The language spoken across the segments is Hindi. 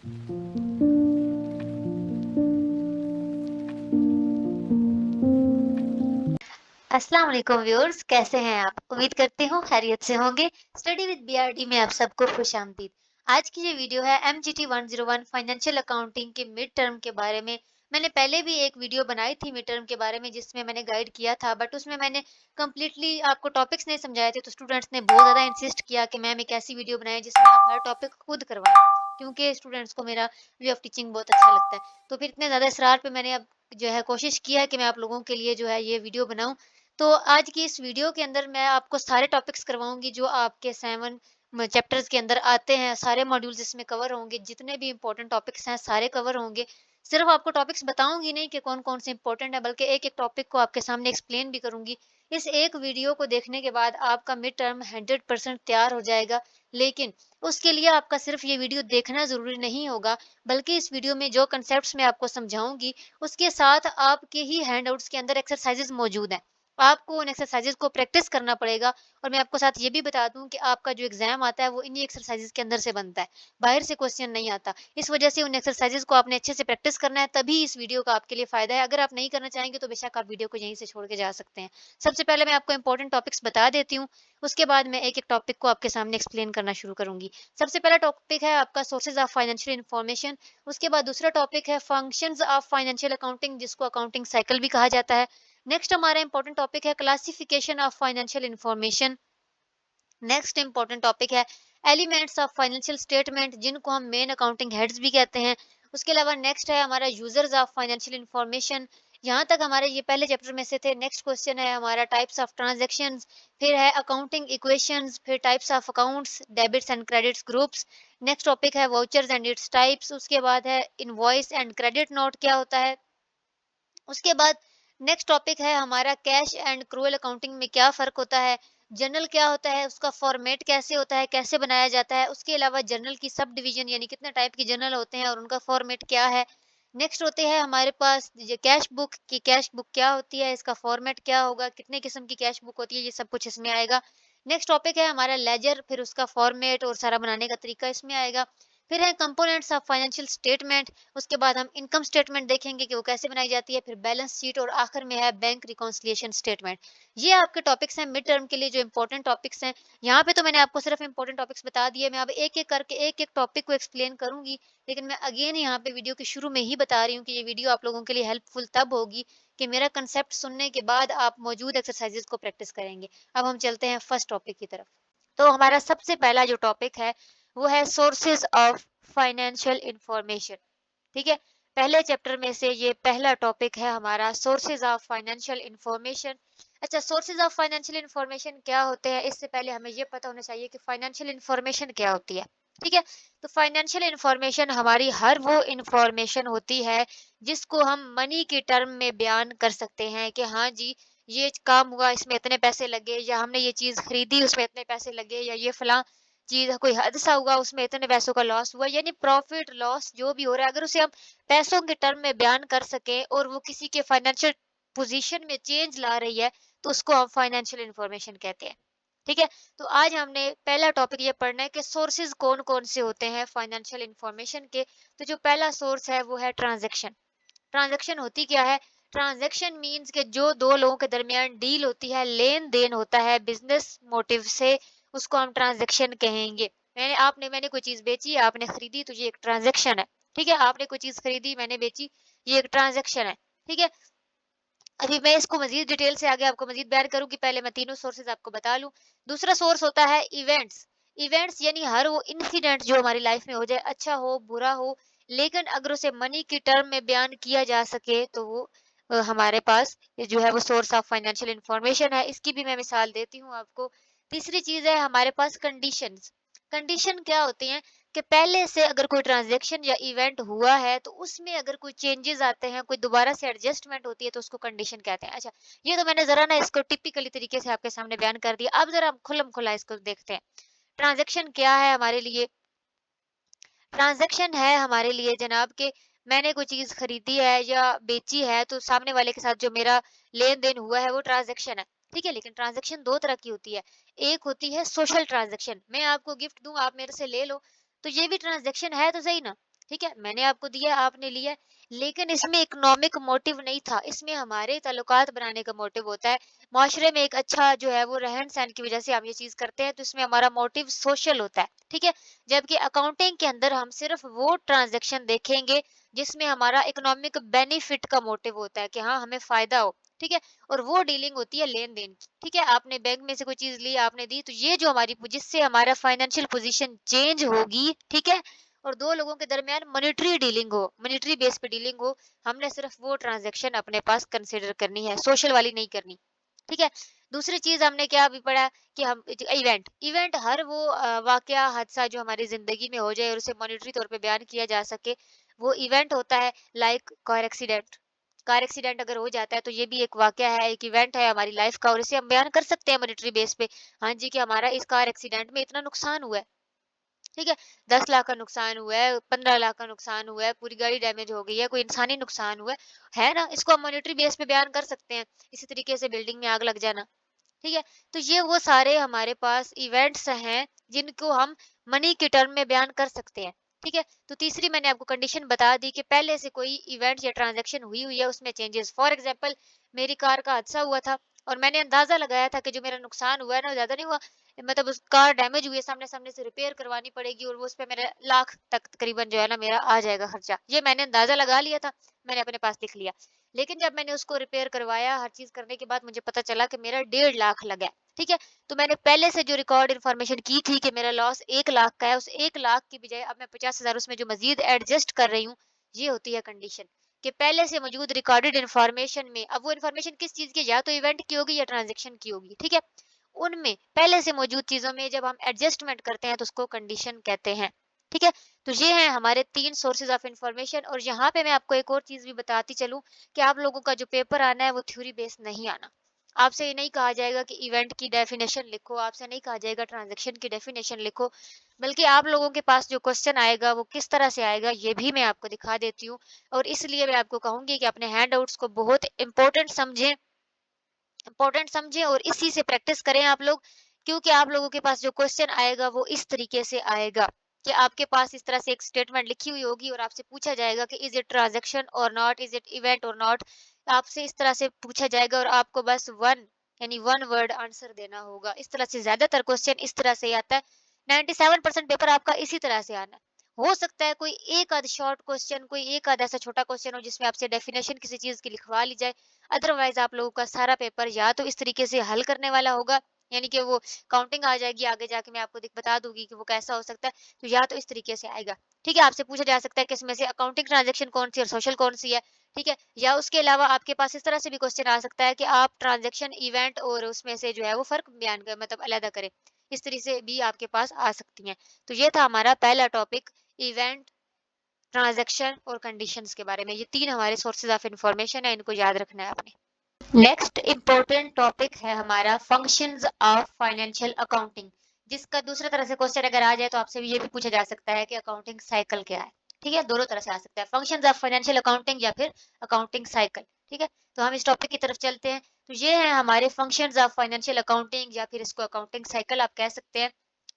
अस्सलाम वालेकुम व्यूअर्स, कैसे हैं आप? उम्मीद करती हूँ खैरियत से होंगे। स्टडी विद बीआरडी में आप सबको खुशामदीद। आज की ये वीडियो है एमजीटी 101 फाइनेंशियल अकाउंटिंग के मिड टर्म के बारे में। मैंने पहले भी एक वीडियो बनाई थी मिड टर्म के बारे में जिसमें मैंने गाइड किया था, बट उसमें मैंने कंप्लीटली आपको टॉपिक्स नहीं समझाए थे, तो स्टूडेंट्स ने बहुत ज़्यादा इंसिस्ट किया कि मैम एक ऐसी वीडियो बनाएं जिसमें आप हर टॉपिक खुद करवाएं, क्योंकि स्टूडेंट्स को मेरा वे ऑफ टीचिंग बहुत अच्छा लगता है। तो फिर इतने ज़्यादा इसरार पे मैंने अब जो है कोशिश किया है कि मैं आप लोगों के लिए जो है ये वीडियो बनाऊं। तो आज की इस वीडियो के अंदर मैं आपको सारे टॉपिक्स करवाऊँगी जो आपके 7 चैप्टर्स के अंदर आते हैं, सारे मॉड्यूल्स इसमें कवर होंगे, जितने भी इम्पोर्टेंट टॉपिक्स हैं सारे कवर होंगे। सिर्फ़ आपको टॉपिक्स बताऊँगी नहीं कि कौन-कौन से इम्पोर्टेंट है, बल्कि एक-एक टॉपिक को आपके सामने एक्सप्लेन भी करूँगी। इस एक वीडियो को देखने के बाद आपका मिड टर्म 100% तैयार हो जाएगा, लेकिन उसके लिए आपका सिर्फ़ ये वीडियो देखना ज़रूरी नहीं होगा, बल्कि इस वीडियो में जो कॉन्सेप्ट्स मैं आपको समझाऊँगी, उसके साथ आपके ही हैंडआउट्स के अंदर एक्सरसाइज़ेज़ मौजूद हैं। आपको उन एक्सरसाइज़ेज़ को प्रैक्टिस करना पड़ेगा, और मैं आपको साथ ये भी बता दूँ कि आपका जो एग्ज़ाम आता है वो इन्हीं एक्सरसाइज़ेज़ के अंदर से बनता है, बाहर से क्वेश्चन नहीं आता। इस वजह से उन एक्सरसाइज़ेज़ को आपने अच्छे से प्रैक्टिस करना है, तभी इस वीडियो का आपके लिए फ़ायदा है। अगर आप नहीं करना चाहेंगे तो बेशक आप वीडियो को यहीं से छोड़ के जा सकते हैं। सबसे पहले मैं आपको इम्पोर्टेंट टॉपिक्स बता देती हूँ, उसके बाद मैं एक-एक टॉपिक को आपके सामने एक्सप्लेन करना शुरू करूँगी। सबसे पहला टॉपिक है आपका सोर्सेज़ ऑफ फाइनेंशियल इन्फॉर्मेशन, उसके बाद दूसरा टॉपिक है फंक्शंस ऑफ फाइनेंशियल अकाउंटिंग, जिसको अकाउंटिंग साइकिल भी कहा जाता है। नेक्स्ट हमारा इंपॉर्टेंट टॉपिक है classification of financial information. Next important topic है एलिमेंट्स ऑफ फाइनेंशियल स्टेटमेंट, जिनको हम मेन अकाउंटिंग हेड्स भी कहते हैं। उसके अलावा नेक्स्ट है हमारा यूजर्स ऑफ फाइनेंशियल इंफॉर्मेशन। यहाँ तक हमारे ये पहले चैप्टर में से थे। नेक्स्ट क्वेश्चन है हमारा टाइप्स ऑफ ट्रांजैक्शंस, फिर है अकाउंटिंग इक्वेशंस, फिर types of accounts, debits and credits groups. Next topic है वाउचर्स एंड इट्स टाइप्स। उसके बाद है इनवॉइस एंड क्रेडिट नोट क्या होता है। उसके बाद नेक्स्ट टॉपिक है हमारा कैश एंड क्रूअल अकाउंटिंग में क्या फ़र्क होता है, जर्नल क्या होता है, उसका फॉर्मेट कैसे होता है, कैसे बनाया जाता है। उसके अलावा जर्नल की सब डिवीज़न यानी कितने टाइप के जर्नल होते हैं और उनका फॉर्मेट क्या है। नेक्स्ट होते हैं हमारे पास ये कैश बुक की, कैश बुक क्या होती है, इसका फॉर्मेट क्या होगा, कितने किस्म की कैश बुक होती है, ये सब कुछ इसमें आएगा। नेक्स्ट टॉपिक है हमारा लेजर, फिर उसका फॉर्मेट और सारा बनाने का तरीका इसमें आएगा। फिर है कंपोनेंट्स ऑफ फाइनेंशियल स्टेटमेंट। उसके बाद हम इनकम स्टेटमेंट देखेंगे कि वो कैसे बनाई जाती है, फिर बैलेंस शीट, और आखिर में है बैंक रिकॉन्सिलिएशन स्टेटमेंट। ये आपके टॉपिक्स हैं मिड टर्म के लिए जो इंपॉर्टेंट टॉपिक्स हैं। यहाँ पे तो मैंने आपको सिर्फ इंपॉर्टेंट टॉपिक्स बता दिए, मैं अब एक एक करके एक एक टॉपिक को एक्सप्लेन करूंगी, लेकिन मैं अगेन यहाँ पे वीडियो के शुरू में ही बता रही हूँ कि ये वीडियो आप लोगों के लिए हेल्पफुल तब होगी कि मेरा कंसेप्ट सुनने के बाद आप मौजूद एक्सरसाइजेस को प्रैक्टिस करेंगे। अब हम चलते हैं फर्स्ट टॉपिक की तरफ। तो हमारा सबसे पहला जो टॉपिक है वो है सोर्सेज ऑफ फाइनेंशियल इंफॉर्मेशन। ठीक है, पहले चैप्टर में से ये पहला टॉपिक है हमारा सोर्सेज ऑफ फाइनेंशियल इंफॉर्मेशन। अच्छा, सोर्सेज ऑफ फाइनेंशियल इंफॉर्मेशन क्या होते हैं, इससे पहले हमें ये पता होना चाहिए कि फाइनेंशियल इंफॉर्मेशन क्या होती है। ठीक है, तो फाइनेंशियल इंफॉर्मेशन हमारी हर वो इंफॉर्मेशन होती है जिसको हम मनी की टर्म में बयान कर सकते हैं कि हाँ जी, ये काम हुआ, इसमें इतने पैसे लगे, या हमने ये चीज़ खरीदी उसमें इतने पैसे लगे, या ये फलां चीज़ कोई हादसा हुआ उसमें इतने पैसों का लॉस हुआ, यानी प्रॉफिट लॉस जो भी हो रहा है, अगर उसे हम पैसों के टर्म में बयान कर सकें और वो किसी के फाइनेंशियल पोजीशन में चेंज ला रही है, तो उसको हम फाइनेंशियल इंफॉर्मेशन कहते हैं। ठीक है, तो आज हमने पहला टॉपिक ये पढ़ना है कि सोर्सेज कौन कौन से होते हैं फाइनेंशियल इंफॉर्मेशन के। तो जो पहला सोर्स है वो है ट्रांजैक्शन। ट्रांजैक्शन होती क्या है? ट्रांजैक्शन मीन्स कि जो दो लोगों के दरमियान डील होती है, लेन देन होता है बिजनेस मोटिव से, उसको हम ट्रांजैक्शन कहेंगे। मैंने कोई चीज बेची, आपने खरीदी, तो ये एक ट्रांजैक्शन है। ठीक है, आपने कोई चीज खरीदी, मैंने बेची, ये एक ट्रांजैक्शन है। ठीक है, अभी मैं इसको मजीद डिटेल से आगे आपको मजीद बयान करूंगी, पहले मैं तीनों सोर्सेज आपको बता लूं। दूसरा सोर्स होता है इवेंट्स। इवेंट्स यानी हर वो इंसिडेंट जो हमारी लाइफ में हो जाए, अच्छा हो बुरा हो, लेकिन अगर उसे मनी की टर्म में बयान किया जा सके तो वो हमारे पास ये जो है वो सोर्स ऑफ फाइनेंशियल इंफॉर्मेशन है। इसकी भी मैं मिसाल देती हूँ आपको। तीसरी चीज है हमारे पास कंडीशंस। कंडीशन क्या होती हैं कि पहले से अगर कोई ट्रांजैक्शन या इवेंट हुआ है तो उसमें अगर कोई चेंजेस आते हैं, कोई दोबारा से एडजस्टमेंट होती है, तो उसको कंडीशन कहते हैं। अच्छा, ये तो मैंने जरा ना इसको टिपिकली तरीके से आपके सामने बयान कर दिया। अब जरा हम खुल्लम खुल्ला इसको देखते हैं। ट्रांजैक्शन क्या है हमारे लिए? ट्रांजैक्शन है हमारे लिए जनाब के, मैंने कोई चीज खरीदी है या बेची है, तो सामने वाले के साथ जो मेरा लेन देन हुआ है वो ट्रांजैक्शन है। ठीक है, लेकिन ट्रांजैक्शन दो तरह की होती है। एक होती है सोशल ट्रांजैक्शन, मैं आपको गिफ्ट दूं, आप मेरे से ले लो, तो ये भी ट्रांजैक्शन है तो सही ना। ठीक है, मैंने आपको दिया, आपने लिया, लेकिन इसमें इकोनॉमिक मोटिव नहीं था, इसमें हमारे ताल्लुकात बनाने का मोटिव होता है। माशरे में एक अच्छा जो है वो रहन-सहन की वजह से हम ये चीज़ करते हैं, तो इसमें हमारा मोटिव सोशल होता है, ठीक है? जबकि अकाउंटिंग के अंदर हम सिर्फ़ वो ट्रांज़ैक्शन देखेंगे जिसमें हमारा इकोनॉमिक बेनिफिट का मोटिव होता है कि हाँ, हमें फ़ायदा हो, ठीक है? और वो डीलिंग होती है लेन-देन की, ठीक है? आपने बैंक में से कोई चीज़ ली, आपने दी, तो ये जो हमारी जिससे हमारा फाइनेंशियल पोज़ीशन चेंज होगी, ठीक है? और 2 लोगों के दरमियान मॉनेटरी डीलिंग हो, मॉनेटरी बेस पे डीलिंग हो, हमने सिर्फ वो ट्रांज़ैक्शन अपने पास कंसीडर करनी है, सोशल वाली नहीं करनी, ठीक है? दूसरी चीज़ हमने क्या अभी पढ़ा कि हम इवेंट इवेंट हर वो वाकया, हादसा जो हमारी ज़िंदगी में हो जाए और उसे मॉनेटरी तौर पे बयान किया जा सके, वो इवेंट होता है। Like car accident. Car accident अगर हो जाता है तो ये भी एक वाकया है, एक इवेंट है हमारी लाइफ का और इसे हम बयान कर सकते हैं मॉनेटरी बेस पे। हाँ जी, कि हमारा इस कार एक्सीडेंट में इतना नुकसान हुआ है। ठीक है? 10 लाख का नुकसान हुआ है, 15 लाख का नुकसान हुआ है, पूरी गाड़ी डैमेज हो गई है, कोई इंसानी नुकसान हुआ है ना? इसको हम मॉनेटरी बेस पे बयान कर सकते हैं। इसी तरीके से बिल्डिंग में आग लग जाना, ठीक है? तो ये वो सारे हमारे पास इवेंट्स हैं, जिनको हम मनी के टर्म में बयान कर सकते हैं, ठीक है? तो तीसरी मैंने आपको कंडीशन बता दी कि पहले से कोई इवेंट या ट्रांज़ैक्शन हुई है, उसमें चेंजेस। फॉर एग्ज़ाम्पल मेरी कार का हादसा हुआ था और मैंने अंदाज़ा लगाया था कि जो मेरा नुकसान हुआ है ना, ज़्यादा नहीं हुआ, मतलब उस कार डैमेज हुई है, सामने-सामने से रिपेयर करवानी पड़ेगी और वो उसपे मेरा लाख तक तकरीबन जो है ना मेरा आ जाएगा खर्चा। ये मैंने अंदाज़ा लगा लिया था, मैंने अपने पास लिख लिया। लेकिन जब मैंने उसको रिपेयर करवाया, हर चीज़ करने के बाद मुझे पता चला कि मेरा 1.5 लाख लगा है, ठीक है? तो मैंने पहले से जो रिकॉर्ड इन्फॉर्मेशन की थी कि मेरा लॉस 1 लाख का है, उस 1 लाख की बजाय अब मैं 50,000 उसमें जो मज़ीद एडजस्ट कर रही हूँ, ये होती है कंडीशन कि पहले से मौजूद रिकॉर्डेड इन्फॉर्मेशन में, अब वो इन्फॉर्मेशन किस चीज़ की, या तो इवेंट की होगी या ट्रांज़ैक्शन की होगी, ठीक है? उनमें पहले से मौजूद चीज़ों में जब हम एडजस्टमेंट करते हैं तो उसको कंडीशन कहते हैं, ठीक है? तो ये हैं हमारे 3 सोर्सेज़ ऑफ इन्फॉर्मेशन। और यहाँ पे मैं आपको एक और चीज़ भी बताती चलूँ कि आप लोगों का जो पेपर आना है वो थ्योरी बेस्ड नहीं आना। आपसे ये नहीं कहा जाएगा कि इवेंट की डेफिनेशन लिखो, आपसे नहीं कहा जाएगा ट्रांज़ैक्शन की डेफिनेशन लिखो, बल्कि आप लोगों के पास जो क्वेश्चन आएगा वो किस तरह से आएगा ये भी मैं आपको दिखा देती हूँ। और इसलिए मैं आपको कहूँगी कि अपने हैंडआउट्स को बहुत इम्पोर्टेंट समझें और इसी से प्रैक्टिस करें आप लोग, क्योंकि आप लोगों के पास जो क्वेश्चन आएगा वो इस तरीके से आएगा कि आपके पास इस तरह से एक स्टेटमेंट लिखी हुई होगी और आपसे पूछा जाएगा कि इज इट ट्रांजैक्शन और नॉट, इज इट इवेंट और नॉट। आपसे इस तरह से पूछा जाएगा और आपको बस वन यानी वन वर्ड आंसर देना होगा। इस तरह से ज्यादातर क्वेश्चन इस तरह से ही आता है। 97% पेपर आपका इसी तरह से आना है। हो सकता है कोई एक आध शॉर्ट क्वेश्चन, कोई एक आध ऐसा छोटा क्वेश्चन हो जिसमें आपसे डेफिनेशन किसी चीज की लिखवा ली जाए। अदरवाइज आप लोगों का सारा पेपर या तो इस तरीके से हल करने वाला होगा, यानी कि वो काउंटिंग आ जाएगी, आगे जाके मैं आपको बता दूंगी कि वो कैसा हो सकता है। तो या तो इस तरीके से आएगा, ठीक है? आपसे पूछा जा सकता है कि इसमें से अकाउंटिंग ट्रांजैक्शन कौन सी और सोशल कौन सी है, ठीक है? या उसके अलावा आपके पास इस तरह से भी क्वेश्चन आ सकता है कि आप ट्रांजैक्शन, इवेंट और उसमें से जो है वो फर्क बयान कर, मतलब अलग करें। इस तरह से भी आपके पास आ सकती हैं। तो ये था हमारा पहला टॉपिक, इवेंट, ट्रांजैक्शन और कंडीशंस के बारे में। ये 3 हमारे सोर्सेज ऑफ इंफॉर्मेशन है, इनको याद रखना है आपने। नेक्स्ट इम्पोर्टेंट टॉपिक है हमारा फंक्शंस ऑफ फाइनेंशियल अकाउंटिंग, जिसका दूसरा तरह से क्वेश्चन अगर आ जाए तो आपसे ये भी पूछा जा सकता है कि अकाउंटिंग साइकिल क्या है, ठीक है? दोनों तरह से आ सकता है, फंक्शंस ऑफ फाइनेंशियल अकाउंटिंग या फिर अकाउंटिंग साइकिल, ठीक है? तो हम इस टॉपिक की तरफ चलते हैं। तो ये है हमारे फंक्शंस ऑफ फाइनेंशियल अकाउंटिंग या फिर इसको अकाउंटिंग साइकिल आप कह सकते हैं।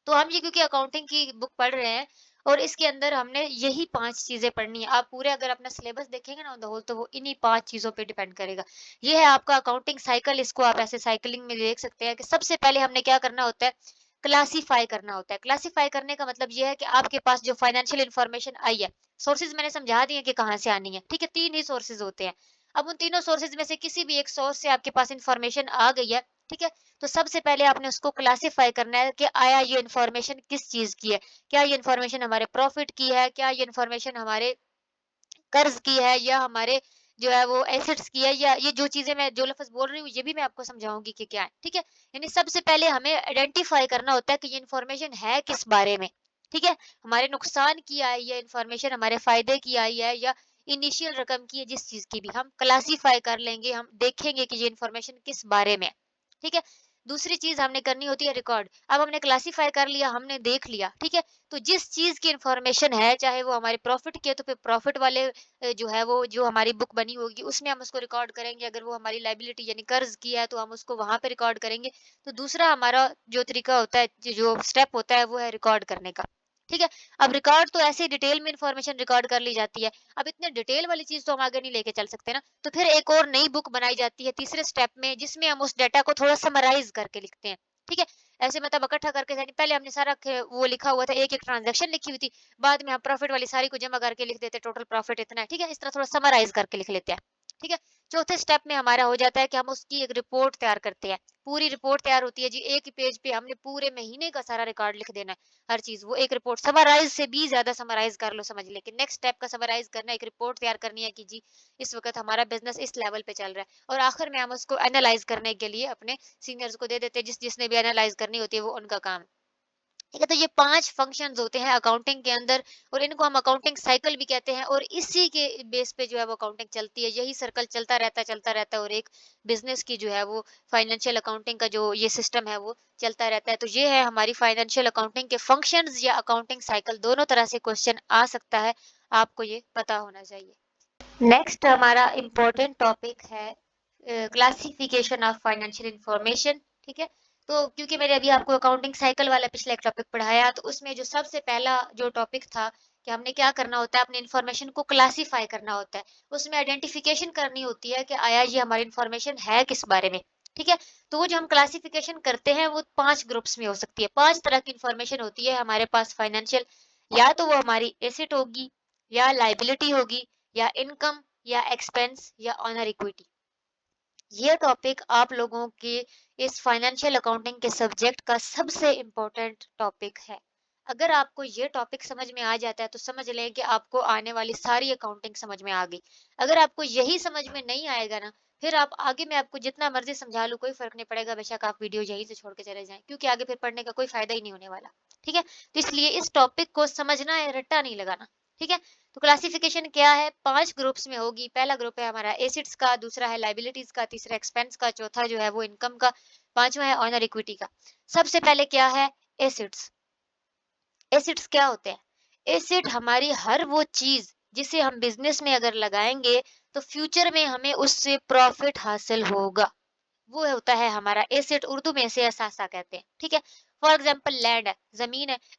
तो हम ये क्योंकि अकाउंटिंग की बुक पढ़ रहे हैं और इसके अंदर हमने यही 5 चीजें पढ़नी है। आप पूरे अगर अपना सिलेबस देखेंगे ना ऑन द होल, तो वो इन्हीं 5 चीजों पे डिपेंड करेगा। ये है आपका अकाउंटिंग साइकिल, इसको आप ऐसे साइकिलिंग में देख सकते हैं कि सबसे पहले हमने क्या करना होता है, क्लासिफाई करना होता है। क्लासिफाई करने का मतलब ये है कि आपके पास जो फाइनेंशियल इंफॉर्मेशन आई है, सोर्सेज मैंने समझा दिए कि कहाँ से आनी है, ठीक है? 3 ही सोर्सेज होते हैं। अब उन तीनों सोर्सेज में से किसी भी एक सोर्स से आपके पास इंफॉर्मेशन आ गई है, ठीक है? तो सबसे पहले आपने उसको क्लासिफाई करना है कि आया ये इंफॉर्मेशन किस चीज की है। क्या ये इंफॉर्मेशन हमारे प्रॉफिट की है, क्या ये इंफॉर्मेशन हमारे कर्ज की है, या हमारे जो है वो एसेट्स की है, या ये जो चीजें मैं जो लफ्ज बोल रही हूँ ये भी मैं आपको समझाऊंगी कि क्या है, ठीक है? यानी सबसे पहले हमें आइडेंटिफाई करना होता है कि ये इन्फॉर्मेशन है किस बारे में, ठीक है? हमारे नुकसान की आई है इन्फॉर्मेशन, हमारे फायदे की आई है, या इनिशियल रकम की है, जिस चीज की भी हम क्लासीफाई कर लेंगे, हम देखेंगे कि ये इन्फॉर्मेशन किस बारे में है, ठीक है? दूसरी चीज हमने करनी होती है रिकॉर्ड। अब हमने क्लासीफाई कर लिया, हमने देख लिया, ठीक है? तो जिस चीज की इन्फॉर्मेशन है, चाहे वो हमारे प्रॉफिट की है तो फिर प्रॉफिट वाले जो है वो जो हमारी बुक बनी होगी उसमें हम उसको रिकॉर्ड करेंगे। अगर वो हमारी लाइबिलिटी यानी कर्ज की है तो हम उसको वहां पे रिकॉर्ड करेंगे। तो दूसरा हमारा जो तरीका होता है, जो स्टेप होता है, वो है रिकॉर्ड करने का, ठीक है। अब रिकॉर्ड तो ऐसे डिटेल में इंफॉर्मेशन रिकॉर्ड कर ली जाती है। अब इतने डिटेल वाली चीज़ तो हम आगे नहीं लेके चल सकते ना। तो फिर एक और नई बुक बनाई जाती है तीसरे स्टेप में, जिसमें हम उस डाटा को थोड़ा समराइज़ करके लिखते हैं। ठीक है? ऐसे मतलब इकट्ठा करके यानी पहले हमने सारा वो लिखा हुआ था, एक-एक ट्रांज़ैक्शन लिखी हुई थी। बाद में हम प्रॉफिट वाली सारी को जमा करके लिख देते हैं, टोटल प्रॉफिट इतना है। ठीक है? इस तरह थोड़ा समराइज़ करके लिख लेते हैं। ठीक है? चौथे स्टेप में हमारा हो जाता है कि हम उसकी एक रिपोर्ट तैयार करते हैं। पूरी रिपोर्ट तैयार होती है जी, एक ही पेज पे हमने पूरे महीने का सारा रिकॉर्ड लिख देना है। हर चीज़ वो एक रिपोर्ट समराइज़ से भी ज़्यादा समराइज़ कर लो, समझ लें कि नेक्स्ट स्टेप का समराइज़ करना है, एक रिपोर्ट तैयार करनी है कि जी इस वक़्त हमारा बिज़नेस इस लेवल पे चल रहा है, और आखिर में हम उसको एनालाइज़ करने के लिए अपने सीनियर्स को दे देते हैं, जिसने भी एनालाइज़ करनी होती है वो उनका काम। ठीक है, तो ये 5 फंक्शंस होते हैं अकाउंटिंग के अंदर, और इनको हम अकाउंटिंग साइकिल भी कहते हैं, और इसी के बेस पे जो है वो अकाउंटिंग चलती है। यही सर्कल चलता रहता है, और एक बिज़नेस की जो है वो फाइनेंशियल अकाउंटिंग का जो ये सिस्टम है वो चलता रहता है। तो ये है हमारी फाइनेंशियल अकाउंटिंग के फंक्शंस या अकाउंटिंग साइकिल, दोनों तरह से क्वेश्चन आ सकता है, आपको ये पता होना चाहिए। नेक्स्ट हमारा इम्पोर्टेंट टॉपिक है क्लासिफिकेशन ऑफ फाइनेंशियल इंफॉर्मेशन। ठीक है, तो क्योंकि मैंने अभी आपको अकाउंटिंग साइकिल वाला पिछला एक टॉपिक पढ़ाया, तो उसमें जो सबसे पहला जो टॉपिक था कि हमने क्या करना होता है, अपनी इंफॉर्मेशन को क्लासिफाई करना होता है। उसमें आइडेंटिफिकेशन करनी होती है कि आया ये हमारी इंफॉर्मेशन है किस बारे में। ठीक है, तो वो जो हम क्लासिफिकेशन करते हैं वो 5 ग्रुप्स में हो सकती है। 5 तरह की इंफॉर्मेशन होती है हमारे पास फाइनेंशियल, या तो वो हमारी एसेट होगी, या लाइबिलिटी होगी, या इनकम, या एक्सपेंस, या ऑनर इक्विटी। ये टॉपिक आप लोगों के इस फाइनेंशियल अकाउंटिंग के सब्जेक्ट का सबसे इम्पोर्टेंट टॉपिक है। अगर आपको ये टॉपिक समझ में आ जाता है तो समझ लें कि आपको आने वाली सारी अकाउंटिंग समझ में आ गई। अगर आपको यही समझ में नहीं आएगा ना, फिर आप आगे मैं आपको जितना मर्जी समझा लूँ, कोई फर्क नहीं पड़ेगा, बेशक आप वीडियो यहीं से छोड़ के चले जाएं, क्योंकि आगे फिर पढ़ने का कोई फायदा ही नहीं होने वाला। ठीक है, तो इसलिए इस टॉपिक को समझना है, रट्टा नहीं लगाना। ठीक है, तो क्लासिफिकेशन क्या है, 5 ग्रुप्स में होगी। पहला ग्रुप है हमारा एसेट्स का, दूसरा है लायबिलिटीज का, तीसरा एक्सपेंस का, चौथा जो है वो इनकम का, पांचवा है ऑनर इक्विटी का। सबसे पहले क्या है, एसेट्स। एसेट्स क्या होते हैं, एसेट हमारी हर वो चीज जिसे हम बिजनेस में अगर लगाएंगे तो फ्यूचर में हमें उससे प्रॉफिट हासिल होगा, वो होता है हमारा एसेट। उर्दू में इसे असासा कहते हैं। ठीक है, फॉर एग्जाम्पल लैंड है,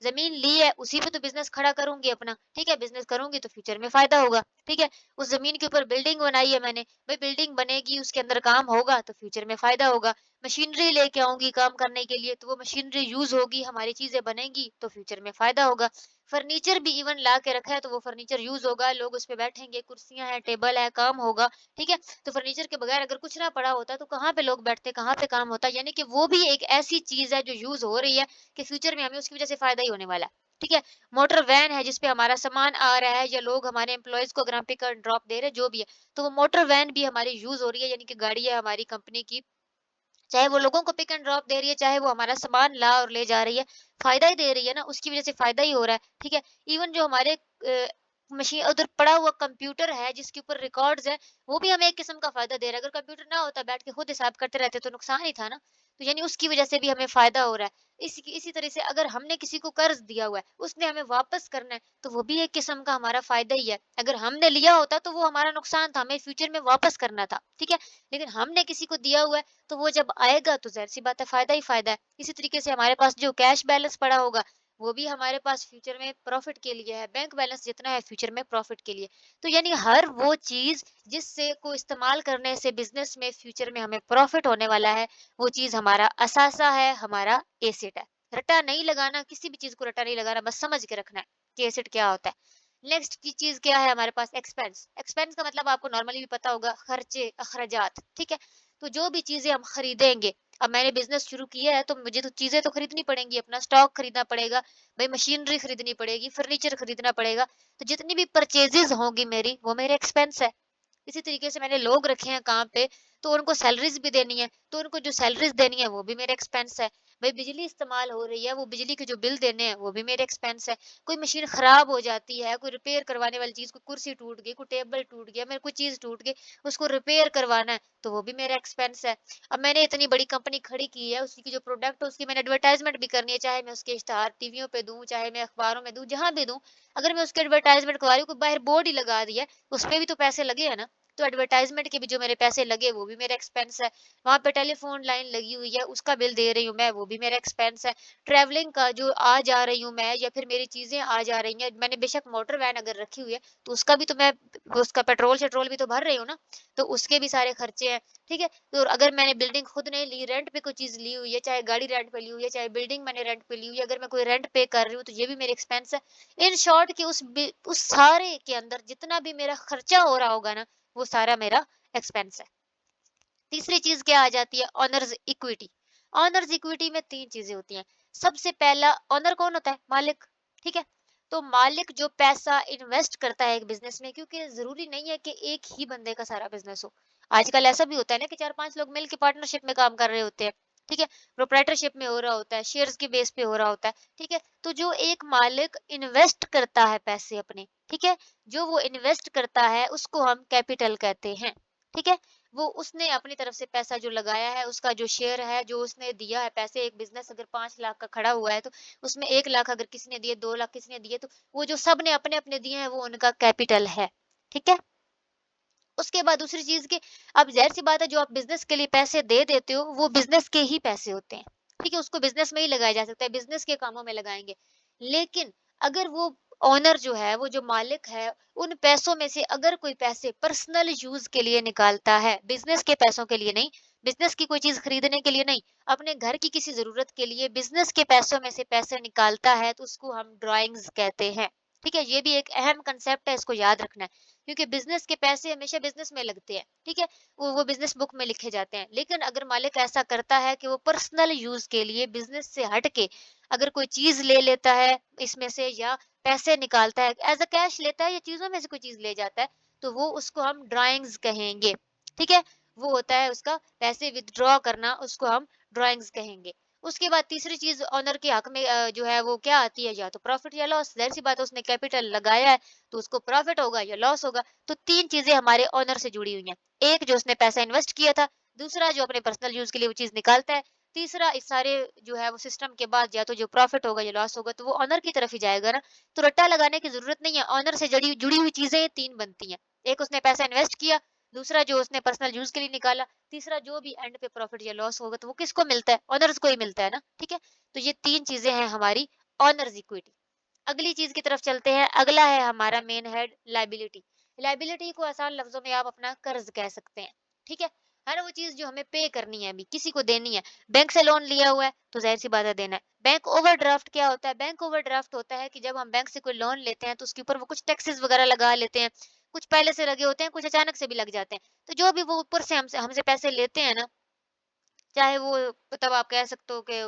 जमीन ली है, उसी पे तो बिजनेस खड़ा करूंगी अपना। ठीक है, बिजनेस करूंगी तो फ्यूचर में फायदा होगा। ठीक है, उस जमीन के ऊपर बिल्डिंग बनाई है मैंने, भाई बिल्डिंग बनेगी, उसके अंदर काम होगा तो फ्यूचर में फायदा होगा। मशीनरी लेके आऊंगी काम करने के लिए, तो वो मशीनरी यूज होगी, हमारी चीजें बनेगी तो फ्यूचर में फायदा होगा। फर्नीचर भी इवन ला के रखा है तो वो फर्नीचर यूज होगा, लोग उस पे बैठेंगे, कुर्सियां हैं, टेबल है, काम होगा। ठीक है, तो फर्नीचर के बगैर अगर कुछ ना पड़ा होता तो कहाँ पे लोग बैठते, कहाँ पे काम होता, यानी कि वो भी एक ऐसी चीज है जो यूज हो रही है कि फ्यूचर में हमें उसकी वजह से फायदा ही होने वाला है। ठीक है, मोटर वैन है जिसपे हमारा सामान आ रहा है, या लोग हमारे एम्प्लॉयज को अगर हम पिक एंड ड्रॉप दे रहे हैं, जो भी है, तो वो मोटर वैन भी हमारी यूज हो रही है, यानी कि गाड़ी है हमारी कंपनी की, चाहे वो लोगों को पिक एंड ड्रॉप दे रही है, चाहे वो हमारा सामान ला और ले जा रही है, फायदा ही दे रही है ना, उसकी वजह से फायदा ही हो रहा है। ठीक है, इवन जो हमारे मशीन उधर पड़ा हुआ कंप्यूटर है जिसके ऊपर रिकॉर्ड्स है, वो भी हमें एक किस्म का फायदा दे रहा है। अगर कंप्यूटर ना होता, बैठ के खुद हिसाब करते रहते तो नुकसान ही था ना। तो यानी उसकी वजह से भी हमें फायदा हो रहा है। इसी तरह से अगर हमने किसी को कर्ज दिया हुआ है, उसने हमें वापस करना है, तो वो भी एक किस्म का हमारा फायदा ही है। अगर हमने लिया होता तो वो हमारा नुकसान था, हमें फ्यूचर में वापस करना था। ठीक है, लेकिन हमने किसी को दिया हुआ है तो वो जब आएगा तो ज़ाहिर-सी बात है फ़ायदा ही फ़ायदा है। इसी तरीके से हमारे पास जो कैश बैलेंस पड़ा होगा, वो भी हमारे पास फ्यूचर में प्रॉफ़िट के लिए है। बैंक बैलेंस जितना है फ्यूचर में प्रॉफ़िट के लिए। तो यानी हर वो चीज़ जिससे को इस्तेमाल करने से बिज़नेस में फ्यूचर में हमें प्रॉफ़िट होने वाला है, वो चीज़ हमारा असासा है, हमारा एसेट है। रट्टा नहीं लगाना, किसी भी चीज़ को रट्टा नहीं लगाना, बस समझ के रखना है कि एसेट क्या होता है। नेक्स्ट की चीज़ क्या है हमारे पास, एक्सपेंस। एक्सपेंस का मतलब आपको नॉर्मली भी पता होगा, खर्चे, अखराजात। ठीक है? तो जो भी चीज़ें हम खरीदेंगे, अब मैंने बिज़नेस शुरू किया है तो मुझे तो चीज़ें तो खरीदनी पड़ेंगी, अपना स्टॉक खरीदना पड़ेगा, भई मशीनरी खरीदनी पड़ेगी, फर्नीचर खरीदना पड़ेगा। तो जितनी भी परचेज़ेज़ होंगी मेरी, वो मेरे एक्सपेंस है। इसी तरीके से मैंने लोग रखे हैं काम पे, तो उनको सैलरीज़ भी देनी है, तो उनको जो सैलरीज़ देनी है वो भी मेरे एक्सपेंस है। भई बिजली इस्तेमाल हो रही है, वो बिजली के जो बिल देने हैं वो भी मेरे एक्सपेंस है। कोई मशीन खराब हो जाती है, कोई रिपेयर करवाने वाली चीज़, कोई कुर्सी टूट गई, कोई टेबल टूट गया, मेरे कोई चीज़ टूट गई, उसको रिपेयर करवाना है, तो वो भी मेरा एक्सपेंस है। अब मैंने इतनी बड़ी कंपनी खड़ी की है, उसी की जो प्रोडक्ट है उसकी मैंने एडवर्टाइज़मेंट भी करनी है, चाहे मैं उसके इश्तहार टीवियों पे दूँ, चाहे मैं अखबारों में दूँ, जहाँ भी दूँ। अगर मैं उसकी एडवर्टाइज़मेंट करवा रही हूँ, कोई बाहर बोर्ड ही लगा दिया है, उसपे भी तो पैसे लगे हैं ना। तो एडवर्टाइजमेंट के भी जो मेरे पैसे लगे वो भी मेरा एक्सपेंस है। वहाँ पे टेलीफोन लाइन लगी हुई है उसका बिल दे रही हूँ मैं, वो भी मेरा एक्सपेंस है। ट्रैवलिंग का जो आ जा रही हूँ मैं या फिर मेरी चीजें आ जा रही हैं, मैंने बेशक मोटर वैन अगर रखी हुई है तो उसका भी तो मैं उसका पेट्रोल शेट्रोल भी तो भर रही हूँ ना, तो उसके भी सारे खर्चे हैं। ठीक है, तो अगर मैंने बिल्डिंग खुद नहीं ली, रेंट पे कोई चीज ली हुई है, चाहे गाड़ी रेंट पे ली हुई है, चाहे बिल्डिंग मैंने रेंट पे ली हुई है, अगर मैं कोई रेंट पे कर रही हूँ तो ये भी मेरे एक्सपेंस है। इन शॉर्ट कि उस सारे के अंदर जितना भी मेरा खर्चा हो रहा होगा ना, वो सारा मेरा एक्सपेंस है। तीसरी चीज क्या आ जाती है, ऑनर्स इक्विटी। ऑनर्स इक्विटी में तीन चीजें होती हैं। सबसे पहला, ऑनर कौन होता है, मालिक। ठीक है, तो मालिक जो पैसा इन्वेस्ट करता है एक बिजनेस में, क्योंकि जरूरी नहीं है कि एक ही बंदे का सारा बिजनेस हो। आजकल ऐसा भी होता है ना कि चार पांच लोग मिलकर पार्टनरशिप में काम कर रहे होते हैं। ठीक है, प्रोप्राइटरशिप में हो रहा होता है, शेयर्स के बेस पे हो रहा होता है। ठीक है, तो जो एक मालिक इन्वेस्ट करता है पैसे अपने, ठीक है, जो वो इन्वेस्ट करता है उसको हम कैपिटल कहते हैं। ठीक है, वो उसने अपनी तरफ से पैसा जो लगाया है, उसका जो शेयर है, जो उसने दिया है पैसे, एक बिज़नेस अगर 5 लाख का खड़ा हुआ है, तो उसमें 1 लाख अगर किसी ने दिए, 2 लाख किसी ने दिए, तो वो जो सबने अपने-अपने दिए हैं, वो उनका कैपिटल है। ठीक है? उसके बाद दूसरी चीज़ कि अब ज़ाहिर-सी बात है, जो आप बिज़नेस के लिए पैसे दे देते हो, वो बिज़नेस के ही पैसे होते हैं। ठीक है? उसको बिज़नेस में ही लगाया जा सकता है, बिज़नेस के कामों में लगाएँगे। लेकिन अगर वो ओनर जो है, वो जो मालिक है, उन पैसों में से अगर कोई पैसे पर्सनल यूज़ के लिए निकालता है, बिज़नेस के पैसों के लिए नहीं, बिज़नेस की कोई चीज़ खरीदने के लिए नहीं, अपने घर की किसी ज़रूरत के लिए बिज़नेस के पैसों में से पैसे निकालता है, तो उसको हम ड्राइंग्स कहते हैं। ठीक है? ये भी एक अहम कांसेप्ट है, इसको याद रखना है। क्योंकि बिज़नेस के पैसे हमेशा बिज़नेस में लगते हैं। ठीक है? वो बिज़नेस बुक में लिखे जाते हैं। लेकिन अगर मालिक ऐसा करता है कि वो पर्सनल यूज़ के लिए बिज़नेस से हट के अगर कोई चीज़ ले लेता है इसमें से, या पैसे निकालता है, एज़ अ कैश लेता है या चीज़ों में से कोई चीज़ ले जाता है, तो वो उसको हम ड्राइंग्स कहेंगे। ठीक है? वो होता है उसका पैसे विथड्रॉ करना, उसको हम ड्राइंग्स कहेंगे। उसके बाद तीसरी चीज़ ओनर के हक में जो है वो क्या आती है, या तो प्रॉफ़िट या लॉस। ज़ाहिर-सी बात है, उसने कैपिटल लगाया है तो उसको प्रॉफ़िट होगा या लॉस होगा। तो 3 चीज़ें हमारे ओनर से जुड़ी हुई हैं। एक, जो उसने पैसा इन्वेस्ट किया था, दूसरा जो अपने पर्सनल यूज़ के लिए वो चीज़ निकालता है, तीसरा इस सारे जो है वो सिस्टम के बाद या तो जो प्रॉफ़िट होगा या लॉस होगा, तो वो ओनर की तरफ ही जाएगा ना। तो रट्टा लगाने की ज़रूरत नहीं है, ओनर से जड़ी जुड़ी हुई चीज़ें ये 3 बनती हैं। एक, उसने पैसा इन्वेस्ट किया, दूसरा जो उसने पर्सनल यूज़ के लिए निकाला, तीसरा जो भी एंड पे प्रॉफ़िट या लॉस होगा, तो वो किसको मिलता है? ओनर्स को ही मिलता है ना। ठीक है? तो ये 3 चीज़ें हैं हमारी ओनर्स इक्विटी। अगली चीज़ की तरफ चलते हैं। अगला है हमारा मेन हेड, लायबिलिटी। लायबिलिटी को आसान लफ्ज़ों में आप अपना कर्ज़ कह सकते हैं। ठीक है? हर वो चीज़ जो हमें पे करनी है, अभी किसी को देनी है। बैंक से लोन लिया हुआ है, तो ज़ाहिर-सी बात है देना है। बैंक ओवरड्राफ्ट क्या होता है? बैंक ओवरड्राफ्ट होता है कि जब हम बैंक से कोई लोन लेते हैं, तो उसके ऊपर वो कुछ टैक्सेस वग़ैरह लगा लेते हैं। कुछ पहले से लगे होते हैं, कुछ अचानक से भी लग जाते हैं। तो जो भी वो ऊपर से हमसे हमसे पैसे लेते हैं ना, चाहे वो मतलब आप कह सकते हो कि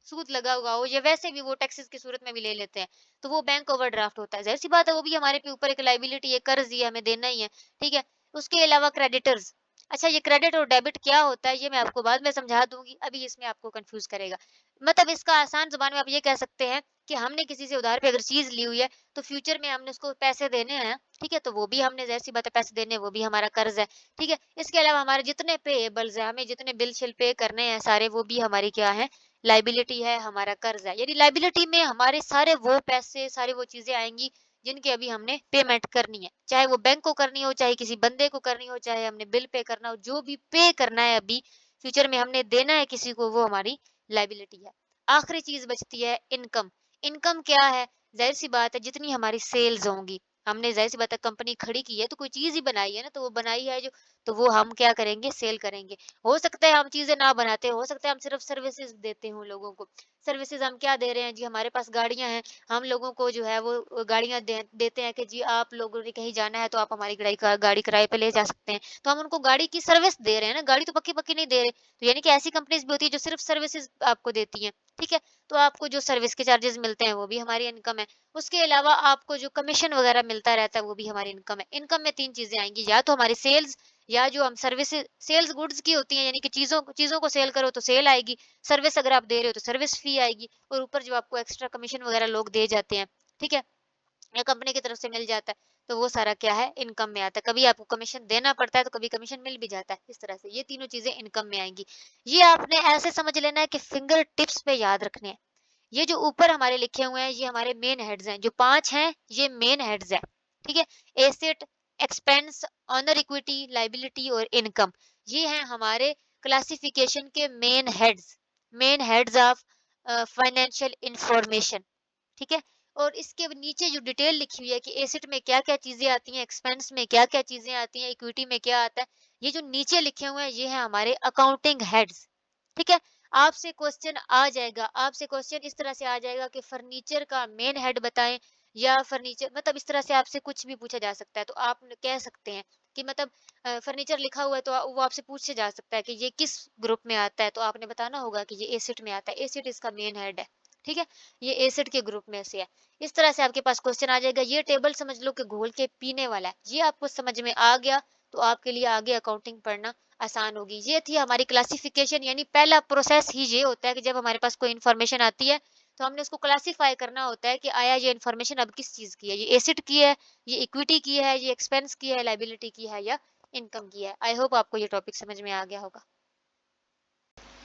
सूद लगा हुआ हो, या वैसे भी वो टैक्सेस की सूरत में भी ले लेते हैं, तो वो बैंक ओवरड्राफ्ट होता है। ज़ाहिर-सी बात है, वो भी हमारे पे ऊपर एक लायबिलिटी है, कर्ज़ ही हमें देना ही है, ठीक है? उसके अलावा क्रेडिटर्स। अच्छा, ये क्रेडिट और डेबिट क्या होता है, ये मैं आपको बाद में समझा दूँगी, अभी इसमें आपको कन्फ्यूज़ करेगा। मतलब इसका आसान ज़ुबान में आप ये कह सकते हैं कि हमने किसी से उधार पे अगर चीज़ ली हुई है, तो फ्यूचर में हमने उसको पैसे देने हैं, ठीक है? तो वो भी हमने, ज़ाहिर-सी बात है, पैसे देने हैं, वो भी हमारा कर्ज़ है। ठीक है? इसके अलावा हमारे जितने पेएबल्स हैं, हमें जितने बिल-शिल पे करने हैं सारे, वो भी हमारी क्या है, लायबिलिटी है, हमारा कर्ज़ है। यानी लायबिलिटी में हमारे सारे वो पैसे, सारी वो चीज़ें आएँगी जिनकी अभी हमने पेमेंट करनी है। चाहे वो बैंक को करनी हो, चाहे किसी बंदे को करनी हो, चाहे हमने बिल पे करना हो, जो भी पे करना है अभी फ्यूचर में हमने देना है किसी को, वो हमारी लायबिलिटी है। आखिरी चीज़ बचती है इनकम। इनकम क्या है? ज़ाहिर-सी बात है, जितनी हमारी सेल्स होंगी, हमने ज़ाहिर-सी बात है कंपनी खड़ी की है, तो कोई चीज़ ही बनाई है ना, तो वो बनाई है जो, तो वो हम क्या करेंगे, सेल करेंगे। हो सकता है हम चीज़ें ना बनाते, हो सकता है हम सिर्फ़ सर्विसेज़ देते हों लोगों को। सर्विसेज़ हम क्या दे रहे हैं जी, हमारे पास गाड़ियाँ हैं, हम लोगों को जो है वो गाड़ियाँ देते हैं कि जी आप लोगों ने कहीं जाना है तो आप हमारी गाड़ी किराए पे ले जा सकते हैं। तो हम उनको गाड़ी की सर्विस दे रहे हैं ना, गाड़ी तो पक्की-पक्की नहीं दे रहे। तो यानी कि ऐसी कंपनीज़ भी होती है जो सिर्फ़ सर्विसेज़ आपको देती हैं, ठीक है? तो आपको जो सर्विस के चार्जेज़ मिलते हैं वो भी हमारी इनकम है। उसके अलावा आपको जो कमीशन वग़ैरह मिलता रहता है वो भी हमारी इनकम है। इनकम में 3 चीज़ें आएँगी, या तो हमारी सेल्स, या जो हम सर्विसेज़, सेल्स गुड्स की होती हैं, यानी कि चीज़ों चीज़ों को सेल करो तो सेल आएगी, सर्विस अगर आप दे रहे हो तो सर्विस फ़ी आएगी, और ऊपर जो आपको एक्स्ट्रा कमीशन वग़ैरह लोग दे जाते हैं, ठीक है? या कंपनी की तरफ से मिल जाता है, तो वो सारा क्या है, इनकम में आता है। कभी आपको कमीशन देना पड़ता है, तो कभी कमीशन मिल भी जाता है, इस तरह से। ये तीनों चीज़ें इनकम में आएँगी। ये आपने ऐसे समझ लेना है कि फिंगर टिप्स पे याद रखने हैं। ये जो ऊपर हमारे लिखे हुए हैं, ये हमारे मेन हेड्स हैं, जो 5 हैं, ये मेन हेड्स हैं, ठीक है? Asset, expense, honour equity, liability और इनकम। ये हैं हमारे क्लासिफिकेशन के main heads of financial information. ठीक है। और इसके नीचे जो डिटेल लिखी हुई है कि एसेट में क्या क्या चीजें आती हैं, एक्सपेंस में क्या क्या चीजें आती हैं, इक्विटी में क्या आता है, ये जो नीचे लिखे हुए हैं ये है हमारे अकाउंटिंग हेड्स। ठीक है। आपसे क्वेश्चन आ जाएगा, आपसे क्वेश्चन इस तरह से आ जाएगा कि फर्नीचर का मेन हेड बताएं, या फर्नीचर मतलब इस तरह से आपसे कुछ भी पूछा जा सकता है। तो आप कह सकते हैं कि मतलब फर्नीचर लिखा हुआ है तो वो आपसे पूछा जा सकता है कि ये किस ग्रुप में आता है, तो आपने बताना होगा कि ये एसिड में आता है, एसिड इसका मेन हेड है। ठीक है। ये एसिड के ग्रुप में से है। इस तरह से आपके पास क्वेश्चन आ जाएगा। ये टेबल समझ लो कि घोल के पीने वाला है। ये आपको समझ में आ गया तो आपके लिए आगे अकाउंटिंग पढ़ना आसान होगी। ये थी हमारी क्लासिफिकेशन, यानी पहला प्रोसेस ही ये होता है कि जब हमारे पास कोई इन्फॉर्मेशन आती है तो हमने उसको क्लासिफाई करना होता है कि आया ये इन्फॉर्मेशन अब किस चीज की है, ये एसिड की है, ये इक्विटी की है, ये एक्सपेंस की है, लाइबिलिटी की है, या इनकम की है। आई होप आपको ये टॉपिक समझ में आ गया होगा।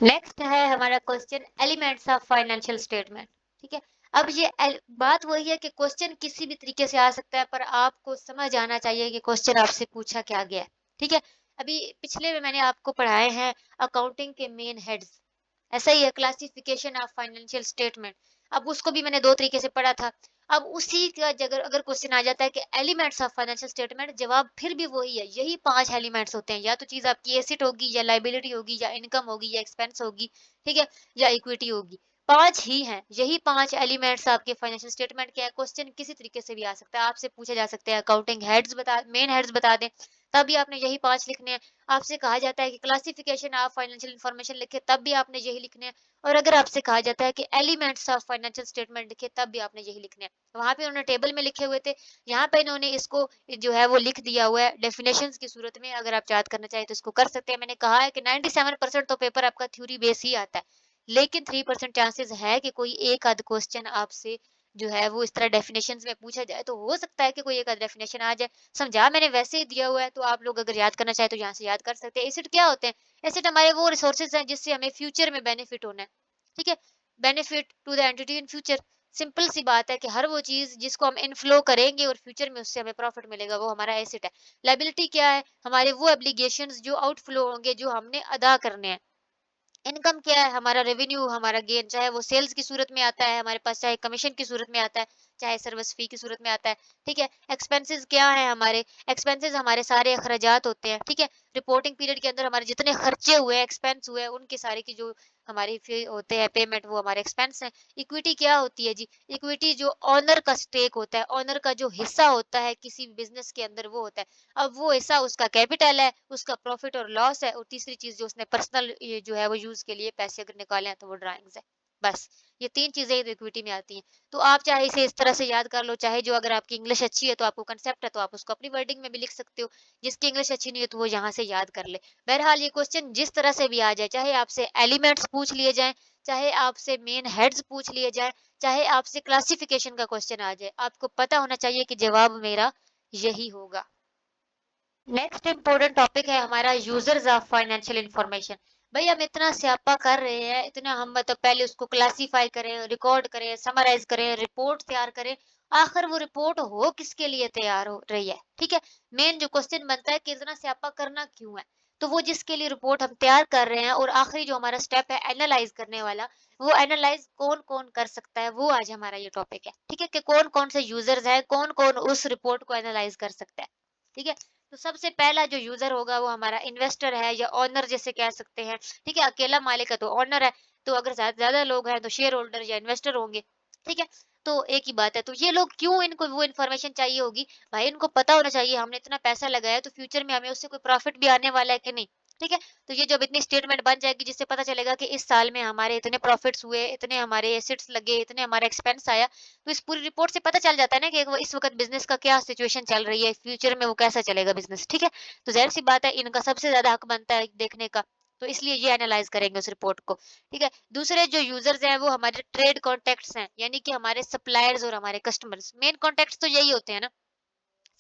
नेक्स्ट है हमारा question elements of financial statement. ठीक है। अब ये बात वही है कि क्वेश्चन किसी भी तरीके से आ सकता है, पर आपको समझ आना चाहिए कि क्वेश्चन आपसे पूछा क्या गया है। ठीक है। अभी पिछले में मैंने आपको पढ़ाए हैं अकाउंटिंग के मेन हेड्स, ऐसा ही है क्लासिफिकेशन ऑफ फाइनेंशियल स्टेटमेंट। अब उसको भी मैंने दो तरीके से पढ़ा था। अब उसी का जगह अगर क्वेश्चन आ जाता है कि एलिमेंट्स ऑफ फाइनेंशियल स्टेटमेंट, जवाब फिर भी वही है, यही 5 एलिमेंट्स होते हैं। या तो चीज आपकी एसेट होगी, या लाइबिलिटी होगी, या इनकम होगी, या एक्सपेंस होगी। ठीक है। या इक्विटी होगी। 5 ही हैं, यही 5 एलिमेंट्स आपके फाइनेंशियल स्टेटमेंट के हैं। क्वेश्चन किसी तरीके से भी आ सकता है, आपसे पूछा जा सकता है अकाउंटिंग हेड्स बता, मेन हेड्स बता दें, तब भी आपने यही 5 लिखने हैं। आपसे कहा जाता है कि क्लासिफिकेशन ऑफ फाइनेंशियल इंफॉर्मेशन लिखे, तब भी आपने यही लिखने हैं। और अगर आपसे कहा जाता है कि एलिमेंट्स ऑफ फाइनेंशियल स्टेटमेंट लिखे, तब भी आपने यही लिखने हैं। वहां पे उन्होंने टेबल में लिखे हुए थे, यहाँ पे इन्होंने इसको जो है वो लिख दिया हुआ है डेफिनेशंस की सूरत में। अगर आप याद करना चाहें तो इसको कर सकते हैं। मैंने कहा है कि 97% तो पेपर आपका थ्योरी बेस ही आता है, लेकिन 3% चांसेस है कि कोई एक आध क्वेश्चन आपसे जो है वो इस तरह डेफिनेशंस में पूछा जाए, तो हो सकता है कि कोई एक आध डेफिनेशन आ जाए। समझा मैंने वैसे ही दिया हुआ है, तो आप लोग अगर याद करना चाहे तो यहाँ से याद कर सकते हैं। एसिड क्या होते हैं? एसिड हमारे वो रिसोर्सेज हैं जिससे हमें फ्यूचर में बेनिफिट होना है। ठीक है। Benefit to the entity in future. Simple सी बात है कि हर वो चीज जिसको हम इनफ्लो करेंगे और फ्यूचर में उससे हमें प्रॉफिट मिलेगा, वो हमारा एसेट है। लाइबिलिटी क्या है? हमारे वो एब्लिगेशंस जो आउटफ्लो होंगे, जो हमने अदा करने हैं। इनकम क्या है? हमारा रेवेन्यू, हमारा गेन, चाहे वो सेल्स की सूरत में आता है हमारे पास, चाहे कमीशन की सूरत में आता है, चाहे सर्विस फी की सूरत में आता है। ठीक है। एक्सपेंसेस क्या है हमारे? एक्सपेंसेस हमारे सारे अखराजात होते हैं। ठीक है। रिपोर्टिंग पीरियड के अंदर हमारे जितने खर्चे हुए, एक्सपेंस हुए, उनके सारे की जो हमारी फी होते हैं पेमेंट, वो हमारे एक्सपेंस है। इक्विटी क्या होती है जी? इक्विटी जो ऑनर का स्टेक होता है, ऑनर का जो हिस्सा होता है किसी भी बिजनेस के अंदर, वो होता है। अब वो हिस्सा उसका कैपिटल है, उसका प्रॉफिट और लॉस है, और तीसरी चीज जो उसने पर्सनल जो है वो यूज के लिए पैसे अगर निकाले हैं तो वो ड्राइंग्स है। बस ये 3 चीजें इक्विटी में आती हैं। तो आप चाहे इसे इस तरह से याद कर लो, चाहे जो अगर आपकी इंग्लिश अच्छी है तो आपको कंसेप्ट है तो आप उसको अपनी वर्डिंग में भी लिख सकते हो। जिसकी इंग्लिश अच्छी नहीं है तो वो यहाँ से याद कर ले। बहरहाल ये क्वेश्चन जिस तरह से भी आ जाए, चाहे आपसे एलिमेंट्स पूछ लिए जाए, चाहे आपसे मेन हेड्स पूछ लिए जाए, चाहे आपसे क्लासिफिकेशन का क्वेश्चन आ जाए, आपको पता होना चाहिए कि जवाब मेरा यही होगा। नेक्स्ट इम्पोर्टेंट टॉपिक है हमारा यूजर्स ऑफ फाइनेंशियल इंफॉर्मेशन। भाई हम इतना स्यापा कर रहे हैं, इतना हम मतलब पहले उसको क्लासीफाई करें, रिकॉर्ड करें, समराइज करें, रिपोर्ट तैयार करें, आखिर वो रिपोर्ट हो किसके लिए तैयार हो रही है? ठीक है। मेन जो क्वेश्चन बनता है कि इतना स्यापा करना क्यों है, तो वो जिसके लिए रिपोर्ट हम तैयार कर रहे हैं, और आखिरी जो हमारा स्टेप है एनालाइज करने वाला, वो एनालाइज कौन कौन कर सकता है, वो आज हमारा ये टॉपिक है। ठीक है। कि कौन कौन से यूजर्स है, कौन कौन उस रिपोर्ट को एनालाइज कर सकता है। ठीक है। तो सबसे पहला जो यूजर होगा वो हमारा इन्वेस्टर है, या ऑनर जैसे कह सकते हैं। ठीक है। अकेला मालिक है तो ऑनर है, तो अगर ज्यादा ज्यादा लोग हैं तो शेयर होल्डर या इन्वेस्टर होंगे। ठीक है। तो एक ही बात है। तो ये लोग क्यों, इनको वो इन्फॉर्मेशन चाहिए होगी? भाई इनको पता होना चाहिए हमने इतना पैसा लगाया तो फ्यूचर में हमें उससे कोई प्रॉफिट भी आने वाला है कि नहीं। ठीक है। तो ये जब इतनी स्टेटमेंट बन जाएगी जिससे पता चलेगा कि इस साल में हमारे इतने प्रॉफिट्स हुए, इतने हमारे एसेट्स लगे, इतने हमारा एक्सपेंस आया, तो इस पूरी रिपोर्ट से पता चल जाता है ना कि इस वक्त बिजनेस का क्या सिचुएशन चल रही है, फ्यूचर में वो कैसा चलेगा बिजनेस। ठीक है। तो जाहिर सी बात है इनका सबसे ज्यादा हक बनता है देखने का, तो इसलिए ये एनालाइज करेंगे उस रिपोर्ट को। ठीक है। दूसरे जो यूजर्स हैं वो हमारे ट्रेड कॉन्टेक्ट्स हैं, यानी कि हमारे सप्लायर्स और हमारे कस्टमर्स। मेन कॉन्टेक्ट्स तो यही होते हैं ना।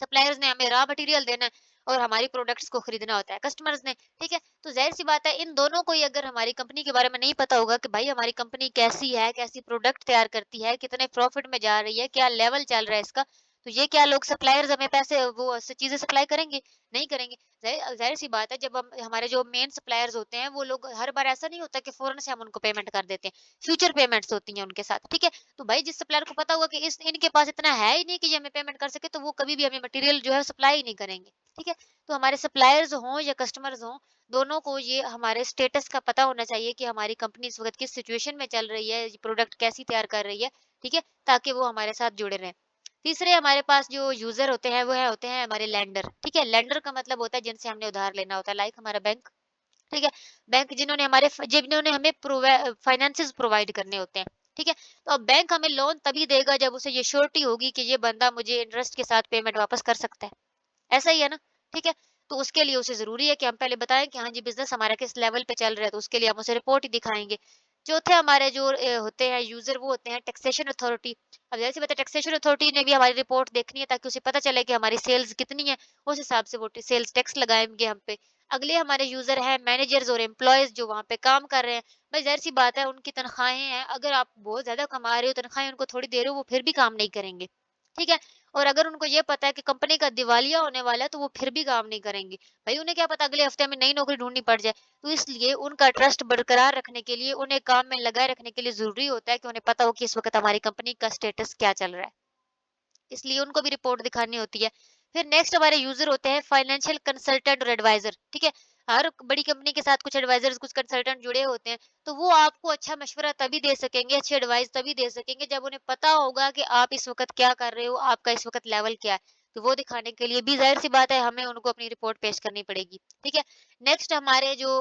सप्लायर्स ने हमें रॉ मटेरियल देना है और हमारी प्रोडक्ट्स को खरीदना होता है कस्टमर्स ने। ठीक है। तो जाहिर सी बात है इन दोनों को ही अगर हमारी कंपनी के बारे में नहीं पता होगा कि भाई हमारी कंपनी कैसी है, कैसी प्रोडक्ट तैयार करती है, कितने प्रॉफिट में जा रही है, क्या लेवल चल रहा है इसका, तो ये क्या लोग सप्लायर्स हमें पैसे वो चीज़ें सप्लाई करेंगे? नहीं करेंगे। ज़ाहिर-सी बात है, जब हम हमारे जो मेन सप्लायर्स होते हैं वो लोग हर बार ऐसा नहीं होता कि फ़ौरन से हम उनको पेमेंट कर देते हैं। फ्यूचर पेमेंट्स होती हैं उनके साथ, ठीक है? तो भाई जिस सप्लायर को पता होगा कि इस इनके पास इतना है ही नहीं कि ये हमें पेमेंट कर सके, तो वो कभी भी हमें मटेरियल जो है सप्लाई ही नहीं करेंगे, ठीक है? तो हमारे सप्लायर्स हों या कस्टमर्स हों, दोनों को ये हमारे स्टेटस का पता होना चाहिए कि हमारी कंपनी इस वक़्त किस सिचुएशन में चल रही है, प्रोडक्ट कैसी तैयार कर रही है, ठीक है? ताकि वो हमारे साथ जुड़े रहें। तीसरे हमारे पास जो यूज़र होते हैं, वो होते हैं हमारे लेंडर, ठीक है? लेंडर का मतलब होता है जिनसे हमने उधार लेना होता है, लाइक हमारा बैंक, ठीक है? बैंक जिन्होंने हमें फाइनेंसेस प्रोवाइड करने होते हैं, ठीक है? तो अब बैंक हमें लोन तभी देगा जब उसे ये श्योरिटी होगी कि ये बंदा मुझे इंटरेस्ट के साथ पेमेंट वापस कर सकता है। ऐसा ही है ना? ठीक है? तो उसके लिए उसे ज़रूरी है कि हम पहले बताएँ कि हाँ जी, बिज़नेस हमारा किस लेवल पे चल रहा है, तो उसके लिए हम उसे रिपोर्ट ही दिखाएँगे। चौथे हमारे जो होते हैं यूज़र, वो होते हैं टैक्सेशन अथॉरिटी। अब ज़ाहिर-सी बात है, टैक्सेशन अथॉरिटी ने भी हमारी रिपोर्ट देखनी है ताकि उसे पता चले कि हमारी सेल्स कितनी है, उस हिसाब से वो सेल्स टैक्स लगाएँगे हम पे। अगले हमारे यूज़र हैं मैनेजर्स और एम्प्लॉइज़ जो वहाँ पे काम कर रहे हैं। भाई ज़ाहिर-सी बात है, उनकी तनख्वाहें हैं, अगर आप बहुत ज़्यादा कमा रहे हो, तनख्वाहें उनको थोड़ी दे रहे हो, वो फिर भी काम नहीं करेंगे। ठीक है? और अगर उनको ये पता है कि कंपनी का दिवालिया होने वाला है, तो वो फिर भी काम नहीं करेंगे। भई उन्हें क्या पता अगले हफ्ते में नई नौकरी ढूँढनी पड़ जाए। तो इसलिए उनका ट्रस्ट बरकरार रखने के लिए, उन्हें काम में लगाए रखने के लिए ज़रूरी होता है कि उन्हें पता हो कि इस वक़्त हमारी कंपनी का स्टेटस क्या चल रहा है। इसलिए उनको भी रिपोर्ट दिखानी होती है। फिर नेक्स्ट हमारे यूज़र होते हैं फाइनेंशियल कंसल्टेंट और एडवाइज़र, ठीक है? हर बड़ी कंपनी के साथ कुछ एडवाइज़र्स, कुछ कंसल्टेंट जुड़े होते हैं, तो वो आपको अच्छा मशवरा तभी दे सकेंगे, अच्छी एडवाइस तभी दे सकेंगे जब उन्हें पता होगा कि आप इस वक़्त क्या कर रहे हो, आपका इस वक़्त लेवल क्या है। तो वो दिखाने के लिए भी ज़ाहिर-सी बात है, हमें उनको अपनी रिपोर्ट पेश करनी पड़ेगी, ठीक है? नेक्स्ट हमारे जो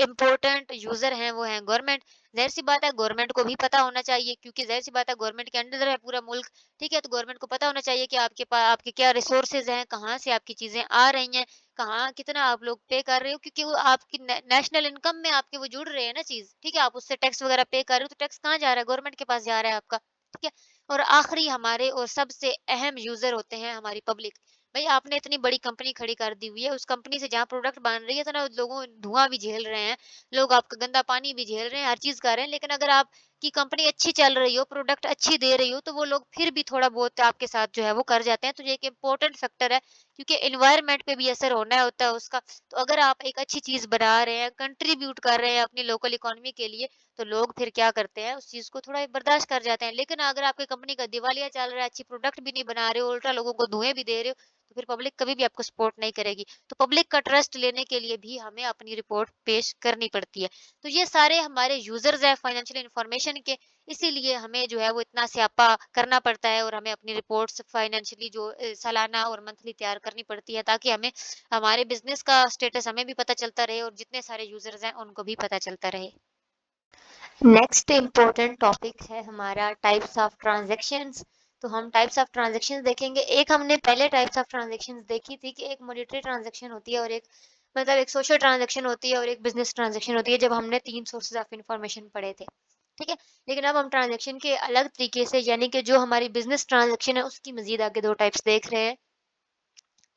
इम्पोर्टेंट यूज़र हैं, वो हैं गवर्नमेंट। ज़ाहिर-सी बात है, गवर्नमेंट को भी पता होना चाहिए, क्योंकि ज़ाहिर-सी बात है, गवर्नमेंट के अंडर है पूरा मुल्क। ठीक है? तो गवर्नमेंट को पता होना चाहिए कि आपके क्या रिसोर्सेज़ हैं, कहाँ से आपकी चीज़ें आ रही हैं, कहाँ कितना आप लोग पे कर रहे हो, क्योंकि वो आपकी नेशनल इनकम में आपके वो जुड़ रहे हैं ना चीज़, ठीक है? आप उससे टैक्स वगैरह पे कर रहे हो, तो टैक्स कहाँ जा रहा है? गवर्नमेंट के पास जा रहा है आपका, ठीक है? और आखिरी हमारे और सबसे अहम यूज़र होते हैं हमारी पब्लिक। भई आपने इतनी बड़ी कंपनी खड़ी कर दी हुई है, उस कंपनी से जहाँ प्रोडक्ट बन रही है, तो ना लोगों धुआँ भी झेल रहे हैं, लोग आपका गंदा पानी भी झेल रहे हैं, हर चीज़ कर रहे हैं, लेकिन अगर आप की कंपनी अच्छी चल रही हो, प्रोडक्ट अच्छी दे रही हो, तो वो लोग फिर भी थोड़ा बहुत आपके साथ जो है वो कर जाते हैं। तो ये एक इम्पोर्टेंट फैक्टर है, क्योंकि एनवायरनमेंट पे भी असर होना होता है उसका। तो अगर आप एक अच्छी चीज़ बना रहे हैं, कंट्रीब्यूट कर रहे हैं अपनी लोकल इकोनॉमी के लिए, तो लोग फिर क्या करते हैं, उस चीज़ को थोड़ा बर्दाश्त कर जाते हैं। लेकिन अगर आपकी कंपनी का दिवालिया चल रहा है, अच्छी प्रोडक्ट भी नहीं बना रहे हो, उल्टा लोगों को धुएँ भी दे रहे हो, तो फिर पब्लिक कभी भी आपको सपोर्ट नहीं करेगी। तो पब्लिक का ट्रस्ट लेने के लिए भी हमें अपनी रिपोर्ट पेश करनी पड़ती है। तो ये सारे हमारे यूज़र्स हैं फाइनेंशियल इन्फॉर्मेशन के, इसीलिए हमें जो है वो इतना स्यापा करना पड़ता है, और हमें अपनी रिपोर्ट्स फाइनेंशियली जो सालाना और मंथली तैयार करनी पड़ती है, ताकि हमें हमारे बिज़नेस का स्टेटस हमें भी पता चलता रहे और जितने सारे यूज़र्स हैं उनको भी पता चलता रहे। नेक्स्ट इम्पोर्टेंट टॉपिक है हमारा टाइप्स ऑफ ट्रांज़ैक्शंस। तो हम टाइप्स ऑफ ट्रांज़ैक्शंस देखेंगे। एक हमने पहले टाइप्स ऑफ ट्रांज़ैक्शंस देखी थी कि एक मॉनेटरी ट्रांज़ैक्शन होती है, और एक मतलब एक सोशल ट्रांज़ैक्शन होती है, और एक बिज़नेस ट्रांज़ैक्शन होती है, जब हमने 3 सोर्सेज़ ऑफ इन्फॉर्मेशन पढ़े थे। ठीक है? लेकिन अब हम ट्रांज़ैक्शन के अलग तरीके से, यानी कि जो हमारी बिज़नेस ट्रांज़ैक्शन है उसकी मज़ीद आगे 2 टाइप्स देख रहे हैं।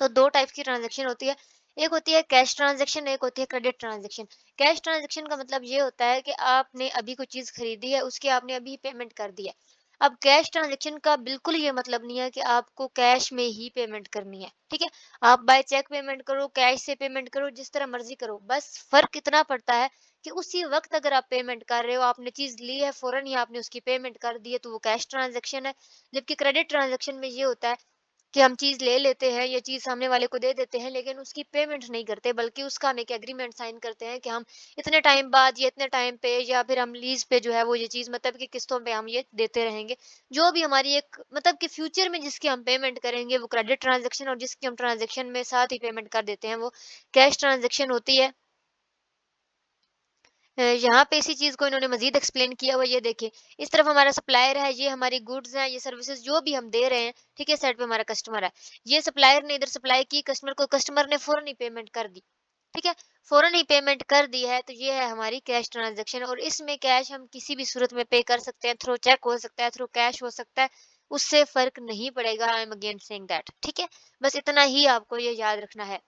तो 2 टाइप की ट्रांज़ैक्शन होती है। एक होती है कैश ट्रांज़ैक्शन, एक होती है क्रेडिट ट्रांज़ैक्शन। कैश ट्रांज़ैक्शन का मतलब ये होता है कि आपने अभी कोई चीज़ खरीदी है, उसकी आपने अभी पेमेंट कर दी है। अब कैश ट्रांज़ैक्शन का बिल्कुल ये मतलब नहीं है कि आपको कैश में ही पेमेंट करनी है, ठीक है? आप बाय चेक पेमेंट करो, कैश से पेमेंट करो, जिस तरह मर्ज़ी करो। बस फ़र्क इतना पड़ता है कि उसी वक़्त अगर आप पेमेंट कर रहे हो, आपने चीज़ ली है, फ़ौरन ही आपने उसकी पेमेंट कर दी है, तो वो कैश ट्रांज़ैक्शन है। जबकि क्रेडिट ट्रांज़ैक्शन में ये होता है कि हम चीज़ ले लेते हैं, ये चीज़ सामने वाले को दे देते हैं, लेकिन उसकी पेमेंट नहीं करते, बल्कि उसका हम एक एग्रीमेंट साइन करते हैं कि हम इतने टाइम बाद या इतने टाइम पे, या फिर हम लीज़ पे जो है वो ये चीज़, मतलब कि किस्तों पे हम ये देते रहेंगे। जो भी हमारी एक मतलब कि फ्यूचर में जिसकी हम पेमेंट करेंगे वो क्रेडिट ट्रांज़ैक्शन, और जिसकी हम ट्रांज़ैक्शन में साथ ही पेमेंट कर देते हैं वो कैश ट्रांज़ैक्शन होती है। यहाँ पे इसी चीज़ को इन्होंने मज़ीद एक्सप्लेन किया हुआ है, ये देखिए। इस तरफ हमारा सप्लायर है, ये हमारी गुड्स हैं, ये सर्विसेज़ जो भी हम दे रहे हैं, ठीक है? साइड पे हमारा कस्टमर है। ये सप्लायर ने इधर सप्लाई की कस्टमर को, कस्टमर ने फ़ौरन ही पेमेंट कर दी, ठीक है? फ़ौरन ही पेमेंट कर दी है, तो ये है हमारी कैश ट्रांज़ैक्शन, और इसमें कैश हम किसी भी सूरत में पे कर सकते हैं, थ्रू चेक हो सकता है, थ्रू कैश हो सकता है, उससे फ़र्क नहीं पड़ेगा। I am again saying that, ठीक है? बस इतना ही आपको ये याद रखना है।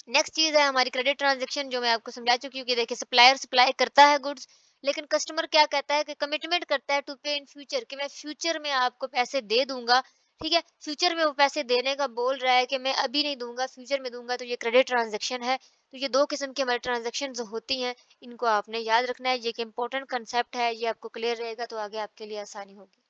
नेक्स्ट चीज़ है हमारी क्रेडिट ट्रांज़ैक्शन, जो मैं आपको समझा चुकी हूँ कि देखिए सप्लायर सप्लाई करता है गुड्स, लेकिन कस्टमर क्या कहता है कि कमिटमेंट करता है टू पे इन फ्यूचर, कि मैं फ्यूचर में आपको पैसे दे दूँगा, ठीक है? फ्यूचर में वो पैसे देने का बोल रहा है कि मैं अभी नहीं दूँगा, फ्यूचर में दूँगा, तो ये क्रेडिट ट्रांज़ैक्शन है। तो ये 2 किस्म की हमारी ट्रांज़ैक्शंस होती हैं, इनको आपने याद रखना है। ये एक इम्पोर्टेंट कांसेप्ट है, ये आपको क्लियर रहेगा तो आगे आपके लिए आसानी होगी।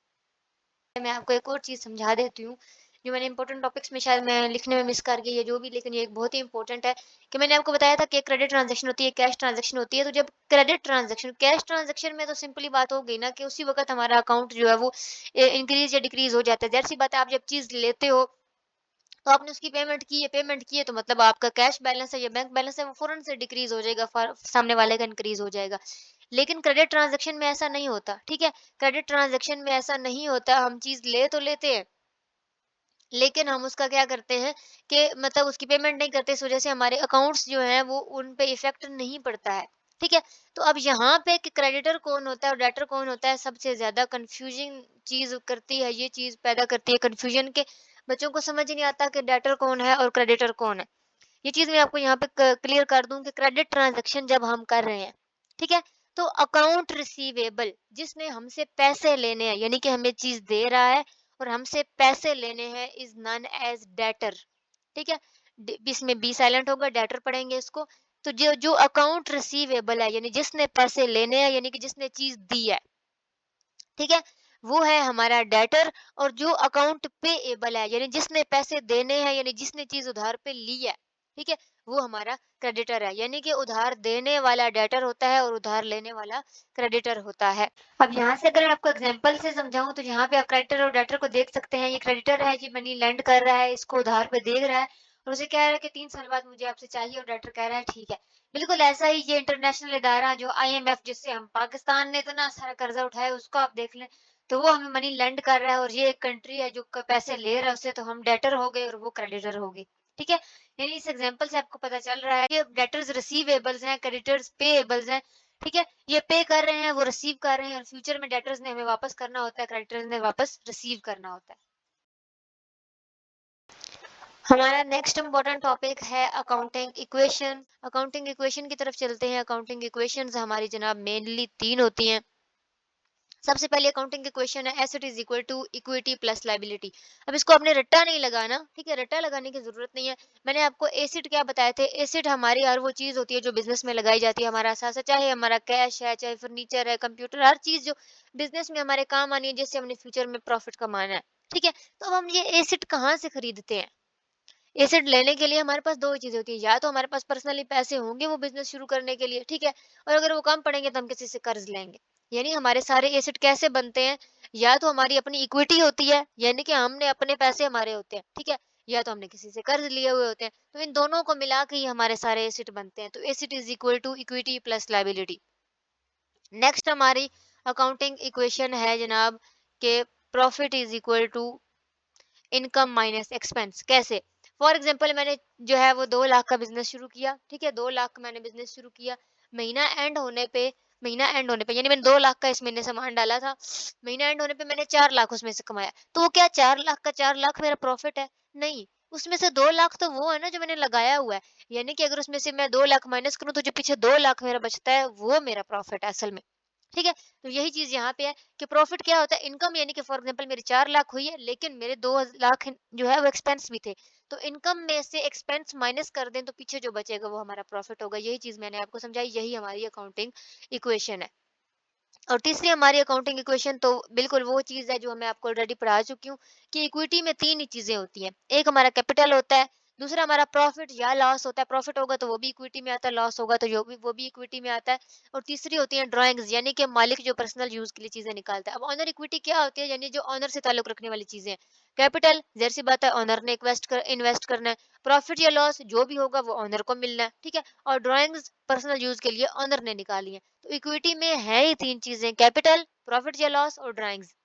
मैं आपको एक और चीज़ समझा देती हूँ, जो मैंने इम्पोर्टेंट टॉपिक्स में शायद मैं लिखने में मिस कर गई या जो भी, लेकिन ये एक बहुत ही इम्पोर्टेंट है कि मैंने आपको बताया था कि एक क्रेडिट ट्रांज़ैक्शन होती है, कैश ट्रांज़ैक्शन होती है। तो जब क्रेडिट ट्रांज़ैक्शन कैश ट्रांज़ैक्शन में तो सिंपली बात हो गई ना कि उसी वक़्त हमारा अकाउंट जो है वो इंक्रीज़ या डिक्रीज़ हो जाता है। ज़ाहिर-सी बात है, आप जब चीज़ लेते हो तो आपने उसकी पेमेंट की है तो मतलब आपका कैश बैलेंस है या बैंक बैलेंस है वो फ़ौरन से डिक्रीज़ हो जाएगा, सामने वाले का इंक्रीज़ हो जाएगा। लेकिन क्रेडिट ट्रांज़ैक्शन में ऐसा नहीं होता, ठीक है? क्रेडिट ट्रांज़ैक्शन में ऐसा नहीं होता, हम चीज़ ले तो लेते हैं, लेकिन हम उसका क्या करते हैं कि मतलब उसकी पेमेंट नहीं करते, इस वजह से हमारे अकाउंट्स जो हैं वो उन पे इफ़ेक्ट नहीं पड़ता है, ठीक है? तो अब यहाँ पे कि क्रेडिटर कौन होता है और डेटर कौन होता है, सबसे ज़्यादा कन्फ्यूजिंग चीज़ करती है, ये चीज़ पैदा करती है कन्फ्यूजन के बच्चों को समझ ही नहीं आता कि डेटर कौन है और क्रेडिटर कौन है। ये चीज़ मैं आपको यहाँ पे क्लियर कर दूँ कि क्रेडिट ट्रांज़ैक्शन जब हम कर रहे हैं, ठीक है? तो अकाउंट रिसीवेबल जिसने हमसे पैसे लेने हैं, यानी कि हमें चीज़ दे रहा है और हमसे पैसे लेने हैं, इज़ नोन एज़ डेटर, ठीक है? इसमें बी साइलेंट होगा, डेटर पढ़ेंगे इसको। तो जो जो अकाउंट रिसीवेबल है, यानी जिसने पैसे लेने हैं, यानी कि जिसने चीज़ दी है, ठीक है? वो है हमारा डेटर। और जो अकाउंट पेएबल है, यानी जिसने पैसे देने हैं, यानी जिसने चीज़ उधार पे ली है, ठीक है? वो हमारा क्रेडिटर है। यानी कि उधार देने वाला डेटर होता है और उधार लेने वाला क्रेडिटर होता है। अब यहाँ से अगर मैं आपको एग्जांपल से समझाऊँ तो यहाँ पे आप क्रेडिटर और डेटर को देख सकते हैं। ये क्रेडिटर है, ये मनी लेंड कर रहा है, इसको उधार पे दे रहा है और उसे कह रहा है कि 3 साल बाद मुझे आपसे चाहिए, और डेटर कह रहा है ठीक है। बिल्कुल ऐसा ही ये इंटरनेशनल इदारा जो आईएमएफ, जिससे हम पाकिस्तान ने इतना सारा कर्जा उठाया, उसको आप देख लें, तो वो हमें मनी लेंड कर रहा है और ये एक कंट्री है जो पैसे ले रहा है उससे, तो हम डेटर हो गए और वो क्रेडिटर हो गए। ठीक है? यानी इस एग्जांपल से आपको पता चल रहा है कि डेटर्स रिसीवेबल्स हैं, क्रेडिटर्स पेएबल्स हैं। ठीक है? ये पे कर रहे हैं, वो रिसीव कर रहे हैं, और फ्यूचर में डेटर्स ने हमें वापस करना होता है, क्रेडिटर्स ने वापस रिसीव करना होता है। हमारा नेक्स्ट इम्पोर्टेंट टॉपिक है अकाउंटिंग इक्वेशन। अकाउंटिंग इक्वेशन की तरफ चलते हैं। अकाउंटिंग इक्वेशंस हमारी जनाब मेनली 3 होती हैं। सबसे पहले अकाउंटिंग इक्वेशन है asset is equal to equity plus liability. अब इसको आपने रट्टा नहीं लगाना, ठीक है? रट्टा लगाने की जरूरत नहीं है। मैंने आपको एसिड क्या बताए थे? एसिड हमारी हर वो चीज होती है जो बिजनेस में लगाई जाती है, हमारा असासा, चाहे हमारा कैश है, चाहे फर्नीचर है, कंप्यूटर, हर चीज जो बिजनेस में हमारे काम आनी है, जिससे हमने फ्यूचर में प्रॉफिट कमाना है। ठीक है? तो अब हम ये एसिड कहाँ से खरीदते हैं? एसेट लेने के लिए हमारे पास 2 ही चीज़ें होती हैं, या तो हमारे पास पर्सनली पैसे होंगे वो बिज़नेस शुरू करने के लिए, ठीक है? और अगर वो कम पड़ेंगे तो हम किसी से कर्ज़ लेंगे। यानी हमारे सारे एसेट कैसे बनते हैं? या तो हमारी अपनी इक्विटी होती है, यानी कि हमने अपने पैसे हमारे होते हैं, ठीक है? या तो हमने किसी से कर्ज़ लिए हुए होते हैं। तो इन दोनों को मिला के ही हमारे सारे एसेट बनते हैं। तो asset is equal to equity plus liability. Next हमारी अकाउंटिंग इक्वेशन है जनाब कि profit is equal to income minus expense. कैसे? फॉर एग्जांपल मैंने जो है वो 2 लाख का बिज़नेस शुरू किया, ठीक है? 2 लाख का मैंने बिज़नेस शुरू किया। महीना एंड होने पे महीना एंड होने पे यानी मैंने 2 लाख का इस महीने सामान डाला था। महीना एंड होने पे मैंने 4 लाख उसमें से कमाया। तो वो क्या 4 लाख का 4 लाख मेरा प्रॉफिट है? नहीं, उसमें से 2 लाख तो वो है ना जो मैंने लगाया हुआ है। यानी कि अगर उसमें से मैं 2 लाख माइनस करूँ तो जो पीछे 2 लाख मेरा बचता है वो मेरा प्रॉफिट है असल में। ठीक है? तो यही चीज़ यहाँ पे है कि प्रॉफिट क्या होता है? इनकम, यानी कि फॉर एग्जांपल मेरी 4 लाख हुई है, लेकिन मेरे 2 लाख जो है वो एक्सपेंस भी थे। तो इनकम में से एक्सपेंस माइनस कर दें तो पीछे जो बचेगा वो हमारा प्रॉफिट होगा। यही चीज़ मैंने आपको समझाई, यही हमारी अकाउंटिंग इक्वेशन है। और तीसरी हमारी अकाउंटिंग इक्वेशन तो बिल्कुल वो चीज़ है जो मैं आपको ऑलरेडी पढ़ा चुकी हूँ कि इक्विटी में 3 ही चीज़ें होती हैं। एक हमारा कैपिटल होता है, दूसरा हमारा प्रॉफिट या लॉस होता है। प्रॉफिट होगा तो वो भी इक्विटी में आता है, लॉस होगा तो वो भी इक्विटी में आता है। और तीसरी होती है ड्राइंग्स, यानी कि मालिक जो पर्सनल यूज़ के लिए चीज़ें निकालता है। अब ओनर इक्विटी क्या होती है? यानी जो ओनर से ताल्लुक रखने वाली चीज़ें हैं। कैपिटल ज़ाहिर-सी बात है, ओनर ने इन्वेस्ट करना है। प्रॉफिट या लॉस जो भी होगा वो ओनर को मिलना है, ठीक है? और ड्राइंग्स पर्सनल यूज़ के लिए ओनर ने निकाली है। तो इक्विटी में है ही 3 चीज़ें, कैपिटल, प्रॉफिट या लॉस और ड्राइंग्स।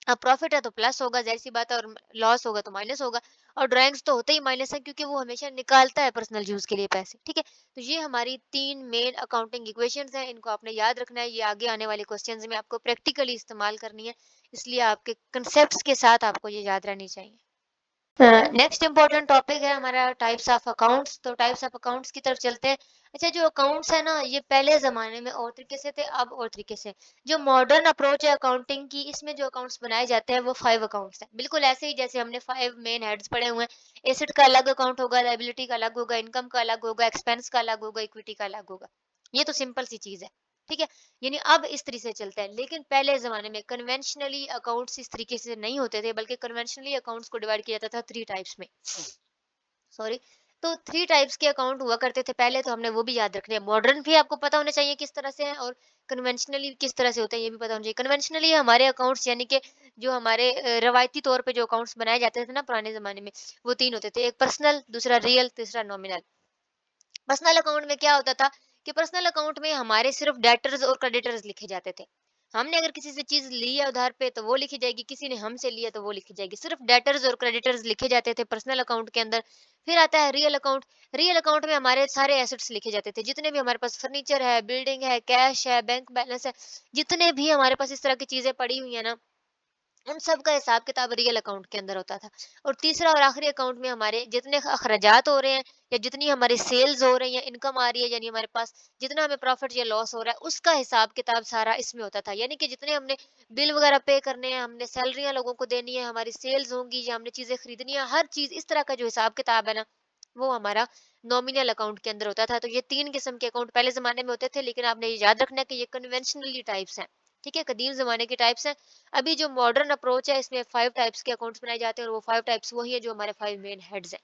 अब प्रॉफिट है तो प्लस होगा, ज़ाहिर-सी बात है, और लॉस होगा तो माइनस होगा। और ड्राइंग्स तो होते ही माइनस है क्योंकि वो हमेशा निकालता है पर्सनल यूज़ के लिए पैसे, ठीक है? तो ये हमारी 3 मेन अकाउंटिंग इक्वेशंस हैं, इनको आपने याद रखना है। ये आगे आने वाले क्वेश्चंस में आपको प्रैक्टिकली इस्तेमाल करनी है, इसलिए आपके कांसेप्ट्स के साथ आपको ये याद रहनी चाहिए। नेक्स्ट इम्पोर्टेंट टॉपिक है हमारा टाइप्स ऑफ अकाउंट्स। तो टाइप्स ऑफ अकाउंट्स की तरफ चलते हैं। अच्छा, जो अकाउंट्स है ना, ये पहले जमाने में और तरीके से थे, अब और तरीके से। जो मॉडर्न अप्रोच है अकाउंटिंग की, इसमें जो अकाउंट्स बनाए जाते हैं वो 5 अकाउंट्स हैं, बिल्कुल ऐसे ही जैसे हमने 5 मेन हेड्स पढ़े हुए हैं। एसेट का अलग अकाउंट होगा, लायबिलिटी का अलग होगा, इनकम का अलग होगा, एक्सपेंस का अलग होगा, इक्विटी का अलग होगा। ये तो सिंपल सी चीज है, ठीक है। यानी अब इस तरीके से चलता है, लेकिन पहले ज़माने में कन्वेंशनली अकाउंट्स इस तरीके से नहीं होते थे, बल्कि कन्वेंशनली अकाउंट्स को डिवाइड किया जाता था 3 टाइप्स में। सॉरी। तो 3 टाइप्स के अकाउंट हुआ करते थे पहले, तो हमने वो भी याद रखने हैं। मॉडर्न भी आपको पता होना चाहिए किस तरह से है, और कन्वेंशनली किस तरह से होते हैं ये भी पता होना चाहिए। कन्वेंशनली हमारे अकाउंट्स यानी कि जो हमारे रवायती तौर पे जो अकाउंट्स बनाए जाते थे ना पुराने ज़माने में, वो 3 होते थे। एक पर्सनल, दूसरा रियल, तीसरा नॉमिनल। पर्सनल अकाउंट में क्या होता था कि पर्सनल अकाउंट में हमारे सिर्फ डेटर्स और क्रेडिटर्स लिखे जाते थे। हमने अगर किसी से चीज ली है उधार पे तो वो लिखी जाएगी, किसी ने हमसे लिया तो वो लिखी जाएगी। सिर्फ डेटर्स और क्रेडिटर्स लिखे जाते थे पर्सनल अकाउंट के अंदर। फिर आता है रियल अकाउंट। रियल अकाउंट में हमारे सारे एसेट्स लिखे जाते थे, जितने भी हमारे पास फर्नीचर है, बिल्डिंग है, कैश है, बैंक बैलेंस है, जितने भी हमारे पास इस तरह की चीजें पड़ी हुई है ना, उन सब का हिसाब किताब रियल अकाउंट के अंदर होता था। और तीसरा और आखिरी अकाउंट में हमारे जितने अखराजात हो रहे हैं, या जितनी हमारी सेल्स हो रही है, इनकम आ रही है, यानी हमारे पास जितना हमें प्रॉफिट या लॉस हो रहा है, उसका हिसाब किताब सारा इसमें होता था। यानी कि जितने हमने बिल वगैरह पे करने हैं, हमने सैलरियां लोगों को देनी है, हमारी सेल्स होंगी या हमने चीजें खरीदनी है, हर चीज इस तरह का जो हिसाब किताब है ना, वो हमारा नॉमिनल अकाउंट के अंदर होता था। तो ये 3 किस्म के अकाउंट पहले ज़माने में होते थे, लेकिन आपने ये याद रखना है कि ये कन्वेंशनली टाइप्स हैं, ठीक है? कदीम ज़माने के टाइप्स हैं। अभी जो मॉडर्न अप्रोच है, इसमें 5 टाइप्स के अकाउंट्स बनाए जाते हैं, और वो 5 टाइप्स वही है जो हमारे 5 मेन हेड्स हैं।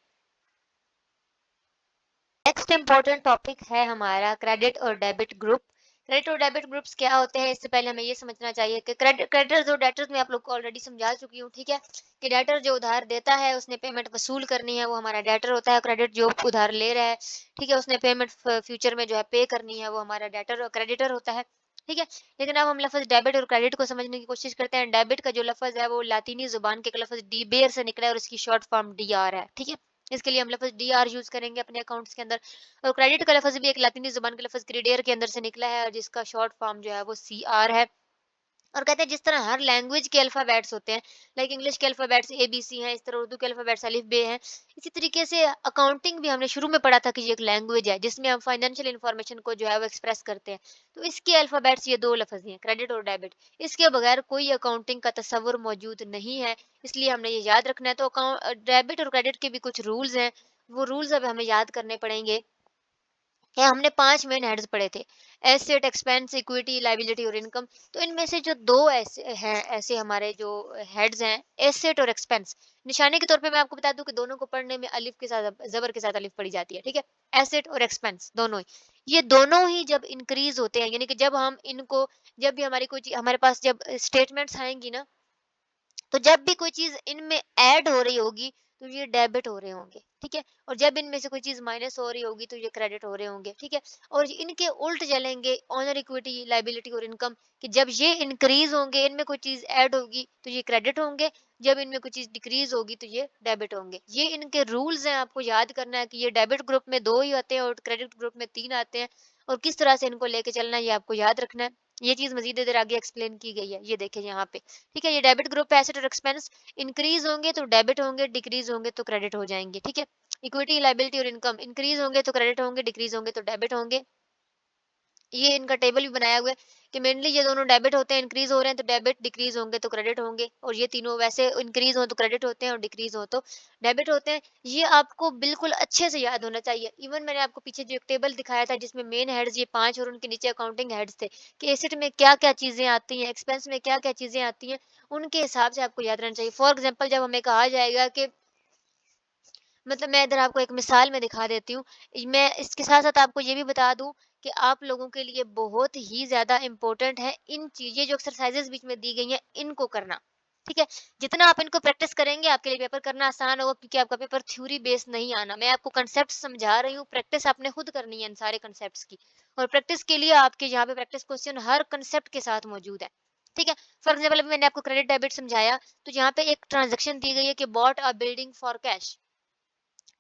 नेक्स्ट इम्पोर्टेंट टॉपिक है हमारा क्रेडिट और डेबिट ग्रुप। क्रेडिट और डेबिट ग्रुप्स क्या होते हैं, इससे पहले हमें ये समझना चाहिए कि क्रेडिटर्स और डेटर्स में आप लोग को ऑलरेडी समझा चुकी हूँ, ठीक है? कि डेटर जो उधार देता है, उसने पेमेंट वसूल करनी है, वो हमारा डेटर होता है। क्रेडिट जो उधार ले रहा है, ठीक है, उसने पेमेंट फ्यूचर में जो है पे करनी है, वो हमारा डेटर और क्रेडिटर होता है, ठीक है। लेकिन अब हम लफ्ज डेबिट और क्रेडिट को समझने की कोशिश करते हैं। डेबिट का जो लफ्ज है वो लातीनी जुबान के एक लफ्ज डीबेर से निकला है, और इसकी शॉर्ट फॉर्म डी आर है, ठीक है। इसके लिए हम लफ्ज डी आर यूज करेंगे अपने अकाउंट्स के अंदर। और क्रेडिट का लफ्ज भी एक लातीनी जुबान के लफ्ज क्रेडियर के अंदर से निकला है, और जिसका शॉर्ट फॉर्म जो है वो सी आर है। और कहते हैं जिस तरह हर लैंग्वेज के अल्फाबेट्स होते हैं, लाइक इंग्लिश के अल्फाबेट्स ए बी सी हैं, इस तरह उर्दू के अल्फाबेट्स अलिफ बे हैं। इसी तरीके से अकाउंटिंग भी हमने शुरू में पढ़ा था कि ये एक लैंग्वेज है, जिसमें हम फाइनेंशियल इंफॉर्मेशन को जो है वो एक्सप्रेस करते हैं। तो इसके अल्फाबेट्स ये 2 लफ्ज हैं, क्रेडिट और डेबिट। इसके बगैर कोई अकाउंटिंग का तस्वुर मौजूद नहीं है, इसलिए हमने ये याद रखना है। तो अकाउंट डेबिट और क्रेडिट के भी कुछ रूल्स हैं, वो रूल्स अब हमें याद करने पड़ेंगे। क्या हमने 5 मेन हेड्स पढ़े थे, एसेट, एक्सपेंस, इक्विटी, लायबिलिटी और इनकम। तो इनमें से जो 2 ऐसे हैं, ऐसे हमारे जो हेड्स हैं, एसेट और एक्सपेंस। निशानी के तौर पे मैं आपको बता दूं कि दोनों को पढ़ने में अलिफ के साथ ज़बर के साथ अलिफ पढ़ी जाती है, ठीक है? एसेट और एक्सपेंस दोनों ही। ये दोनों ही जब इंक्रीज़ होते हैं, यानी कि जब हम इनको, जब भी हमारी कोई चीज़ हमारे पास जब स्टेटमेंट्स आएँगी ना, तो जब भी कोई चीज इनमें ऐड हो रही होगी, तो ये डेबिट हो रहे होंगे, ठीक है। और जब इनमें से कोई चीज माइनस हो रही होगी, तो ये क्रेडिट हो रहे होंगे, ठीक है। और इनके उल्ट चलेंगे ऑनर, इक्विटी, लायबिलिटी और इनकम, कि जब ये इंक्रीज होंगे, इनमें कोई चीज ऐड होगी तो ये क्रेडिट होंगे, जब इनमें कोई चीज डिक्रीज होगी तो ये डेबिट होंगे। ये इनके रूल्स हैं, आपको याद करना है कि ये डेबिट ग्रुप में 2 ही आते हैं और क्रेडिट ग्रुप में 3 आते हैं। और किस तरह से इनको लेके चलना है ये आपको याद रखना है। ये चीज मजीद इधर आगे एक्सप्लेन की गई है, ये देखें यहाँ पे, ठीक है। ये डेबिट ग्रुप पे एसेट और एक्सपेंस इंक्रीज होंगे तो डेबिट होंगे, डिक्रीज होंगे तो क्रेडिट हो जाएंगे, ठीक है। इक्विटी, लायबिलिटी और इनकम इंक्रीज होंगे तो क्रेडिट होंगे, डिक्रीज होंगे तो डेबिट होंगे। ये इनका टेबल भी बनाया हुआ है कि मेनली ये दोनों डेबिट होते हैं, इंक्रीज हो रहे हैं तो डेबिट, डिक्रीज होंगे तो क्रेडिट होंगे। और ये तीनों वैसे इंक्रीज हो तो क्रेडिट होते हैं, और डिक्रीज हो तो डेबिट होते हैं। ये आपको बिल्कुल अच्छे से याद होना चाहिए। इवन मैंने आपको पीछे जो एक टेबल दिखाया था, जिसमें मेन हेड्स ये 5 और उनके नीचे अकाउंटिंग हेड्स थे, कि एसेट में क्या क्या चीजें आती हैं, एक्सपेंस में क्या क्या चीजें आती हैं, उनके हिसाब से आपको याद रहना चाहिए। फॉर एग्जाम्पल, जब हमें कहा जाएगा कि, मतलब मैं इधर आपको एक मिसाल में दिखा देती हूँ। मैं इसके साथ-साथ आपको ये भी बता दूँ कि आप लोगों के लिए बहुत ही ज़्यादा इम्पोर्टेंट है इन चीज़ें जो एक्सरसाइज़ेज़ बीच में दी गई हैं, इनको करना, ठीक है? जितना आप इनको प्रैक्टिस करेंगे, आपके लिए पेपर करना आसान होगा, क्योंकि आपका पेपर थ्योरी बेस्ड नहीं आना। मैं आपको कांसेप्ट समझा रही हूँ, प्रैक्टिस आपने खुद करनी है इन सारे कांसेप्ट्स की। और प्रैक्टिस के लिए आपके यहाँ पे प्रैक्टिस क्वेश्चन हर कांसेप्ट के साथ मौजूद है, ठीक है? फॉर एग्जाम्पल, अभी मैंने आपको क्रेडिट डेबिट समझाया, तो यहाँ पे एक ट्रांज़ैक्शन दी गई है कि bought a building for cash.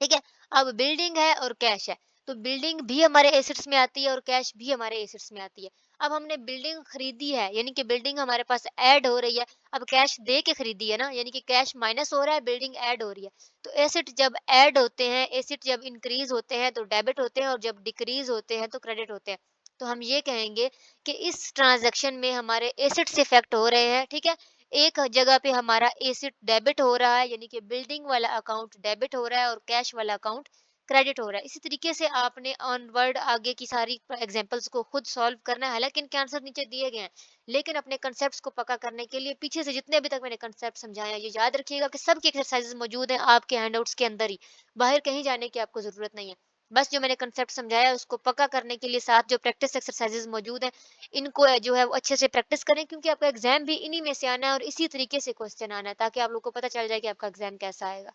ठीक है। अब बिल्डिंग है और कैश है, तो बिल्डिंग भी हमारे एसेट्स में आती है और कैश भी हमारे एसेट्स में आती है। अब हमने बिल्डिंग खरीदी है, यानी कि बिल्डिंग हमारे पास ऐड हो रही है। अब कैश दे के खरीदी है ना, यानी कि कैश माइनस हो रहा है, बिल्डिंग ऐड हो रही है। तो एसेट जब ऐड होते हैं, एसेट जब इंक्रीज होते हैं तो डेबिट होते हैं, और जब डिक्रीज होते हैं तो क्रेडिट होते हैं। तो हम ये कहेंगे कि इस ट्रांजैक्शन में हमारे एसेट्स इफेक्ट हो रहे हैं, ठीक है। एक जगह पे हमारा एसेट डेबिट हो रहा है, यानी कि बिल्डिंग वाला अकाउंट डेबिट हो रहा है और कैश वाला अकाउंट क्रेडिट हो रहा है। इसी तरीके से आपने ऑनवर्ड आगे की सारी एग्जांपल्स को खुद सॉल्व करना है। हालांकि इनके आंसर नीचे दिए गए हैं, लेकिन अपने कंसेप्ट्स को पक्का करने के लिए पीछे से जितने अभी तक मैंने कंसेप्ट समझाए हैं, ये याद रखिएगा कि सबके एक्सरसाइजेस मौजूद हैं आपके हैंडआउट्स के अंदर ही, बाहर कहीं जाने की आपको जरूरत नहीं है। बस जो मैंने कंसेप्ट समझाया है उसको पक्का करने के लिए साथ जो प्रैक्टिस एक्सरसाइजेस मौजूद हैं, इनको जो है वो अच्छे से प्रैक्टिस करें, क्योंकि आपका एग्जाम भी इन्हीं में से आना है और इसी तरीके से क्वेश्चन आना है, ताकि आप लोग को पता चल जाए कि आपका एग्जाम कैसा आएगा।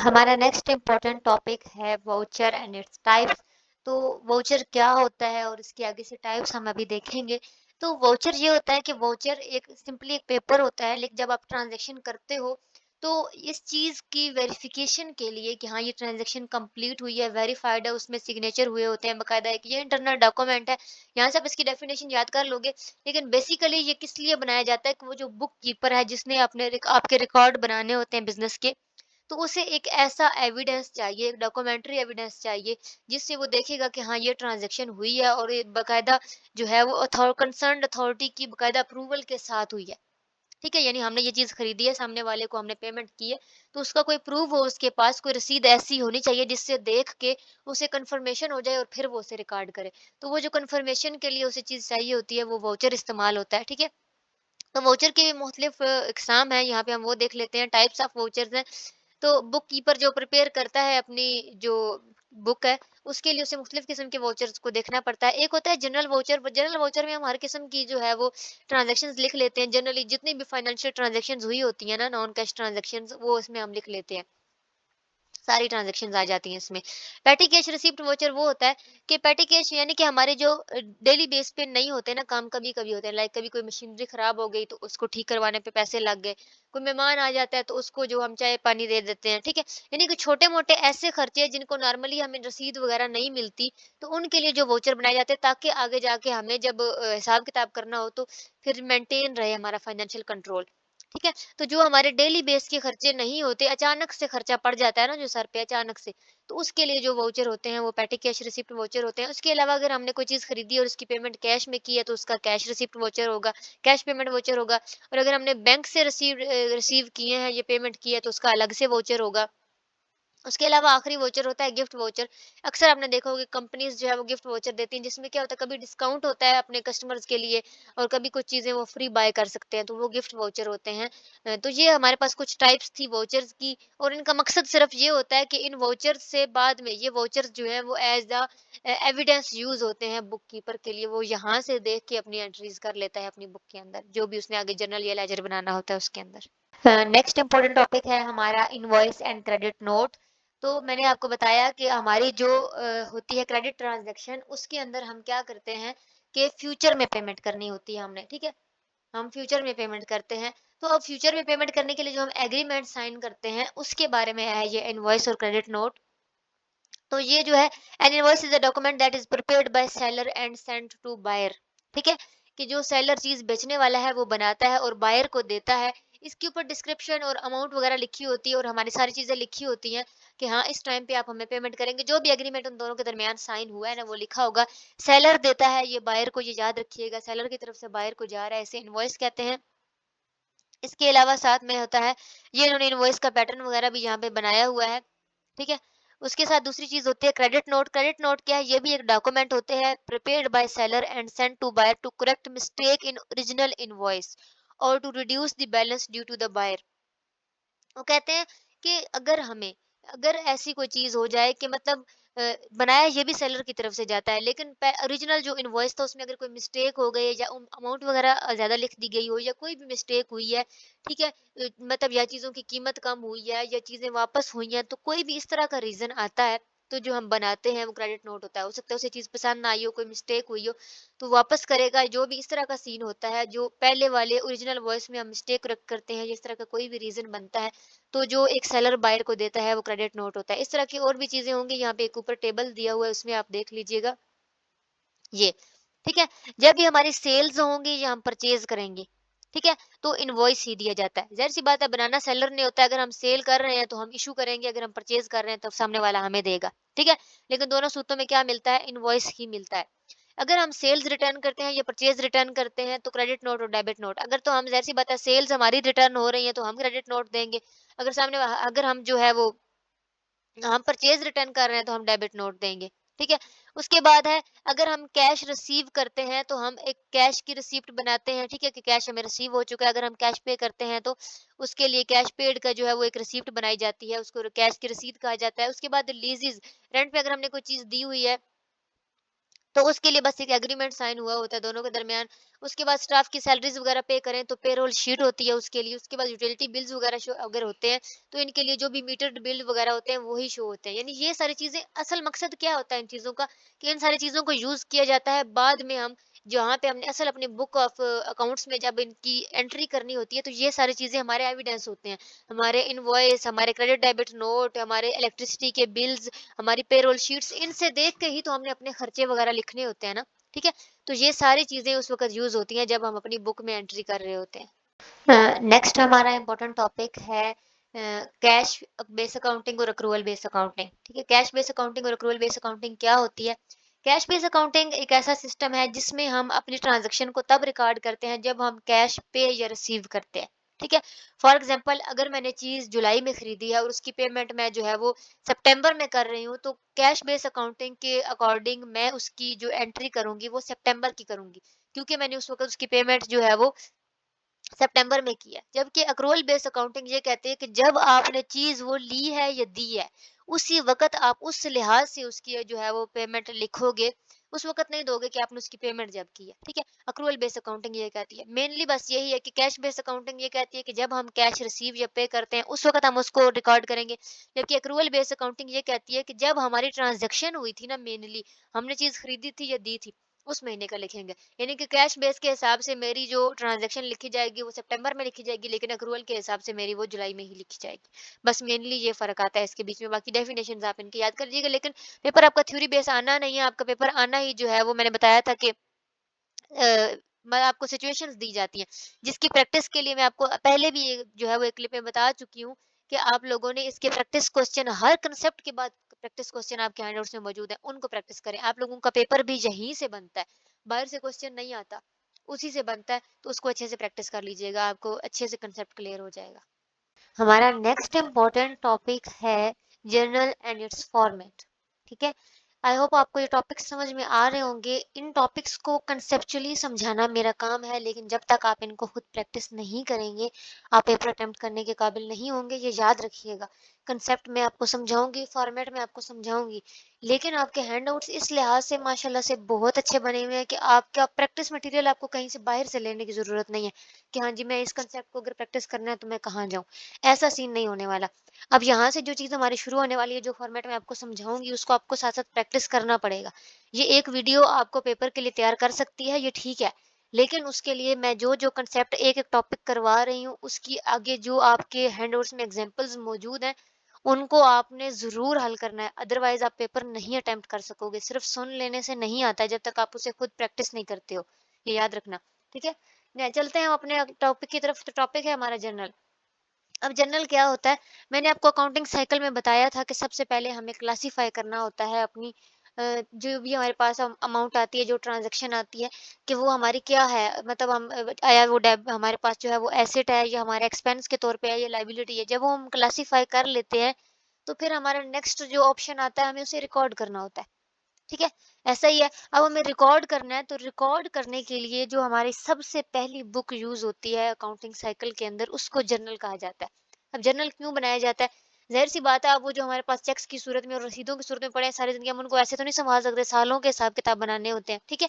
हमारा नेक्स्ट इम्पोर्टेंट टॉपिक है वाउचर एंड इट्स टाइप्स। तो वाउचर क्या होता है और इसके आगे से टाइप्स हम अभी देखेंगे। तो वाउचर ये होता है कि वाउचर एक सिंपली एक पेपर होता है, लेकिन जब आप ट्रांजैक्शन करते हो तो इस चीज़ की वेरिफिकेशन के लिए कि हाँ ये ट्रांजैक्शन कंप्लीट हुई है, वेरीफाइड है, उसमें सिग्नेचर हुए होते हैं बकायदा, एक ये इंटरनल डॉक्यूमेंट है। यहाँ से आप इसकी डेफिनेशन याद कर लोगे, लेकिन बेसिकली ये किस लिए बनाया जाता है कि वो जो बुक कीपर है जिसने अपने आपके रिकॉर्ड बनाने होते हैं बिजनेस के, तो उसे एक ऐसा एविडेंस चाहिए, एक डॉक्यूमेंट्री एविडेंस चाहिए, जिससे वो देखेगा कि हाँ ये ट्रांजैक्शन हुई है और ये बकायदा जो है वो कंसर्न्ड अथॉरिटी की बकायदा अप्रूवल के साथ हुई है। ठीक है, यानी हमने ये चीज खरीदी है, सामने वाले को हमने पेमेंट की है, तो उसका कोई प्रूफ हो, उसके पास कोई रसीद ऐसी होनी चाहिए जिससे देख के उसे कंफर्मेशन हो जाए और फिर वो उसे रिकॉर्ड करे। तो वो जो कंफर्मेशन के लिए उसे चीज चाहिए होती है, वो वाउचर इस्तेमाल होता है। ठीक है, तो वाउचर के मुख्तलिफ इकसाम है, यहाँ पे हम वो देख लेते हैं, टाइप्स ऑफ वाउचर्स हैं। तो बुक कीपर जो प्रिपेयर करता है अपनी जो बुक है, उसके लिए उसे मुख्तलिफ किस्म के वाउचर्स को देखना पड़ता है। एक होता है जनरल वाउचर, जनरल वाउचर में हम हर किस्म की जो है वो ट्रांजैक्शंस लिख लेते हैं। जनरली जितनी भी फाइनेंशियल ट्रांजैक्शंस हुई होती है ना, नॉन कैश ट्रांजैक्शंस, वो उसमें हम लिख लेते हैं, सारी ट्रांजैक्शंस आ जाती हैं इसमें। पेटी कैश रिसीप्ट वाउचर वो होता है कि पेटी कैश यानी कि हमारे जो डेली बेस पे नहीं होते ना काम, कभी-कभी होते हैं, लाइक कभी कोई मशीनरी खराब हो गई तो उसको ठीक करवाने पे पैसे लग गए। कोई मेहमान आ जाता है तो उसको जो हम चाय पानी दे देते हैं, ठीक है? यानी कि छोटे-मोटे ऐसे खर्चे हैं जिनको नॉर्मली हमें रसीद वगैरह नहीं मिलती, तो उनके लिए जो वाउचर बनाए जाते हैं, ताकि आगे जाके हमें जब हिसाब-किताब करना हो तो फिर मेंटेन रहे हमारा फाइनेंशियल कंट्रोल। ठीक है? तो जो हमारे डेली बेस के खर्चे नहीं होते, अचानक से खर्चा पड़ जाता है ना जो सर पे अचानक से, तो उसके लिए जो वाउचर होते हैं वो पेटी कैश रिसिप्ट वाउचर होते हैं। उसके अलावा अगर हमने कोई चीज़ खरीदी और उसकी पेमेंट कैश में की है तो उसका कैश रिसिप्ट वाउचर होगा, कैश पेमेंट वाउचर होगा। और अगर हमने बैंक से रिसीव किए हैं, ये पेमेंट की है, तो उसका अलग से वाउचर होगा। उसके अलावा आखिरी वाउचर होता है गिफ्ट वाउचर। अक्सर आपने देखा होगा कंपनीज़ जो है वो गिफ्ट वाउचर देती हैं, जिसमें क्या होता है, कभी डिस्काउंट होता है अपने कस्टमर्स के लिए और कभी कुछ चीज़ें वो फ्री बाय कर सकते हैं, तो वो गिफ्ट वाउचर होते हैं। तो ये हमारे पास कुछ टाइप्स थी वाउचर्स की, और इनका मकसद सिर्फ ये होता है कि इन वाउचर्स से बाद में ये वाउचर्स जो है वो एज़ अ एविडेंस यूज़ होते हैं बुक कीपर के लिए। वो यहाँ से देख के अपनी एंट्रीज़ कर लेता है अपनी बुक के अंदर, जो भी उसने आगे जर्नल या लेजर बनाना होता है उसके अंदर। नेक्स्ट इम्पोर्टेंट टॉपिक है हमारा इनवॉइस एंड क्रेडिट नोट। तो मैंने आपको बताया कि हमारी जो होती है क्रेडिट ट्रांजैक्शन, उसके अंदर हम क्या करते हैं कि फ्यूचर में पेमेंट करनी होती है हमने, ठीक है? हम फ्यूचर में पेमेंट करते हैं। तो अब फ्यूचर में पेमेंट करने के लिए जो हम एग्रीमेंट साइन करते हैं, उसके बारे में है ये इनवॉइस और क्रेडिट नोट। तो ये जो है, an invoice is a document that is prepared by seller and sent to buyer. ठीक है, कि जो सेलर चीज बेचने वाला है वो बनाता है और बायर को देता है। इसके ऊपर डिस्क्रिप्शन और अमाउंट वगैरह लिखी होती है और हमारी सारी चीजें लिखी होती हैं कि हाँ इस टाइम पे आप हमें पेमेंट करेंगे। जो भी एग्रीमेंट उन दोनों के दरमियान साइन हुआ है ना, वो लिखा होगा। सेलर देता है ये बायर को, ये याद रखिएगा, सेलर की तरफ से बायर को जा रहा है, इसे इनवॉइस कहते हैं। इसके अलावा साथ में होता है, ये इन्होंने इनवॉइस का पैटर्न वगैरह भी यहाँ पे बनाया हुआ है। ठीक है, उसके साथ दूसरी चीज होती है क्रेडिट नोट। क्रेडिट नोट क्या है? ये भी एक डॉक्यूमेंट होते हैं prepared by seller and sent to buyer to correct mistake in original invoice और to reduce the balance due to the buyer. वो कहते हैं कि अगर ऐसी कोई चीज हो जाए कि मतलब बनाया ये भी सेलर की तरफ से जाता है, लेकिन ओरिजिनल जो इनवॉइस था उसमें अगर कोई मिस्टेक हो गई है या अमाउंट वगैरह ज्यादा लिख दी गई हो या कोई भी मिस्टेक हुई है, ठीक है, मतलब या चीजों की कीमत कम हुई है या चीजें वापस हुई हैं, तो कोई भी इस तरह का रीजन आता है, तो जो हम बनाते हैं वो क्रेडिट नोट होता है। हो सकता है उसे चीज पसंद ना आई हो, कोई मिस्टेक हुई हो, तो वापस करेगा। जो भी इस तरह का सीन होता है, जो पहले वाले ओरिजिनल वॉइस में हम मिस्टेक करते हैं, जिस तरह का कोई भी रीजन बनता है, तो जो एक सेलर बायर को देता है वो क्रेडिट नोट होता है। इस तरह की और भी चीज़ें होंगी, यहाँ पे एक ऊपर टेबल दिया हुआ है उसमें आप देख लीजिएगा ये, ठीक है? जब भी हमारी सेल्स होंगी या हम परचेज़ करेंगे, ठीक है? तो इनवॉइस ही दिया जाता है। ज़ाहिर-सी बात है बनाना सेलर ने होता है, अगर हम सेल कर रहे हैं तो हम इश्यू करेंगे, अगर हम परचेज़ कर रहे हैं तो सामने वाला हमें देगा, ठीक है? लेकिन दोनों सूत्रों में क्या मिलता है? इनवॉइस ही मिलता है। अगर हम सेल्स रिटर्न करते हैं या परचेज़ रिटर्न करते हैं तो क्रेडिट नोट और डेबिट नोट। अगर तो हम ज़ाहिर-सी बात है सेल्स हमारी रिटर्न हो रही है तो हम क्रेडिट नोट देंगे। अगर हम जो है वो हम परचेज़ रिटर्न कर रहे हैं तो हम डेबिट नोट देंगे, ठीक है? उसके बाद है अगर हम कैश रिसीव करते हैं तो हम एक कैश की रिसिप्ट बनाते हैं, ठीक है? कि कैश हमें रिसीव हो चुका है। अगर हम कैश पे करते हैं तो उसके लिए कैश पेड का जो है वो एक रिसिप्ट बनाई जाती है, उसको कैश की रसीद कहा जाता है। उसके बाद लीज़ेज़, रेंट पे अगर हमने कोई चीज़ दी हुई है तो उसके लिए बस एक एग्रीमेंट साइन हुआ होता है दोनों के दरमियान। उसके बाद स्टाफ की सैलरीज़ वगैरह पे करें तो पेरोल शीट होती है उसके लिए। उसके बाद यूटिलिटी बिल्स वगैरह शो अगर होते हैं, तो इनके लिए जो भी मीटर्ड बिल वगैरह होते हैं, वही शो होते हैं। यानी ये सारी चीज़ें असल मकसद क्या होता है इन चीज़ों का, कि इन सारी चीज़ों को यूज़ किया जाता है बाद में हम जहाँ पे हमने असल अपनी बुक ऑफ अकाउंट्स में जब इनकी एंट्री करनी होती है, तो ये सारी चीज़ें हमारे एविडेंस होते हैं। हमारे इनवॉइस, हमारे क्रेडिट डेबिट नोट, हमारे इलेक्ट्रिसिटी के बिल्स, हमारी पेरोल शीट्स, इनसे देख के ही तो हमने अपने खर्चे वगैरह लिखने होते हैं ना, ठीक है? तो ये सारी चीज़ें उस वक़्त यूज़ होती हैं जब हम अपनी बुक में एंट्री कर रहे होते हैं। नेक्स्ट हमारा इम्पोर्टेंट टॉपिक है कैश बेस अकाउंटिंग और एक्रूअल बेस अकाउंटिंग, ठीक है? कैश बेस अकाउंटिंग और एक्रूअल बेस अकाउंटिंग क्या होती है? कैश बेस अकाउंटिंग एक ऐसा सिस्टम है जिसमें हम अपनी ट्रांज़ैक्शन को तब रिकॉर्ड करते हैं जब हम कैश पे या रिसीव करते हैं, ठीक है? फॉर एग्ज़ाम्पल अगर मैंने चीज़ जुलाई में खरीदी है और उसकी पेमेंट मैं जो है वो सितंबर में कर रही हूँ, तो कैश बेस अकाउंटिंग के अकॉर्डिंग मैं उसकी जो एंट्री करूँगी वो सितंबर की करूँगी, क्योंकि मैंने उस वक़्त उसकी पेमेंट जो है वो सितंबर में की है। जबकि एक्रूअल बेस्ड अकाउंटिंग ये कहती है कि जब आपने चीज़ वो ली है या दी है, उसी वक़्त आप उस लिहाज से उसकी जो है वो पेमेंट लिखोगे, उस वक़्त नहीं दोगे कि आपने उसकी पेमेंट जब की है, ठीक है? एक्रूअल बेस्ड अकाउंटिंग ये कहती है। मेनली बस यही है कि कैश बेस्ड अकाउंटिंग ये कहती है कि जब हम कैश रिसीव या पे करते हैं, उस वक़्त हम उसको रिकॉर्ड करेंगे। जबकि एक्रूअल बेस्ड अकाउंटिंग ये कहती है कि जब हमारी ट्रांज़ैक्शन हुई थी ना मेनली, हमने चीज़ खरीदी थी या दी थी, उस महीने का लिखेंगे। यानी कि कैश बेस के हिसाब से मेरी जो ट्रांजैक्शन लिखी जाएगी वो सितंबर में लिखी जाएगी, लेकिन अक्रूवल के हिसाब से मेरी वो जुलाई में ही लिखी जाएगी। बस मेनली ये फ़र्क आता है इसके बीच में, बाकी डेफिनेशंस आप इनकी याद कर लीजिएगा। लेकिन पेपर आपका थ्योरी बेस आना नहीं है, आपका पेपर आना ही जो है वो मैंने बताया था कि मैं आपको सिचुएशंस दी जाती हैं, जिसकी प्रैक्टिस के लिए मैं आपको पहले भी ये जो है वो एक क्लिप में बता चुकी हूँ कि आप लोगों ने इसके प्रैक्टिस क्वेश्चन हर कांसेप्ट के बाद प्रैक्टिस क्वेश्चन आपके हैंडआउट्स में मौजूद हैं, उनको प्रैक्टिस करें। आप लोगों का पेपर भी यहीं से बनता है, बाहर से क्वेश्चन नहीं आता, उसी से बनता है, तो उसको अच्छे से प्रैक्टिस कर लीजिएगा, आपको अच्छे से कंसेप्ट क्लियर हो जाएगा। हमारा नेक्स्ट इम्पोर्टेंट टॉपिक है जर्नल एंड इट्स फॉर्मेट, ठीक है? आई होप आपको ये टॉपिक्स समझ में आ रहे होंगे। इन टॉपिक्स को कंसेप्चुअली समझाना मेरा काम है, लेकिन जब तक आप इनको खुद प्रैक्टिस नहीं करेंगे, आप पेपर अटेम्प्ट करने के काबिल नहीं होंगे, ये याद रखिएगा। कंसेप्ट मैं आपको समझाऊंगी, फॉर्मेट में आपको समझाऊंगी, लेकिन आपके हैंडआउट्स इस लिहाज से माशाल्लाह से बहुत अच्छे बने हुए हैं कि आपका प्रैक्टिस मटेरियल आपको कहीं से बाहर से लेने की ज़रूरत नहीं है कि हाँ जी, मैं इस कंसेप्ट को अगर प्रैक्टिस करना है तो मैं कहाँ जाऊँ। ऐसा सीन नहीं होने वाला। अब यहाँ से जो चीज़ हमारी शुरू होने वाली है, जो फॉर्मेट मैं आपको समझाऊँगी, उसको आपको साथ-साथ प्रैक्टिस करना पड़ेगा। ये एक वीडियो आपको पेपर के लिए तैयार कर सकती है, ये ठीक है। लेकिन उसके लिए मैं जो-जो कंसेप्ट एक-एक टॉपिक करवा रही हूँ, उसकी आगे जो आपके हैंडआउट्स में एग्ज़ाम्पल्स मौजूद हैं, उनको आपने ज़रूर हल करना है। अदरवाइज़ आप पेपर नहीं अटेम्प्ट कर सकोगे। सिर्फ़ सुन लेने से नहीं आता है, जब तक आप उसे खुद प्रैक्टिस नहीं करते हो। ये याद रखना, ठीक है? चलते हैं हम अपने टॉपिक की तरफ। तो टॉपिक है हमारा जर्नल। अब जनरल क्या होता है, मैंने आपको अकाउंटिंग साइकिल में बताया था कि सबसे पहले हमें क्लासिफाई करना होता है अपनी जो भी हमारे पास अमाउंट आती है, जो ट्रांजैक्शन आती है, कि वो हमारी क्या है, मतलब हम आया वो डेब हमारे पास जो है वो एसेट है या हमारे एक्सपेंस के तौर पे है या लाइबिलिटी है। जब वो हम क्लासिफाई कर लेते हैं तो फिर हमारा नेक्स्ट जो ऑप्शन आता है, हमें उसे रिकॉर्ड करना होता है, ठीक है? ऐसा ही है। अब हमें रिकॉर्ड करना है, तो रिकॉर्ड करने के लिए जो हमारी सबसे पहली बुक यूज़ होती है अकाउंटिंग साइकिल के अंदर, उसको जर्नल कहा जाता है। अब जर्नल क्यों बनाया जाता है? ज़ाहिर-सी बात है, अब वो जो हमारे पास चेक्स की सूरत में और रसीदों की सूरत में पड़े हैं सारी ज़िंदगी, हम उनको ऐसे तो नहीं सँभाल सकते, सालों के हिसाब-किताब बनाने होते हैं, ठीक है?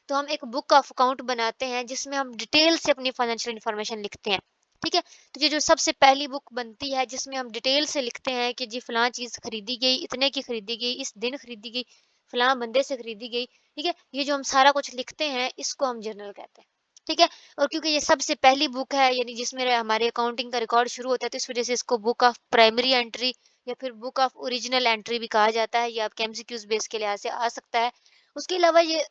तो हम एक बुक ऑफ अकाउंट बनाते हैं, जिसमें हम डिटेल से अपनी फाइनेंशियल इन्फॉर्मेशन लिखते हैं, ठीक है? तो ये जो सबसे पहली बुक बनती है, जिसमें हम डिटेल से लिखते हैं कि जी फलाँ चीज़ खरीदी गई, इतने की खरीदी गई, इस दिन खरीदी गई, फलाँ बंदे से खरीदी गई, ठीक है? ये जो हम सारा कुछ लिखते हैं, इसको हम जर्नल कहते हैं, ठीक है? और क्योंकि ये सबसे पहली बुक है यानी जिसमें हमारे अकाउंटिंग का रिकॉर्ड शुरू होता है, तो इस वज़ह से इसको बुक ऑफ प्राइमरी एंट्री या फिर बुक ऑफ ओरिजिनल एंट्री भी कहा जाता है। ये आपके एमसीक्यूज़ बेस के लिहाज़ से आ सकता है। उसके अलावा ये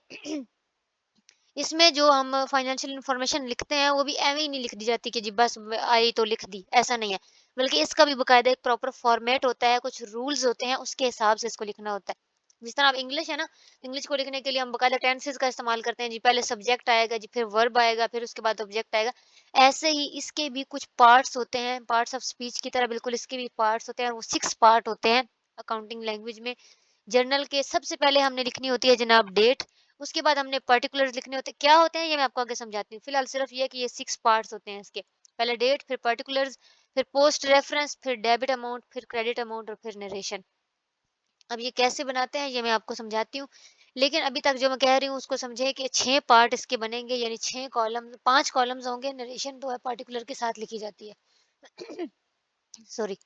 इसमें जो हम फाइनेंशियल इन्फॉर्मेशन लिखते हैं वो भी ऐवे ही नहीं लिख दी जाती कि जी बस आई तो लिख दी, ऐसा नहीं है। बल्कि इसका भी बाकायदा एक प्रॉपर फॉर्मेट होता है, कुछ रूल्स होते हैं, उसके हिसाब से इसको लिखना होता है। जिस तरह अब इंग्लिश है ना, इंग्लिश को लिखने के लिए हम बाकायदा टेंसेस का इस्तेमाल करते हैं जी, पहले सब्जेक्ट आएगा जी, फिर वर्ब आएगा, फिर उसके बाद ऑब्जेक्ट आएगा। ऐसे ही इसके भी कुछ पार्ट्स होते हैं, पार्ट्स ऑफ स्पीच की तरह बिल्कुल इसके भी पार्ट्स होते हैं, वो 6 पार्ट होते हैं अकाउंटिंग लैंग्वेज में। जर्नल के सबसे पहले हमने लिखनी होती है जनाब डेट, उसके बाद हमने पर्टिकुलर्स लिखने होते हैं। क्या होते हैं ये मैं आपको आगे समझाती हूँ। फिलहाल सिर्फ ये है कि ये 6 पार्ट्स होते हैं इसके। पहले डेट, फिर पर्टिकुलर्स, फिर पोस्ट रेफरेंस, फिर डेबिट अमाउंट, फिर क्रेडिट अमाउंट और फिर नरेशन। अब ये कैसे बनाते हैं ये मैं आपको समझाती हूँ। लेकिन अभी तक जो मैं कह रही हूँ उसको समझे कि 6 पार्ट इसके बनेंगे यानी 6 कॉलम 5 कॉलम्स होंगे, नरेशन तो है पर्टिकुलर के साथ लिखी जाती है। सॉरी।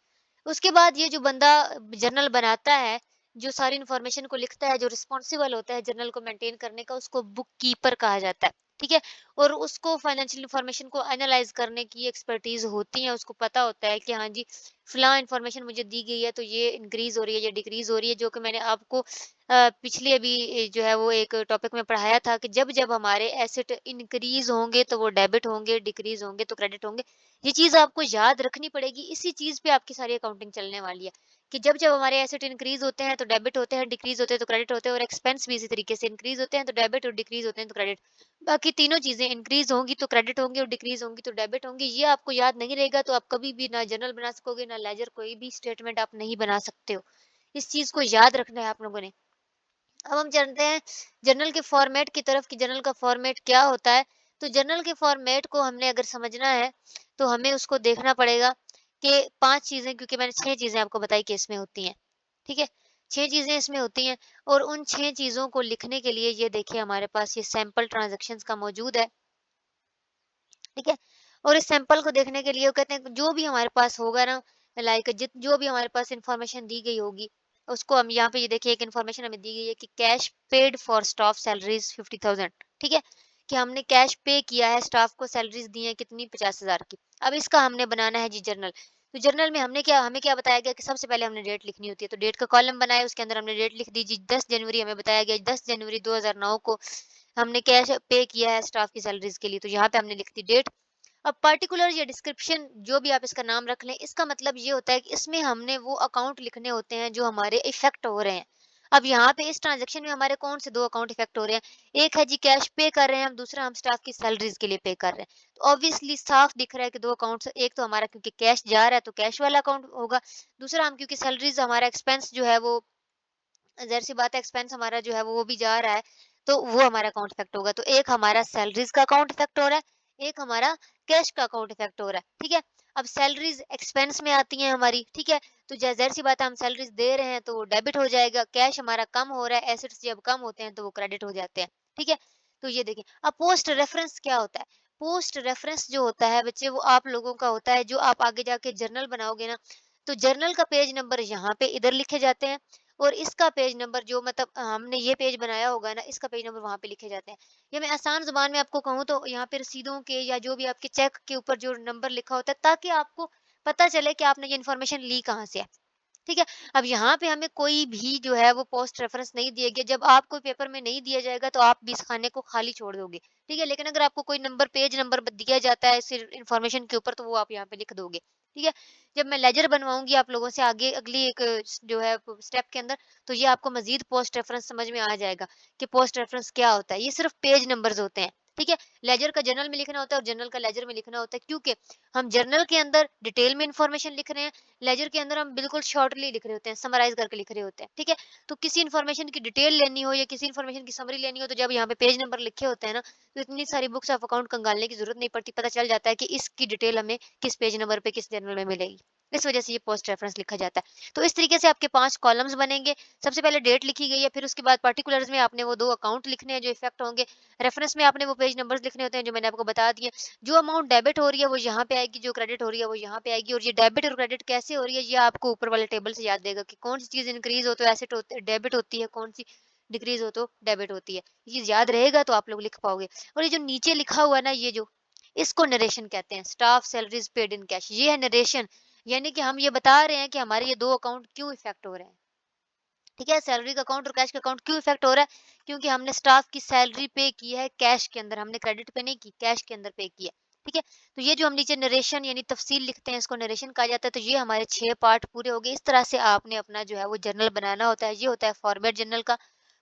उसके बाद ये जो बंदा जर्नल बनाता है, जो सारी इन्फॉर्मेशन को लिखता है, जो रिस्पॉन्सिबल होता है जर्नल को मेंटेन करने का, उसको बुक कीपर कहा जाता है। ठीक है? और उसको फाइनेंशियल इन्फॉर्मेशन को एनालाइज करने की एक्सपर्टीज होती है, उसको पता होता है कि हाँ जी, फलां इन्फॉर्मेशन मुझे दी गई है तो ये इंक्रीज हो रही है, ये डिक्रीज हो रही है, जो कि मैंने आपको पिछले अभी जो है वो एक टॉपिक में पढ़ाया था कि जब जब हमारे एसेट इंक्रीज होंगे तो वो डेबिट होंगे, डिक्रीज होंगे तो क्रेडिट होंगे। ये चीज़ आपको याद रखनी पड़ेगी, इसी चीज़ पे आपकी सारी अकाउंटिंग चलने वाली है कि जब जब हमारे एसेट इंक्रीज होते हैं तो डेबिट होते हैं, डिक्रीज होते हैं तो क्रेडिट होते हैं, और एक्सपेंस भी इसी तरीके से इंक्रीज होते हैं तो डेबिट और डिक्रीज होते हैं तो क्रेडिट। बाकी तीनों चीजें इंक्रीज होंगी तो क्रेडिट होंगी और डिक्रीज होंगी तो डेबिट होंगी। ये आपको याद नहीं रहेगा तो आप कभी भी ना जर्नल बना सकोगे ना लेजर, कोई भी स्टेटमेंट आप नहीं बना सकते हो। इस चीज को याद रखना है आप लोगों ने। अब हम जानते हैं जर्नल के फॉर्मेट की तरफ कि जर्नल का फॉर्मेट क्या होता है। तो जर्नल के फॉर्मेट को हमने अगर समझना है तो हमें उसको देखना पड़ेगा कि 5 चीज़ें, क्योंकि मैंने 6 चीज़ें आपको बताई कि इसमें होती हैं। ठीक है? 6 चीज़ें इसमें होती हैं और उन 6 चीज़ों को लिखने के लिए ये देखिए हमारे पास ये सैंपल ट्रांज़ैक्शंस का मौजूद है। ठीक है? और इस सैंपल को देखने के लिए वो कहते हैं कि जो भी हमारे पास होगा ना, लाइक जित जो भी हमारे पास इन्फॉर्मेशन दी गई होगी, उसको हम यहाँ पे ये देखिए एक इन्फॉर्मेशन हमें दी गई है कि cash paid for staff salaries 50,000। ठीक है? कि हमने कैश पे किया है, स्टाफ को सैलरीज़ दी है कितनी, 50,000 की। अब इसका हमने बनाना है जी जर्नल। तो जर्नल में हमें क्या बताया गया कि सबसे पहले हमने डेट लिखनी होती है। तो डेट का कॉलम बनाया, उसके अंदर हमने डेट लिख दी जी 10 जनवरी, हमें बताया गया 10 जनवरी 2009 को हमने कैश पे किया है स्टाफ की सैलरीज़ के लिए। तो यहाँ पे हमने लिख दी डेट। अब पर्टिकुलर या डिस्क्रिप्शन जो भी आप इसका नाम रख लें, इसका मतलब ये होता है कि इसमें हमने वो अकाउंट लिखने होते हैं जो हमारे इफेक्ट हो रहे हैं। अब यहाँ पे इस ट्रांजैक्शन में हमारे कौन से 2 अकाउंट इफेक्ट हो रहे हैं? एक है जी कैश पे कर रहे हैं हम, दूसरा हम स्टाफ की सैलरीज के लिए पे कर रहे हैं। तो ऑब्वियसली साफ दिख रहा है कि 2 अकाउंट्स, एक तो हमारा क्योंकि कैश जा रहा है तो कैश वाला अकाउंट होगा, दूसरा हम क्योंकि सैलरीज हमारा एक्सपेंस जो है वो ज़ाहिर-सी बात है एक्सपेंस हमारा जो है वो भी जा रहा है, तो वो हमारा अकाउंट इफेक्ट होगा। तो एक हमारा सैलरीज़ का अकाउंट इफेक्ट हो रहा है, एक हमारा कैश का अकाउंट इफेक्ट हो रहा है, ठीक है? अब सैलरीज़ एक्सपेंस में आती हैं हमारी, ठीक है? तो ज़ाहिर-सी बात है हम सैलरीज़ दे रहे हैं तो वो डेबिट हो जाएगा, कैश हमारा कम हो रहा है, एसेट्स जब कम होते हैं तो वो क्रेडिट हो जाते हैं, ठीक है? तो ये देखिए, अब पोस्ट रेफरेंस क्या होता है? पोस्ट रेफरेंस जो होता है बच्चे वो आप लोगों का होता है जो आप आगे जाके जर्नल बनाओगे ना, तो जर्नल का पेज नंबर यहाँ पे इधर लिखे जाते हैं और इसका पेज नंबर जो मतलब हमने ये पेज बनाया होगा ना, इसका पेज नंबर वहाँ पे लिखे जाते हैं। या मैं आसान ज़ुबान में आपको कहूँ तो यहाँ पे रसीदों के या जो भी आपके चेक के ऊपर जो नंबर लिखा होता है, ताकि आपको पता चले कि आपने ये इन्फॉर्मेशन ली कहाँ से है। ठीक है? अब यहाँ पे हमें कोई भी जो है वो पोस्ट रेफरेंस नहीं दिया गया। जब आपको पेपर में नहीं दिया जाएगा तो आप भी इस खाने को खाली छोड़ दोगे। ठीक है? लेकिन अगर आपको कोई नंबर पेज नंबर दिया जाता है सिर्फ इन्फॉर्मेशन के ऊपर तो वो आप यहाँ पे लिख दोगे। ठीक है? जब मैं लेजर बनवाऊँगी आप लोगों से आगे अगली एक जो है स्टेप के अंदर, तो ये आपको मज़ीद पोस्ट रेफरेंस समझ में आ जाएगा कि पोस्ट रेफरेंस क्या होता है। ये सिर्फ पेज नंबर्स होते हैं। ठीक है? लेजर का जर्नल में लिखना होता है और जर्नल का लेजर में लिखना होता है, क्योंकि हम जर्नल के अंदर डिटेल में इन्फॉर्मेशन लिख रहे हैं, लेजर के अंदर हम बिल्कुल शॉर्टली लिख रहे होते हैं, समराइज़ करके लिख रहे होते हैं, ठीक है? तो किसी इन्फॉर्मेशन की डिटेल लेनी हो या किसी इन्फॉर्मेशन की समरी लेनी हो, तो जब यहाँ पे पेज नंबर लिखे होते हैं ना, तो इतनी सारी बुक्स ऑफ अकाउंट कंगालने की ज़रूरत नहीं पड़ती, पता चल जाता है कि इसकी डिटेल हमें किस पेज नंबर पे, किस जर्नल में मिलेगी। इस वजह से ये पोस्ट रेफरेंस लिखा जाता है। तो इस तरीके से आपके 5 कॉलम्स बनेंगे। सबसे पहले डेट लिखी गई है, फिर उसके बाद पार्टिकुलर्स में आपने वो 2 अकाउंट लिखने हैं जो इफेक्ट होंगे। रेफरेंस में आपने वो पेज नंबर्स लिखने होते हैं जो मैंने आपको बता दिए। जो अमाउंट डेबिट हो रही है वो यहाँ पे आएगी, जो क्रेडिट हो रही है वो यहाँ पे आएगी, और ये डेबिट और क्रेडिट कैसे हो रही है ये आपको ऊपर वाले टेबल से याद देगा कि कौन सी चीज़ इंक्रीज़ हो तो एसेट होते डेबिट होती है, कौन सी डिक्रीज हो तो डेबिट होती है। ये चीज याद रहेगा तो आप लोग लिख पाओगे। और ये जो नीचे लिखा हुआ है ना, ये जो, इसको नरेशन कहते हैं। Staff salaries paid in cash, ये है नरेशन। यानी कि हम ये बता रहे हैं कि हमारे ये दो अकाउंट क्यों इफेक्ट हो रहे हैं। ठीक है, सैलरी का अकाउंट और कैश का अकाउंट क्यों इफेक्ट हो रहा है? क्योंकि हमने स्टाफ की सैलरी पे की है कैश के अंदर, हमने क्रेडिट पे नहीं की, कैश के अंदर पे की है। ठीक है, तो ये जो हम नीचे नरेशन यानी तफसील लिखते हैं, इसको नरेशन कहा जाता है। तो ये हमारे 6 पार्ट पूरे हो गए। इस तरह से आपने अपना जो है वो जर्नल बनाना होता है। ये होता है फॉर्मेट जर्नल का।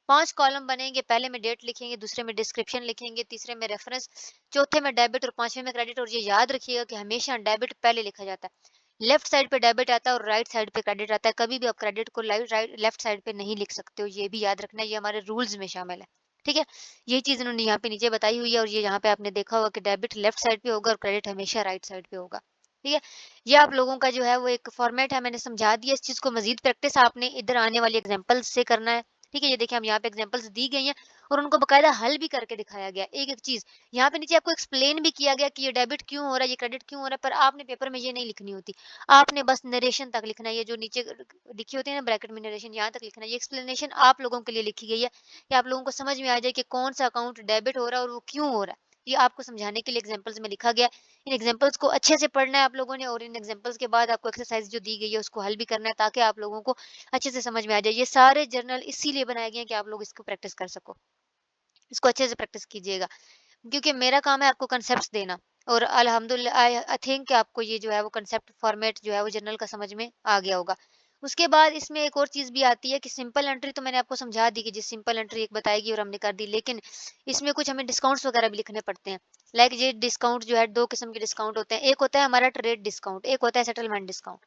5 कॉलम बनेंगे, पहले में डेट लिखेंगे, दूसरे में डिस्क्रिप्शन लिखेंगे, तीसरे में रेफरेंस, चौथे में डेबिट और पांचवें में क्रेडिट। और ये याद रखिएगा कि हमेशा डेबिट पहले लिखा जाता है। लेफ्ट साइड पे डेबिट आता है और राइट साइड पे क्रेडिट आता है। कभी भी आप क्रेडिट को लेफ्ट साइड पे नहीं लिख सकते हो, ये भी याद रखना है, ये हमारे रूल्स में शामिल है। ठीक है, ये चीज इन्होंने यहाँ पे नीचे बताई हुई है। और ये यहाँ पे आपने देखा होगा कि डेबिट लेफ्ट साइड पे होगा और क्रेडिट हमेशा राइट साइड पे होगा। ठीक है, ये आप लोगों का जो है वो एक फॉर्मेट है, मैंने समझा दिया। इस चीज को मजीद प्रैक्टिस आपने इधर आने वाली एग्जांपल्स से करना है। ठीक है, ये देखिए हम यहाँ पे एग्जांपल्स दी गई हैं और उनको बकायदा हल भी करके दिखाया गया एक एक चीज। यहाँ पे नीचे आपको एक्सप्लेन भी किया गया कि ये डेबिट क्यों हो रहा है, ये क्रेडिट क्यों हो रहा है, पर आपने पेपर में ये नहीं लिखनी होती। आपने बस नरेशन तक लिखना है। ये जो नीचे लिखी होती है ना ब्रैकेट में, नरेशन यहाँ तक लिखना है। ये एक्सप्लेनेशन आप लोगों के लिए लिखी गई है कि आप लोगों को समझ में आ जाए कि कौन सा अकाउंट डेबिट हो रहा है और वो क्यों हो रहा है। ये आपको समझाने के लिए एग्जांपल्स में लिखा गया है। इन एग्जांपल्स को अच्छे से पढ़ना है आप लोगों ने, और इन एग्जांपल्स के बाद आपको एक्सरसाइज जो दी गई है उसको हल भी करना है, ताकि आप लोगों को अच्छे से समझ में आ जाए। ये सारे जर्नल इसीलिए बनाए गए हैं कि आप लोग इसको प्रैक्टिस कर सको। इसको अच्छे से प्रैक्टिस कीजिएगा, क्योंकि मेरा काम है आपको कॉन्सेप्ट्स देना। और अल्हम्दुलिल्लाह आई थिंक कि आपको ये जो है वो कॉन्सेप्ट फॉर्मेट जो है वो जर्नल का समझ में आ गया होगा। उसके बाद इसमें एक और चीज़ भी आती है कि सिंपल एंट्री तो मैंने आपको समझा दी कि जी सिंपल एंट्री एक बताएगी और हमने कर दी, लेकिन इसमें कुछ हमें डिस्काउंट्स वगैरह भी लिखने पड़ते हैं। लाइक ये डिस्काउंट जो है 2 किस्म के डिस्काउंट होते हैं। एक होता है हमारा ट्रेड डिस्काउंट, एक होता है सेटलमेंट डिस्काउंट।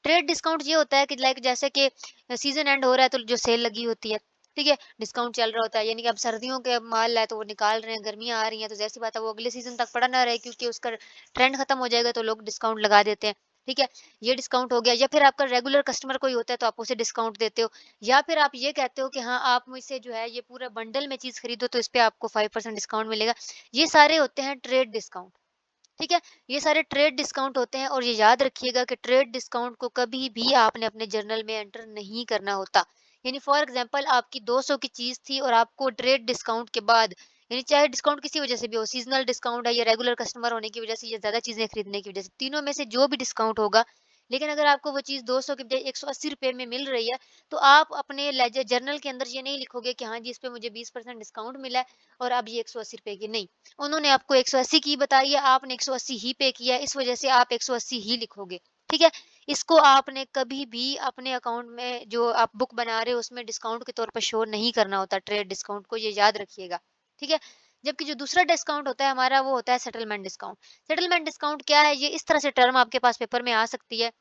ट्रेड डिस्काउंट ये होता है कि लाइक जैसे कि सीजन एंड हो रहा है तो जो सेल लगी होती है, ठीक है, डिस्काउंट चल रहा होता है। यानी कि अब सर्दियों के माल है तो वो निकाल रहे हैं, गर्मियाँ आ रही हैं तो ज़ाहिर सी बात है वो अगले सीजन तक पड़ा ना रहे, क्योंकि उसका ट्रेंड खत्म हो जाएगा तो लोग डिस्काउंट लगा देते हैं। ठीक है, ये डिस्काउंट हो गया। या फिर आपका रेगुलर कस्टमर कोई होता है तो आप उसे डिस्काउंट देते हो। या फिर आप ये कहते हो कि हाँ आप मुझसे जो है ये पूरा बंडल में चीज़ खरीदो तो इस पे आपको 5% डिस्काउंट मिलेगा। ये सारे होते हैं ट्रेड डिस्काउंट। ठीक है, ये सारे ट्रेड डिस्काउंट होते हैं। और ये याद रखिएगा कि ट्रेड डिस्काउंट को कभी भी आपने अपने जर्नल में एंटर नहीं करना होता। यानी फॉर एग्जांपल आपकी 200 की चीज थी और आपको ट्रेड डिस्काउंट के बाद, यानी चाहे डिस्काउंट किसी वजह से भी हो, सीजनल डिस्काउंट है या रेगुलर कस्टमर होने की वजह से या ज्यादा चीजें खरीदने की वजह से, तीनों में से जो भी डिस्काउंट होगा, लेकिन अगर आपको वो चीज 200 की बजाय 180 रुपए में मिल रही है, तो आप अपने लेजर जर्नल के अंदर ये नहीं लिखोगे कि हाँ जी इस पे मुझे 20% डिस्काउंट मिला है और अब ये 180 रुपए की, नहीं। उन्होंने आपको 180 की बताई है, आपने 180 ही पे किया है, इस वजह से आप 180 ही लिखोगे। ठीक है, इसको आपने कभी भी अपने अकाउंट में जो आप बुक बना रहे हो उसमें डिस्काउंट के तौर पर शो नहीं करना होता, ट्रेड डिस्काउंट को, ये याद रखिएगा। ठीक है, जबकि जो दूसरा डिस्काउंट होता है हमारा वो होता है सेटलमेंट डिस्काउंट। सेटलमेंट डिस्काउंट क्या है? ये इस तरह से टर्म आपके पास पेपर में आ सकती है,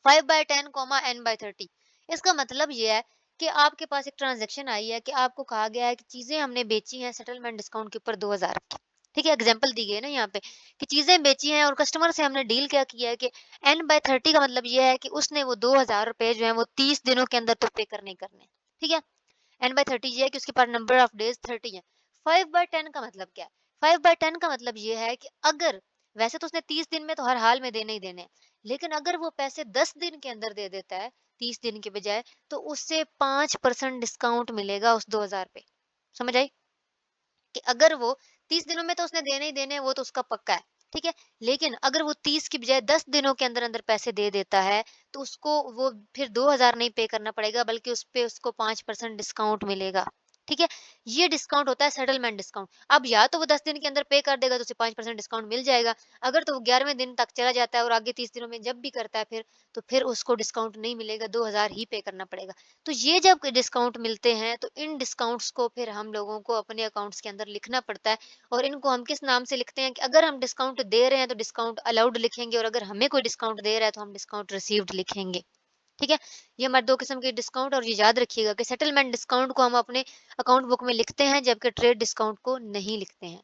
5/10 n/30। इसका मतलब ये है कि आपके पास एक ट्रांजैक्शन आई है कि आपको कहा गया है कि चीजें हमने बेची हैं सेटलमेंट डिस्काउंट के ऊपर 2000 की। ठीक है, एग्जांपल दी गई है ना यहाँ पे कि चीजें बेची हैं और कस्टमर से हमने डील क्या किया है कि n/30 का मतलब ये है कि उसने वो 2000 रुपए जो है वो 30 दिनों के अंदर तो पे करने ही करने हैं। ठीक है, n/30 ये है कि उसके पास नंबर ऑफ डेज 30 है। 5/10 का मतलब क्या है? 5/10 का मतलब ये है कि अगर, वैसे तो उसने 30 दिन में तो हर हाल में देने ही देने हैं, लेकिन अगर वो पैसे 10 दिन के अंदर दे देता है 30 दिन के बजाय, तो उससे 5% डिस्काउंट मिलेगा उस 2000 पे। समझ आई? कि अगर वो 30 दिनों में तो उसने देने ही देने हैं, वो तो उसका पक्का है। ठीक है, लेकिन अगर वो 30 की बजाय 10 दिनों के अंदर अंदर पैसे दे देता है, तो उसको वो फिर 2000 नहीं पे करना पड़ेगा, बल्कि उस पे उसको 5% डिस्काउंट मिलेगा। ठीक है, ये डिस्काउंट होता है सेटलमेंट डिस्काउंट। अब या तो वो 10 दिन के अंदर पे कर देगा तो उसे 5% डिस्काउंट मिल जाएगा। अगर तो वो 11वें दिन तक चला जाता है और आगे 30 दिनों में जब भी करता है फिर, तो फिर उसको डिस्काउंट नहीं मिलेगा, 2000 ही पे करना पड़ेगा। तो ये जब डिस्काउंट मिलते हैं तो इन डिस्काउंट्स को फिर हम लोगों को अपने अकाउंट्स के अंदर लिखना पड़ता है। और इनको हम किस नाम से लिखते हैं कि अगर हम डिस्काउंट दे रहे हैं तो डिस्काउंट अलाउड लिखेंगे, और अगर हमें कोई डिस्काउंट दे रहा है तो हम डिस्काउंट रिसीव्ड लिखेंगे। ठीक है, ये हमारे दो किस्म के डिस्काउंट। और ये याद रखिएगा कि सेटलमेंट डिस्काउंट को हम अपने अकाउंट बुक में लिखते हैं, जबकि ट्रेड डिस्काउंट को नहीं लिखते हैं।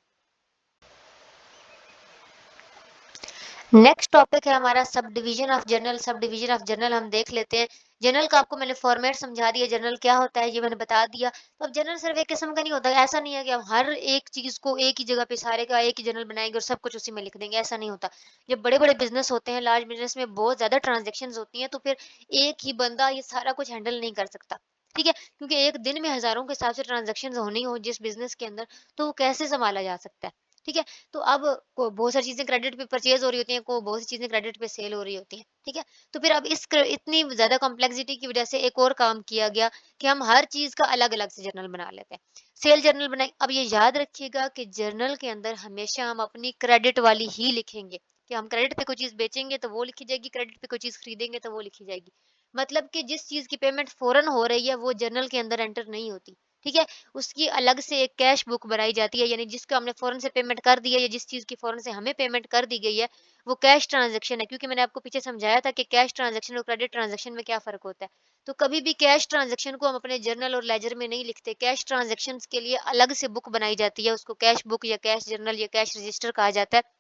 नेक्स्ट टॉपिक है हमारा sub division of journal. Sub division of journal हम देख लेते हैं। जर्नल का आपको मैंने फॉर्मेट समझा दिया, जर्नल क्या होता है ये मैंने बता दिया। तो अब जर्नल सिर्फ एक किस्म का नहीं होता, ऐसा नहीं है कि हम हर एक चीज को एक ही जगह पे सारे का एक ही जर्नल बनाएंगे और सब कुछ उसी में लिख देंगे, ऐसा नहीं होता। जब बड़े बड़े बिजनेस होते हैं, लार्ज बिजनेस में बहुत ज्यादा ट्रांजेक्शन होती हैं, तो फिर एक ही बंदा ये सारा कुछ हैंडल नहीं कर सकता। ठीक है? क्योंकि एक दिन में हज़ारों के हिसाब से ट्रांज़ैक्शंस होनी हो जिस बिज़नेस के अंदर, तो वो कैसे सँभाला जा सकता है? ठीक है? तो अब को बहुत सारी चीज़ें क्रेडिट पे परचेज़ हो रही होती हैं, को बहुत सी चीज़ें क्रेडिट पे सेल हो रही होती हैं, ठीक है? तो फिर अब इतनी ज़्यादा कॉम्प्लेक्सिटी की वज़ह से एक और काम किया गया कि हम हर चीज़ का अलग-अलग से जर्नल बना लेते हैं। सेल जर्नल बनाए, अब ये याद रखिएगा कि जर्नल के अंदर हमेशा हम अपनी क्रेडिट वाली ही लिखेंगे, कि हम क्रेडिट पे कोई चीज़ बेचेंगे तो वो लिखी जाएगी, क्रेडिट पे कोई चीज़ खरीदेंगे तो वो लिखी जाएगी। मतलब कि जिस चीज़ की पेमेंट फ़ौरन हो रही है वो जर्नल के अंदर एंटर नहीं होती, ठीक है? उसकी अलग से एक कैश बुक बनाई जाती है, यानी जिसको हमने फ़ौरन से पेमेंट कर दी है या जिस चीज़ की फ़ौरन से हमें पेमेंट कर दी गई है, वो कैश ट्रांज़ैक्शन है। क्योंकि मैंने आपको पीछे समझाया था कि कैश ट्रांज़ैक्शन और क्रेडिट ट्रांज़ैक्शन में क्या फ़र्क होता है। तो कभी भी कैश ट्रांज़ैक्शन को हम अपने जर्नल और लेजर में नहीं लिखते। कैश ट्रांज़ैक्शंस के लिए अलग से बुक बनाई जाती है, उसको कैश बुक या कैश जर्नल या कैश रजिस्टर कहा जाता है।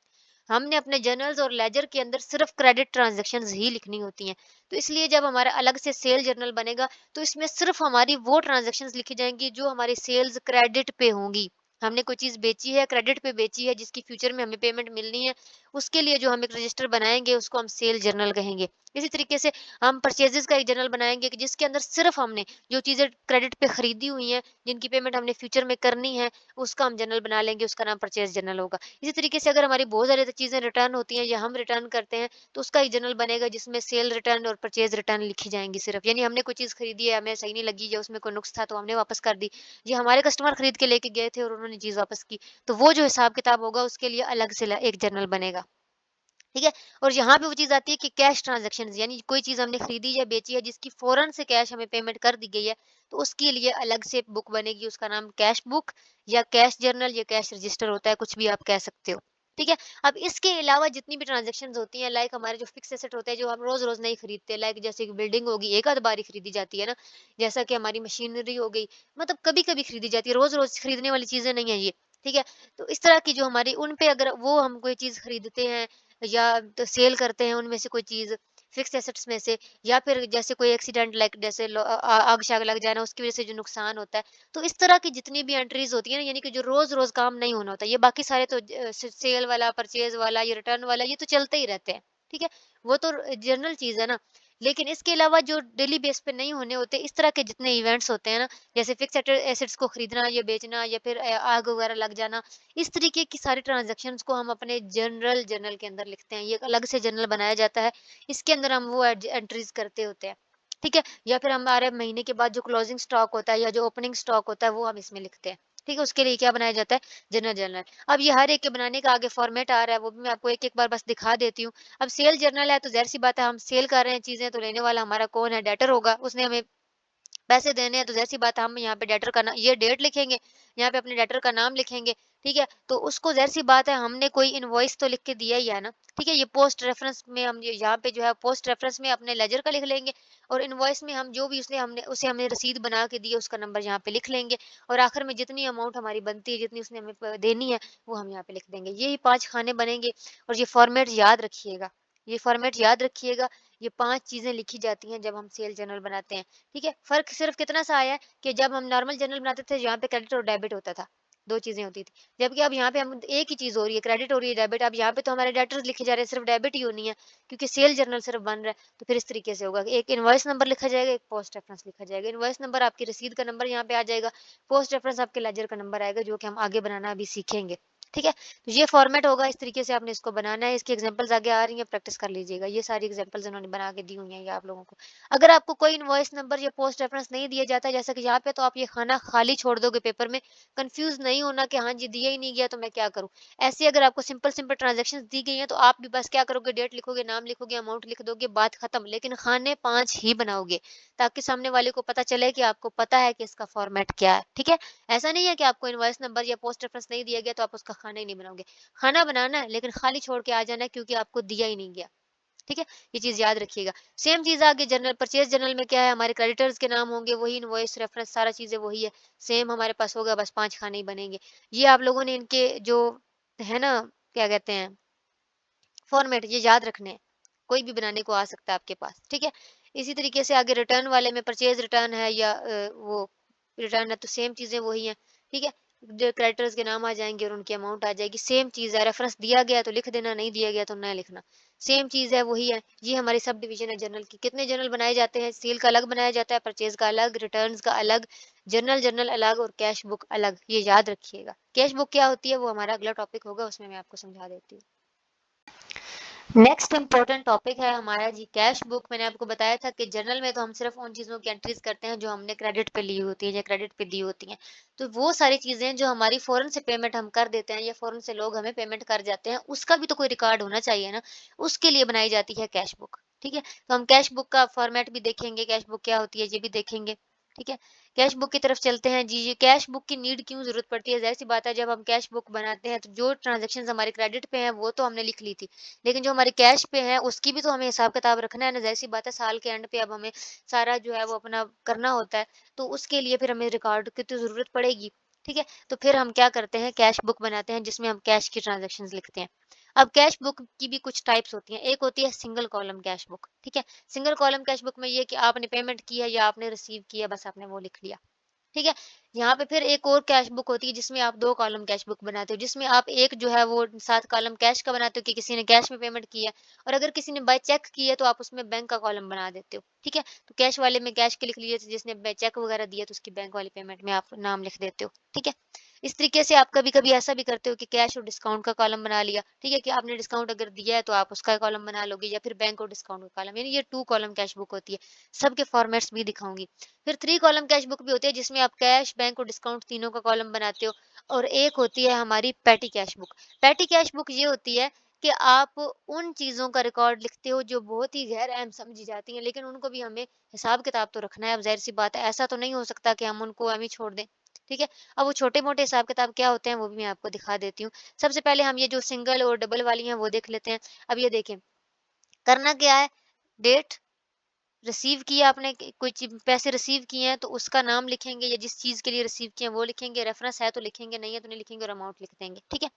हमने अपने जर्नल्स और लेजर के अंदर सिर्फ क्रेडिट ट्रांजैक्शंस ही लिखनी होती हैं। तो इसलिए जब हमारा अलग से सेल जर्नल बनेगा, तो इसमें सिर्फ हमारी वो ट्रांजैक्शंस लिखी जाएँगी जो हमारी सेल्स क्रेडिट पे होंगी। हमने कोई चीज़ बेची है, क्रेडिट पे बेची है, जिसकी फ्यूचर में हमें पेमेंट मिलनी है, उसके लिए जो हम एक रजिस्टर बनाएँगे, उसको हम सेल जर्नल कहेंगे। इसी तरीके से हम परचेज़ेज़ का एक जर्नल बनाएँगे कि जिसके अंदर सिर्फ हमने जो चीज़ें क्रेडिट पे खरीदी हुई हैं, जिनकी पेमेंट हमने फ्यूचर में करनी है, उसका हम जर्नल बना लेंगे, उसका नाम परचेज़ जर्नल होगा। इसी तरीके से अगर हमारी बहुत सारी चीज़ें रिटर्न होती हैं या हम रिटर्न करते हैं, तो उसका एक जर्नल बनेगा जिसमें सेल रिटर्न और परचेज़ रिटर्न लिखी जाएँगी सिर्फ़। यानी हमने कोई चीज़ खरीदी है, हमें सही नहीं लगी या उसमें कोई नुक्स था तो हमने वापस कर दी। ये हमारे कस्टमर खरीद के लेके गए थे और उन्होंने चीज़ वापस की। तो वो जो हिसाब-किताब होगा उसके लिए अलग से ल एक जर्नल बनेगा। ठीक है? और यहाँ पे वो चीज़ आती है कि कैश ट्रांज़ैक्शंस, यानी कोई चीज़ हमने खरीदी या बेची है जिसकी फ़ौरन से कैश हमें पेमेंट कर दी गई है, तो उसके लिए अलग से बुक बनेगी, उसका नाम कैश बुक या कैश जर्नल या कैश रजिस्टर होता है, कुछ भी आप कह सकते हो। ठीक है? अब इसके अलावा जितनी भी ट्रांज़ैक्शंस होती हैं, लाइक हमारे जो फिक्स्ड एसेट होते हैं जो हम रोज़-रोज़ नहीं खरीदते, लाइक जैसे कि बिल्डिंग होगी, एक आध बार ही खरीदी जाती है ना, जैसा कि हमारी मशीनरी हो गई, मतलब कभी-कभी खरीदी जाती है, रोज़-रोज़ खरीदने वाली चीज़ें नहीं है ये। ठीक है? तो इस तरह की जो हमारी उन पे अगर वो हम कोई चीज़ खरीदते हैं या तो सेल करते हैं उनमें से कोई चीज़ फिक्स्ड एसेट्स में से, या फिर जैसे कोई एक्सीडेंट लाइक जैसे आग-शाग लग जाना उसकी वज़ह से जो नुकसान होता है। तो इस तरह की जितनी भी एंट्रीज़ होती हैं ना, यानी कि जो रोज़-रोज़ काम नहीं होना होता, ये बाकी सारे तो सेल वाला, परचेज़ वाला, ये रिटर्न वाला, ये तो चलते ही रहते हैं। ठीक है? वो तो जनरल चीज़ है ना। लेकिन इसके अलावा जो डेली बेस पे नहीं होने होते, इस तरह के जितने इवेंट्स होते हैं ना, जैसे फिक्स्ड एसेट्स को खरीदना या बेचना या फिर आग वगैरह लग जाना, इस तरीके की सारी ट्रांज़ैक्शंस को हम अपने जर्नल के अंदर लिखते हैं। ये एक अलग से जर्नल बनाया जाता है। इसके अंदर हम वो एंट्रीज़ करते होते हैं। ठीक है? या फिर हमारे महीने के बाद जो क्लोजिंग स्टॉक होता है या जो ओपनिंग स्टॉक होता है, वो हम इसमें लिखते हैं। ठीक है? उसके लिए क्या बनाया जाता है? जर्नल। अब ये हर एक के बनाने का आगे फॉर्मेट आ रहा है, वो भी मैं आपको एक-एक बार बस दिखा देती हूँ। अब सेल जर्नल है तो ज़ाहिर-सी बात है, हम सेल कर रहे हैं चीज़ें, तो लेने वाला हमारा कौन है? डेटर होगा। उसने हमें पैसे देने हैं, तो ज़ाहिर-सी बात है हम यहाँ पे डेटर का ना ये डेट लिखेंगे, यहाँ पे अपने डेटर का नाम लिखेंगे, ठीक है? तो उसको ज़ाहिर-सी बात है हमने कोई इनवॉइस तो लिख के दिया ही है ना, ठीक है? ये पोस्ट रेफरेंस में हम ये यहाँ पे जो है पोस्ट रेफरेंस में अपने लेजर का लिख लेंगे और इनवॉइस में हम जो भी उसने हमने उसे हमने रसीद बना के दी है, उसका नंबर यहाँ पे लिख लेंगे और आखिर में जितनी अमाउंट हमारी बनती है, जितनी उसने हमें देनी है, वो हम यहाँ पे लिख देंगे। यही 5 खाने बनेंगे और ये फॉर्मेट याद रखिएगा। ये फॉर्मेट याद रखिएगा, ये 5 चीज़ें लिखी जाती हैं जब हम सेल जर्नल बनाते हैं। ठीक है? फ़र्क सिर्फ़ कितना सा आया है कि जब हम नॉर्मल जर्नल बनाते थे, यहाँ पे क्रेडिट और डेबिट होता था, 2 चीज़ें होती थी। जबकि अब यहाँ पे हम एक ही चीज़ हो रही है, क्रेडिट हो रही है, डेबिट। अब यहाँ पे तो हमारे डेटर्स लिखे जा रहे हैं, सिर्फ़ डेबिट ही होनी है, क्योंकि सेल जर्नल सिर्फ़ बन रहा है। तो फिर इस तरीके से होगा कि एक इनवॉइस नंबर लिखा जाएगा, एक पोस्ट रेफ़रेंस लिखा जाएगा। इनवॉइस नंबर आपकी रसीद का नंबर यहाँ पे आ जाएगा, पोस्ट रेफ़रेंस आपके लेजर का नंबर आएगा, जो कि हम आगे बनाना अभी सीखेंगे। ठीक है? तो ये फ़ॉर्मेट होगा, इस तरीके से आपने इसको बनाना है। इसकी एग्ज़ाम्पल्स आगे आ रही हैं, प्रैक्टिस कर लीजिएगा। ये सारी एग्ज़ाम्पल्स इन्होंने बना के दी हुई हैं ये आप लोगों को। अगर आपको कोई इनवॉइस नंबर या पोस्ट रेफरेंस नहीं दिया जाता जैसा कि यहाँ पे, तो आप ये खाना खाली छोड़ दोगे पेपर में, कंफ्यूज नहीं होना कि हाँ जी दिया ही नहीं गया तो मैं क्या करूँ। ऐसे अगर आपको सिंपल सिंपल ट्रांजेक्शन दी गई हैं तो आप भी बस क्या करोगे, डेट लिखोगे, नाम लिखोगे, अमाउंट लिख दोगे, बात खत्म। लेकिन खाने 5 ही बनाओगे ताकि सामने वाले को पता चले कि आपको पता है कि इसका फॉर्मेट क्या है। ठीक है? ऐसा नहीं है कि आपको इनवॉइस नंबर या पोस्ट रेफरेंस नहीं दिया गया तो आप उसका खाना ही नहीं बनाओगे। खाना बनाना है लेकिन खाली छोड़ के आ जाना है, क्योंकि आपको दिया ही नहीं गया। ठीक है? ये चीज़ याद रखिएगा। सेम चीज़ आगे जनरल परचेज़ जर्नल में क्या है, हमारे क्रेडिटर्स के नाम होंगे, वही इनवॉइस रेफरेंस सारा चीज़ें वही है। सेम हमारे पास होगा, बस 5 खाने ही बनेंगे। ये आप लोगों ने इनके जो है ना, क्या कहते हैं, फॉर्मेट ये याद रखने हैं। कोई भी बनाने को आ सकता है आपके पास, ठीक है? इसी तरीके से आगे रिटर्न वाले में परचेज़ रिटर्न है या वो रिटर्न है, तो सेम चीज़ें वही हैं, ठीक है? जो क्रेडिटर्स के नाम आ जाएँगे और उनकी अमाउंट आ जाएगी। सेम चीज़ है, रेफरेंस दिया गया है तो लिख देना, नहीं दिया गया तो ना लिखना। सेम चीज़ है, वही है। ये हमारी सब डिवीज़न है जर्नल की। कितने जर्नल बनाए जाते हैं? सेल का अलग बनाया जाता है, परचेज़ का अलग, रिटर्न्स का अलग, जर्नल जर्नल अलग और कैश बुक अलग। ये याद रखिएगा। कैश बुक क्या होती है वो हमारा अगला टॉपिक होगा, उसमें मैं आपको समझा देती हूँ। नेक्स्ट इम्पोर्टेंट टॉपिक है हमारा जी कैश बुक। मैंने आपको बताया था कि जर्नल में तो हम सिर्फ उन चीज़ों की एंट्रीज करते हैं जो हमने क्रेडिट पे ली होती है या क्रेडिट पे दी होती हैं। तो वो सारी चीज़ें जो हमारी फ़ौरन से पेमेंट हम कर देते हैं या फ़ौरन से लोग हमें पेमेंट कर जाते हैं, उसका भी तो कोई रिकॉर्ड होना चाहिए ना। उसके लिए बनाई जाती है कैश बुक। ठीक है? तो हम कैश बुक का फॉर्मेट भी देखेंगे, कैश बुक क्या होती है ये भी देखेंगे। ठीक है? कैश बुक की तरफ चलते हैं जी। ये कैश बुक की नीड क्यों ज़रूरत पड़ती है? ज़ाहिर-सी बात है, जब हम कैश बुक बनाते हैं तो जो ट्रांज़ैक्शंस हमारे क्रेडिट पे हैं वो तो हमने लिख ली थी। लेकिन जो हमारे कैश पे है उसकी भी तो हमें हिसाब-किताब रखना है ना, ज़ाहिर-सी बात है साल के एंड पे अब हमें सारा जो है वो अपना करना होता है, तो उसके लिए फिर हमें रिकॉर्ड की तो ज़रूरत पड़ेगी, ठीक है? तो फिर हम क्या करते हैं, कैश बुक बनाते हैं जिसमें हम कैश की ट्रांज़ैक्शंस लिखते हैं। अब कैश बुक की भी कुछ टाइप्स होती हैं, एक होती है सिंगल कॉलम कैश बुक, ठीक है? सिंगल कॉलम कैश बुक में ये है कि आपने पेमेंट की है या आपने रिसीव किया है, बस आपने वो लिख लिया। ठीक है? यहाँ पे फिर एक और कैश बुक होती है जिसमें आप 2 कॉलम कैश बुक बनाते हो, जिसमें आप एक जो है वो 7 कॉलम कैश का बनाते हो कि किसी ने कैश में पेमेंट की है और अगर किसी ने बाय चेक की है तो आप उसमें बैंक का कॉलम बना देते हो। ठीक है? तो कैश वाले में कैश के लिख लीजिए, जिसने बाय चेक वगैरह दिया तो उसकी बैंक वाली पेमेंट में आप नाम लिख देते हो। ठीक है? इस तरीके से आप कभी-कभी ऐसा भी करते हो कि कैश और डिस्काउंट का कॉलम बना लिया। ठीक है? कि आपने डिस्काउंट अगर दिया है तो आप उसका कॉलम बना लोगे या फिर बैंक और डिस्काउंट का कॉलम, यानी ये 2 कॉलम कैश बुक होती है। सबके फॉर्मेट्स भी दिखाऊँगी। फिर 3 कॉलम कैश बुक भी होती है जिसमें आप कैश, बैंक और डिस्काउंट तीनों का कॉलम बनाते हो और एक होती है हमारी पेटी कैश बुक। पेटी कैश बुक ये होती है कि आप उन चीज़ों का रिकॉर्ड लिखते हो जो बहुत ही गैर अहम समझी जाती हैं, लेकिन उनको भी हमें हिसाब-किताब तो रखना है। अब ज़ाहिर-सी बात है, ऐसा तो नहीं हो सकता कि हम उनको एवें ही छोड़ दें। ठीक है? अब वो छोटे-मोटे हिसाब-किताब क्या होते हैं वो भी मैं आपको दिखा देती हूँ। सबसे पहले हम ये जो सिंगल और डबल वाली हैं वो देख लेते हैं। अब ये देखें, करना क्या है, डेट रिसीव किया आपने, कोई पैसे रिसीव किए हैं तो उसका नाम लिखेंगे या जिस चीज़ के लिए रिसीव किए हैं वो लिखेंगे, रेफरेंस है तो लिखेंगे, नहीं है तो नहीं लिखेंगे और अमाउंट लिख देंगे, ठीक है?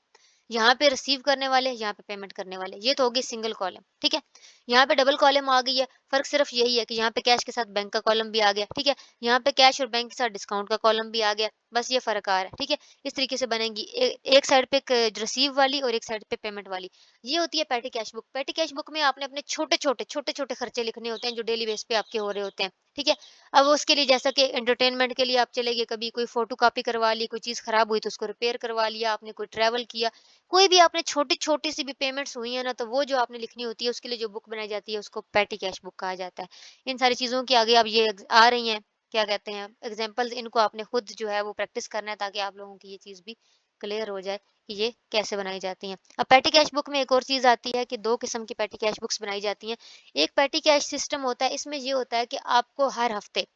यहाँ पे रिसीव करने वाले, यहाँ पे पेमेंट करने वाले, ये तो हो गई सिंगल कॉलम, ठीक है? यहाँ पे डबल कॉलम आ गई है, फ़र्क सिर्फ यही है कि यहाँ पे कैश के साथ बैंक का कॉलम भी आ गया, ठीक है? यहाँ पे कैश और बैंक के साथ डिस्काउंट का कॉलम भी आ गया, बस ये फ़र्क आ रहा है, ठीक है? इस तरीके से बनेगी एक साइड पे रिसीव वाली और एक साइड पे पेमेंट वाली। ये होती है पेटी कैश बुक। पेटी कैश बुक में आपने अपने छोटे-छोटे खर्चे लिखने होते हैं जो डेली बेस पे आपके हो रहे होते हैं, ठीक है? अब उसके लिए जैसा कि एंटरटेनमेंट के लिए आप चले गए, कभी कोई फ़ोटोकॉपी करवा ली, कोई चीज़ खराब हुई तो उसको रिपेयर करवा लिया, आपने कोई ट्रैवल किया, कोई भी आपने छोटी-छोटी सी भी पेमेंट्स हुई है ना, तो वो जो आपने लिखनी होती है उसके लिए जो बुक बनाई जाती है उसको पेटी कैश बुक कहा जाता है। इन सारी चीज़ों के आगे अब ये आ रही हैं, क्या कहते हैं, एग्ज़ाम्पल्स, इनको आपने खुद जो है वो प्रैक्टिस करना है ताकि आप लोगों की ये चीज़ भी क्लियर हो जाए कि ये कैसे बनाई जाती हैं। अब पेटी कैश बुक में एक और चीज़ आती है कि 2 किस्म की पेटी कैश बुक्स बनाई जाती हैं। एक पेटी कैश सिस्टम होता है, इसमें ये होता है कि आपको हर हफ्ते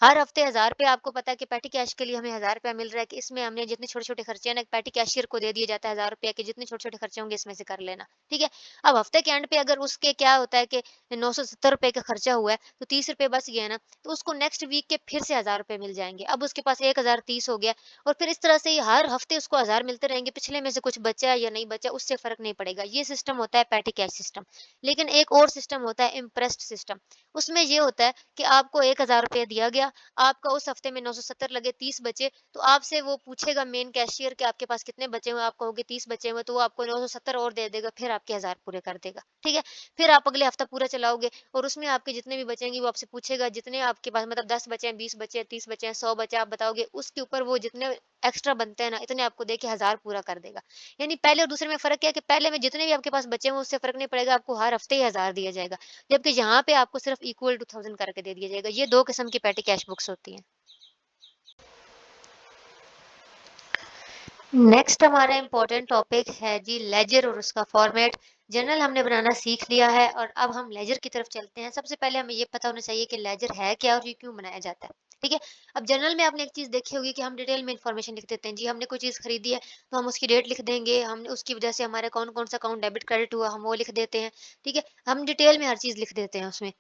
₹1000 आपको पता है कि पेटी कैश के लिए हमें ₹1000 मिल रहा है कि इसमें हमने जितने छोटे-छोटे खर्चे हैं ना, पेटी कैशियर को दे दिया जाता है ₹1000 के जितने छोटे-छोटे खर्चे होंगे इसमें से कर लेना, ठीक है? अब हफ्ते के एंड पे अगर उसके क्या होता है कि ₹970 का खर्चा हुआ है, तो ₹30 बच गए ना, तो उसको नेक्स्ट वीक के फिर से ₹1000 मिल जाएँगे। अब उसके पास 1030 हो गया और फिर इस तरह से ही हर हफ्ते उसको 1000 मिलते रहेंगे, पिछले में से कुछ बचा है या नहीं बचा, उससे फ़र्क नहीं पड़ेगा। ये सिस्टम होता है पेटी कैश सिस्टम। लेकिन एक और सिस्टम होता है इम्प्रेस्ड सिस्टम। उसमें ये होता है कि आपको ₹1000 दिया गया, आपका उस हफ्ते में 970 लगे, 30 बचे, तो आपसे वो पूछेगा मेन कैशियर कि आपके पास कितने बचे हुए हैं, आप कहोगे 30 बचे हुए हैं, तो वो आपको 970 और दे देगा, फिर आपके 1000 पूरे कर देगा, ठीक है? फिर आप अगले हफ्ता पूरा चलाओगे और उसमें आपके जितने भी बचेंगे वो आपसे पूछेगा, जितने आपके पास मतलब 10 बचे हैं, 20 बचे हैं, 30 बचे हैं, 100 बचे हैं, आप बताओगे, उसके ऊपर वो जितने एक्स्ट्रा बनते हैं ना, इतने आपको दे के 1000 पूरा कर देगा। यानी पहले और दूसरे में फ़र्क क्या है कि पहले में जितने भी आपके पास बचे हैं, उससे फ़र्क नहीं पड़ेगा, आपको हर हफ्ते ही 1000 दिया जाएगा। जबकि यहाँ पे आपको सिर्फ इक्वल टू 1000 करके दे दिया जाएगा। ये 2 किस्म की पेटी कैश बुक्स होती हैं। नेक्स्ट हमारा इम्पोर्टेंट टॉपिक है जी लेजर और उसका फॉर्मेट। जर्नल हमने बनाना सीख लिया है और अब हम लेजर की तरफ चलते हैं। सबसे पहले हमें ये पता होना चाहिए कि लेजर है क्या और ये क्यों बनाया जाता है। ठीक है? अब जर्नल में आपने एक चीज़ देखी होगी कि हम डिटेल में इन्फॉर्मेशन लिख देते हैं। जी, हमने कोई चीज़ खरीदी है तो हम उसकी डेट लिख देंगे। हमने उसकी वजह से हमारे कौन-कौन सा अकाउंट डेबिट क्रेडिट हुआ हम वो लिख देते हैं। ठीक है? हम डिटेल में हर चीज़ लिख देते हैं उसमें।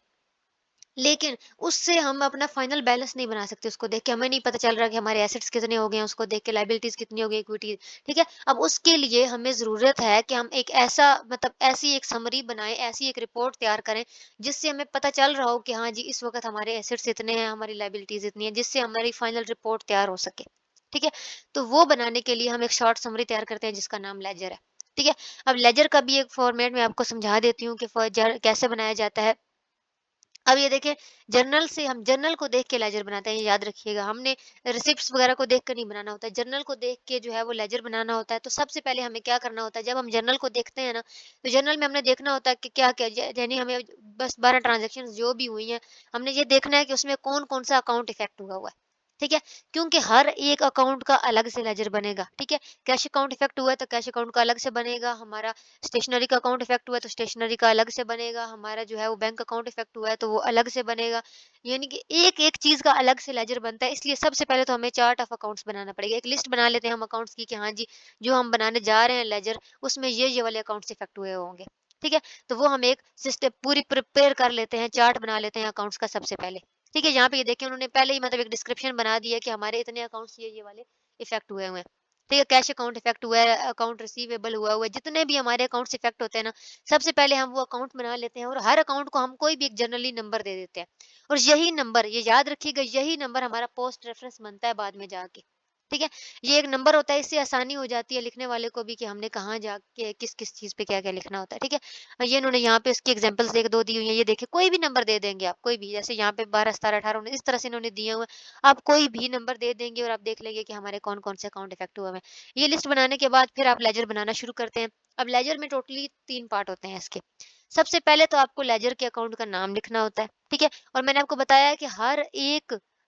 लेकिन उससे हम अपना फाइनल बैलेंस नहीं बना सकते उसको देख के। हमें नहीं पता चल रहा कि हमारे एसेट्स कितने हो गए हैं उसको देख के, लायबिलिटीज़ कितनी हो गई, इक्विटी, ठीक है? अब उसके लिए हमें ज़रूरत है कि हम एक ऐसा मतलब ऐसी एक समरी बनाएँ, ऐसी एक रिपोर्ट तैयार करें, जिससे हमें पता चल रहा हो कि हाँ जी, इस वक़्त हमारे एसेट्स इतने हैं, हमारी लायबिलिटीज़ इतनी है, जिससे हमारी फाइनल रिपोर्ट तैयार हो सके। ठीक है? तो वो बनाने के लिए हम एक शॉर्ट समरी तैयार करते हैं जिसका नाम लेजर है। ठीक है? अब लेजर का भी एक फॉर्मेट मैं आपको समझा देती हूँ कि कैसे बनाया जाता है। अब ये देखिए, हम जर्नल को देख के लेजर बनाते हैं, ये याद रखिएगा। हमने रिसिप्ट्स वगैरह को देख कर नहीं बनाना होता है, जर्नल को देख के जो है वो लेजर बनाना होता है। तो सबसे पहले हमें क्या करना होता है, जब हम जर्नल को देखते हैं ना, तो जर्नल में हमने देखना होता है कि क्या-क्या यानी हमें बस 12 ट्रांज़ैक्शंस जो भी हुई हैं, हमने ये देखना है कि उसमें कौन-कौन सा अकाउंट इफ़ेक्ट हुआ है। ठीक है? क्योंकि हर एक अकाउंट का अलग से लेजर बनेगा। ठीक है? कैश अकाउंट इफ़ेक्ट हुआ है तो कैश अकाउंट का अलग से बनेगा, हमारा स्टेशनरी का अकाउंट इफ़ेक्ट हुआ है तो स्टेशनरी का अलग से बनेगा, हमारा जो है वो बैंक अकाउंट इफ़ेक्ट हुआ है तो वो अलग से बनेगा। यानी कि एक-एक चीज़ का अलग से लेजर बनता है, इसलिए सबसे पहले तो हमें चार्ट ऑफ अकाउंट्स बनाना पड़ेगा। एक लिस्ट बना लेते हैं हम अकाउंट्स की कि हाँ जी, जो हम बनाने जा रहे हैं लेजर, उसमें ये वाले अकाउंट्स इफ़ेक्ट हुए होंगे। ठीक है? तो वो हम एक सिस्टम पूरी प्रिपेयर कर लेते हैं, चार्ट बना लेते हैं अकाउंट्स का सबसे पहले। ठीक है? यहाँ पे ये देखिए उन्होंने पहले ही मतलब एक डिस्क्रिप्शन बना दी है कि हमारे इतने अकाउंट्स ये वाले इफ़ेक्ट हुए हुए हैं। ठीक है? कैश अकाउंट इफ़ेक्ट हुआ है, अकाउंट रिसीवेबल हुआ हुआ है, जितने भी हमारे अकाउंट्स इफ़ेक्ट होते हैं ना, सबसे पहले हम वो अकाउंट बना लेते हैं और हर अकाउंट को हम कोई भी एक जनरली नंबर दे देते हैं। और यही नंबर, ये याद रखिएगा, यही नंबर हमारा पोस्ट रेफरेंस बनता है बाद में जाके। ठीक है? ये एक नंबर होता है, इससे आसानी हो जाती है लिखने वाले को भी कि हमने कहाँ जाके किस-किस चीज़ पे क्या-क्या लिखना होता है। ठीक है? ये इन्होंने यहाँ पे इसकी एग्ज़ाम्पल्स 1-2 दी हुई हैं, ये देखिए कोई भी नंबर दे देंगे आप, कोई भी। जैसे यहाँ पे 12, 17, 18, 19 इस तरह से इन्होंने दिए हुए हैं। आप कोई भी नंबर दे देंगे और आप देख लेंगे कि हमारे कौन-कौन से अकाउंट इफ़ेक्ट हुए हैं। ये लिस्ट बनाने के बाद फिर आप लेजर बनाना शुरू करते हैं। अब लेजर में टोटली 3 पार्ट होते हैं इसके। सबसे पहले तो आपको लेजर के अकाउंट का नाम लिखना होता है, ठीक है? और मैंने आपको बताया है कि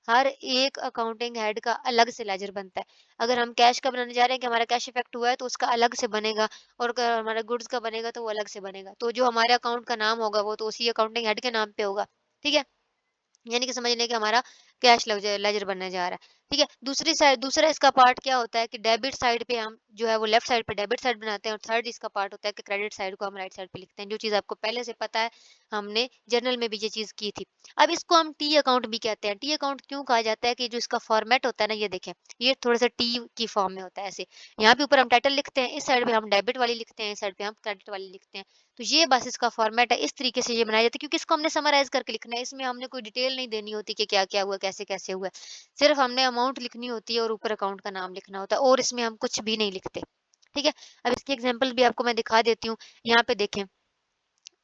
हर एक अकाउंटिंग हेड का अलग से लेजर बनता है। अगर हम कैश का बनाने जा रहे हैं कि हमारा कैश इफ़ेक्ट हुआ है तो उसका अलग से बनेगा, और अगर हमारा गुड्स का बनेगा तो वो अलग से बनेगा। तो जो हमारे अकाउंट का नाम होगा वो तो उसी अकाउंटिंग हेड के नाम पे होगा, ठीक है? यानी कि समझ लें कि हमारा कैश लेजर बनने जा रहा है। ठीक है? दूसरा इसका पार्ट क्या होता है कि डेबिट साइड पे हम जो है वो लेफ्ट साइड पे डेबिट साइड बनाते हैं, और थर्ड इसका पार्ट होता है कि क्रेडिट साइड को हम राइट साइड पे लिखते हैं। जो चीज़ आपको पहले से पता है, हमने जर्नल में भी ये चीज़ की थी। अब इसको हम टी अकाउंट भी कहते हैं। टी अकाउंट क्यों कहा जाता है कि जो इसका फॉर्मेट होता है ना, ये देखें, ये थोड़ा-सा टी की फॉर्म में होता है ऐसे। यहाँ पे ऊपर हम टाइटल लिखते हैं, इस साइड पे हम डेबिट वाली लिखते हैं, इस साइड पे हम क्रेडिट वाली लिखते हैं। तो ये बस इसका फॉर्मेट है, इस तरीके से ये बनाया जाता है क्योंकि इसको हमने समराइज़ करके लिखना है। इसमें हमने कोई डिटेल नहीं देनी होती कि क्या-क्या हुआ, कैसे-कैसे हुआ। सिर्फ़ हमने अमाउंट लिखनी होती है और ऊपर अकाउंट का नाम लिखना होता है, और इसमें हम कुछ भी नहीं लिखते। ठीक है? अब इसकी एग्ज़ाम्पल भी आपको मैं दिखा देती हूँ। यहाँ पे देखें,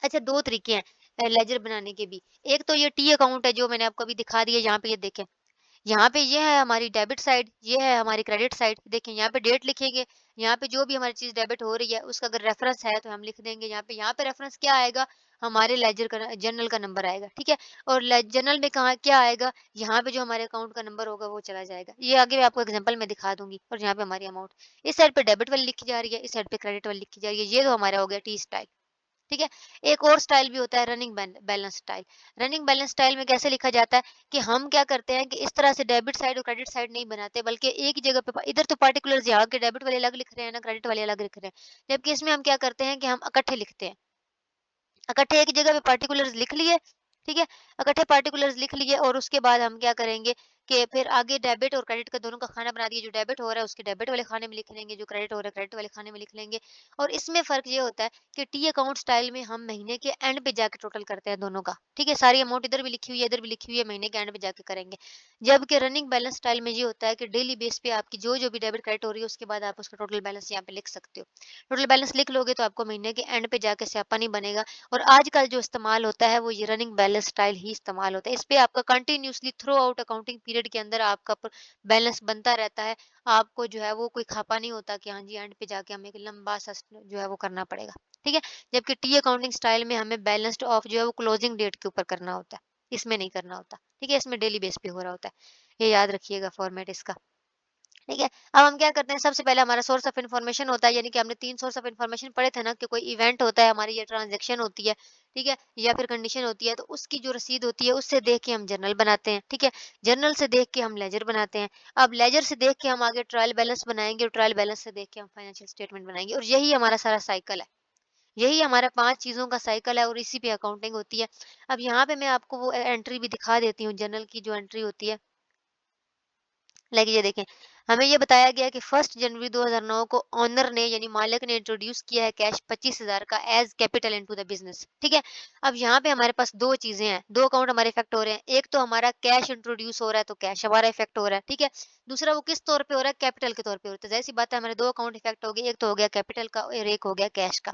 अच्छा 2 तरीके हैं लेजर बनाने के भी। एक तो ये टी अकाउंट है जो मैंने आपको अभी दिखा दिया, यहाँ पे ये देखें। यहाँ पे ये है हमारी डेबिट साइड, ये है हमारी क्रेडिट साइड। देखिए यहाँ पे डेट लिखेंगे, यहाँ पे जो भी हमारी चीज़ डेबिट हो रही है उसका अगर रेफरेंस है तो हम लिख देंगे यहाँ पे रेफरेंस क्या आएगा, हमारे लेजर का जर्नल का नंबर आएगा, ठीक है? और जर्नल में कहाँ क्या आएगा, यहाँ पे जो हमारे अकाउंट का नंबर होगा वो चला जाएगा। ये आगे मैं आपको एग्जांपल में दिखा दूंगी। और यहाँ पे हमारी अमाउंट इस साइड पे डेबिट वाली लिखी जा रही है, इस साइड पे क्रेडिट वाली लिखी जा रही है। ये तो हमारा हो गया टी स्टाइल। ठीक है? एक और स्टाइल भी होता है running balance style. Running balance style में कैसे लिखा जाता है कि हम क्या करते हैं कि इस तरह से डेबिट साइड और क्रेडिट साइड नहीं बनाते, बल्कि एक ही जगह पे इधर तो पार्टिकुलर्स यहाँ के डेबिट वाले अलग लिख रहे हैं ना, क्रेडिट वाले अलग लिख रहे हैं। जबकि इसमें हम क्या करते हैं कि हम इकट्ठे लिखते हैं। इकट्ठे एक जगह पे पार्टिकुलर्स लिख लिए, ठीक है? इकट्ठे पार्टिकुलर्स लिख लिए और उसके बाद हम क्या करेंगे कि फिर आगे डेबिट और क्रेडिट का दोनों का खाना बना दिए। जो डेबिट हो रहा है उसके डेबिट वाले खाने में लिख लेंगे, जो क्रेडिट हो रहा है क्रेडिट वाले खाने में लिख लेंगे। और इसमें फ़र्क ये होता है कि टी अकाउंट स्टाइल में हम महीने के एंड पे जाके टोटल करते हैं दोनों का, ठीक है? सारी अमाउंट इधर भी लिखी हुई है, इधर भी लिखी हुई है, महीने के एंड पे जाके करेंगे। जबकि रनिंग बैलेंस स्टाइल में ये होता है कि डेली बेस पे आपकी जो-जो भी डेबिट क्रेडिट हो रही है उसके बाद आप उसका टोटल बैलेंस यहाँ पे लिख सकते हो। टोटल बैलेंस लिख लोगे तो आपको महीने के एंड पे जाके स्यापा नहीं बनेगा। और आजकल जो इस्तेमाल होता है वो ये रनिंग बैलेंस स्टाइल ही इस्तेमाल होता है। इस पे आपका continuously through out accounting period के अंदर आपका बैलेंस बनता रहता है। आपको जो है वो कोई खपा नहीं होता कि हाँ जी एंड पे जाके हमें एक लंबा सा जो है वो करना पड़ेगा। ठीक है? जबकि टी अकाउंटिंग स्टाइल में हमें बैलेंस्ड ऑफ जो है वो क्लोजिंग डेट के ऊपर करना होता है। इसमें नहीं करना होता। ठीक है? इसमें डेली बेस पे हो रहा होता है। ये याद रखिएगा फॉर्मेट इसका। ठीक है? अब हम क्या करते हैं, सबसे पहले हमारा सोर्स ऑफ इन्फॉर्मेशन होता है, यानी कि हमने 3 सोर्स ऑफ इन्फॉर्मेशन पढ़े थे ना कि कोई इवेंट होता है, हमारी ये ट्रांज़ैक्शन होती है, ठीक है? या फिर कंडीशन होती है, तो उसकी जो रसीद होती है उससे देख के हम जर्नल बनाते हैं, ठीक है? जर्नल से देख के हम लेजर बनाते हैं। अब लेजर से देख के हम आगे ट्रायल बैलेंस बनाएँगे और ट्रायल बैलेंस से देख के हम फाइनेंशियल स्टेटमेंट बनाएँगे, और यही हमारा सारा साइकिल है। यही हमारा 5 चीज़ों का साइकिल है और इसी पे अकाउंटिंग होती है। अब यहाँ पे मैं आपको वो एंट्री भी दिखा देती हूँ, जर्नल की जो एंट्री होती है। लाइक ये देखें, हमें ये बताया गया कि 1 जनवरी 2009 को ओनर ने यानी मालिक ने इंट्रोड्यूस किया है कैश 25,000 का as capital into the business. ठीक है। अब यहाँ पे हमारे पास दो चीजें हैं, दो अकाउंट हमारे इफेक्ट हो रहे हैं। एक तो हमारा कैश इंट्रोड्यूस हो रहा है तो कैश हमारा इफेक्ट हो रहा है। ठीक है। दूसरा वो किस तौर पे हो रहा है, कैपिटल के तौर पे हो रहा है। तो जैसी बात है, हमारे दो अकाउंट इफेक्ट हो गए, एक तो हो गया कैपिटल का और एक हो गया कैश का।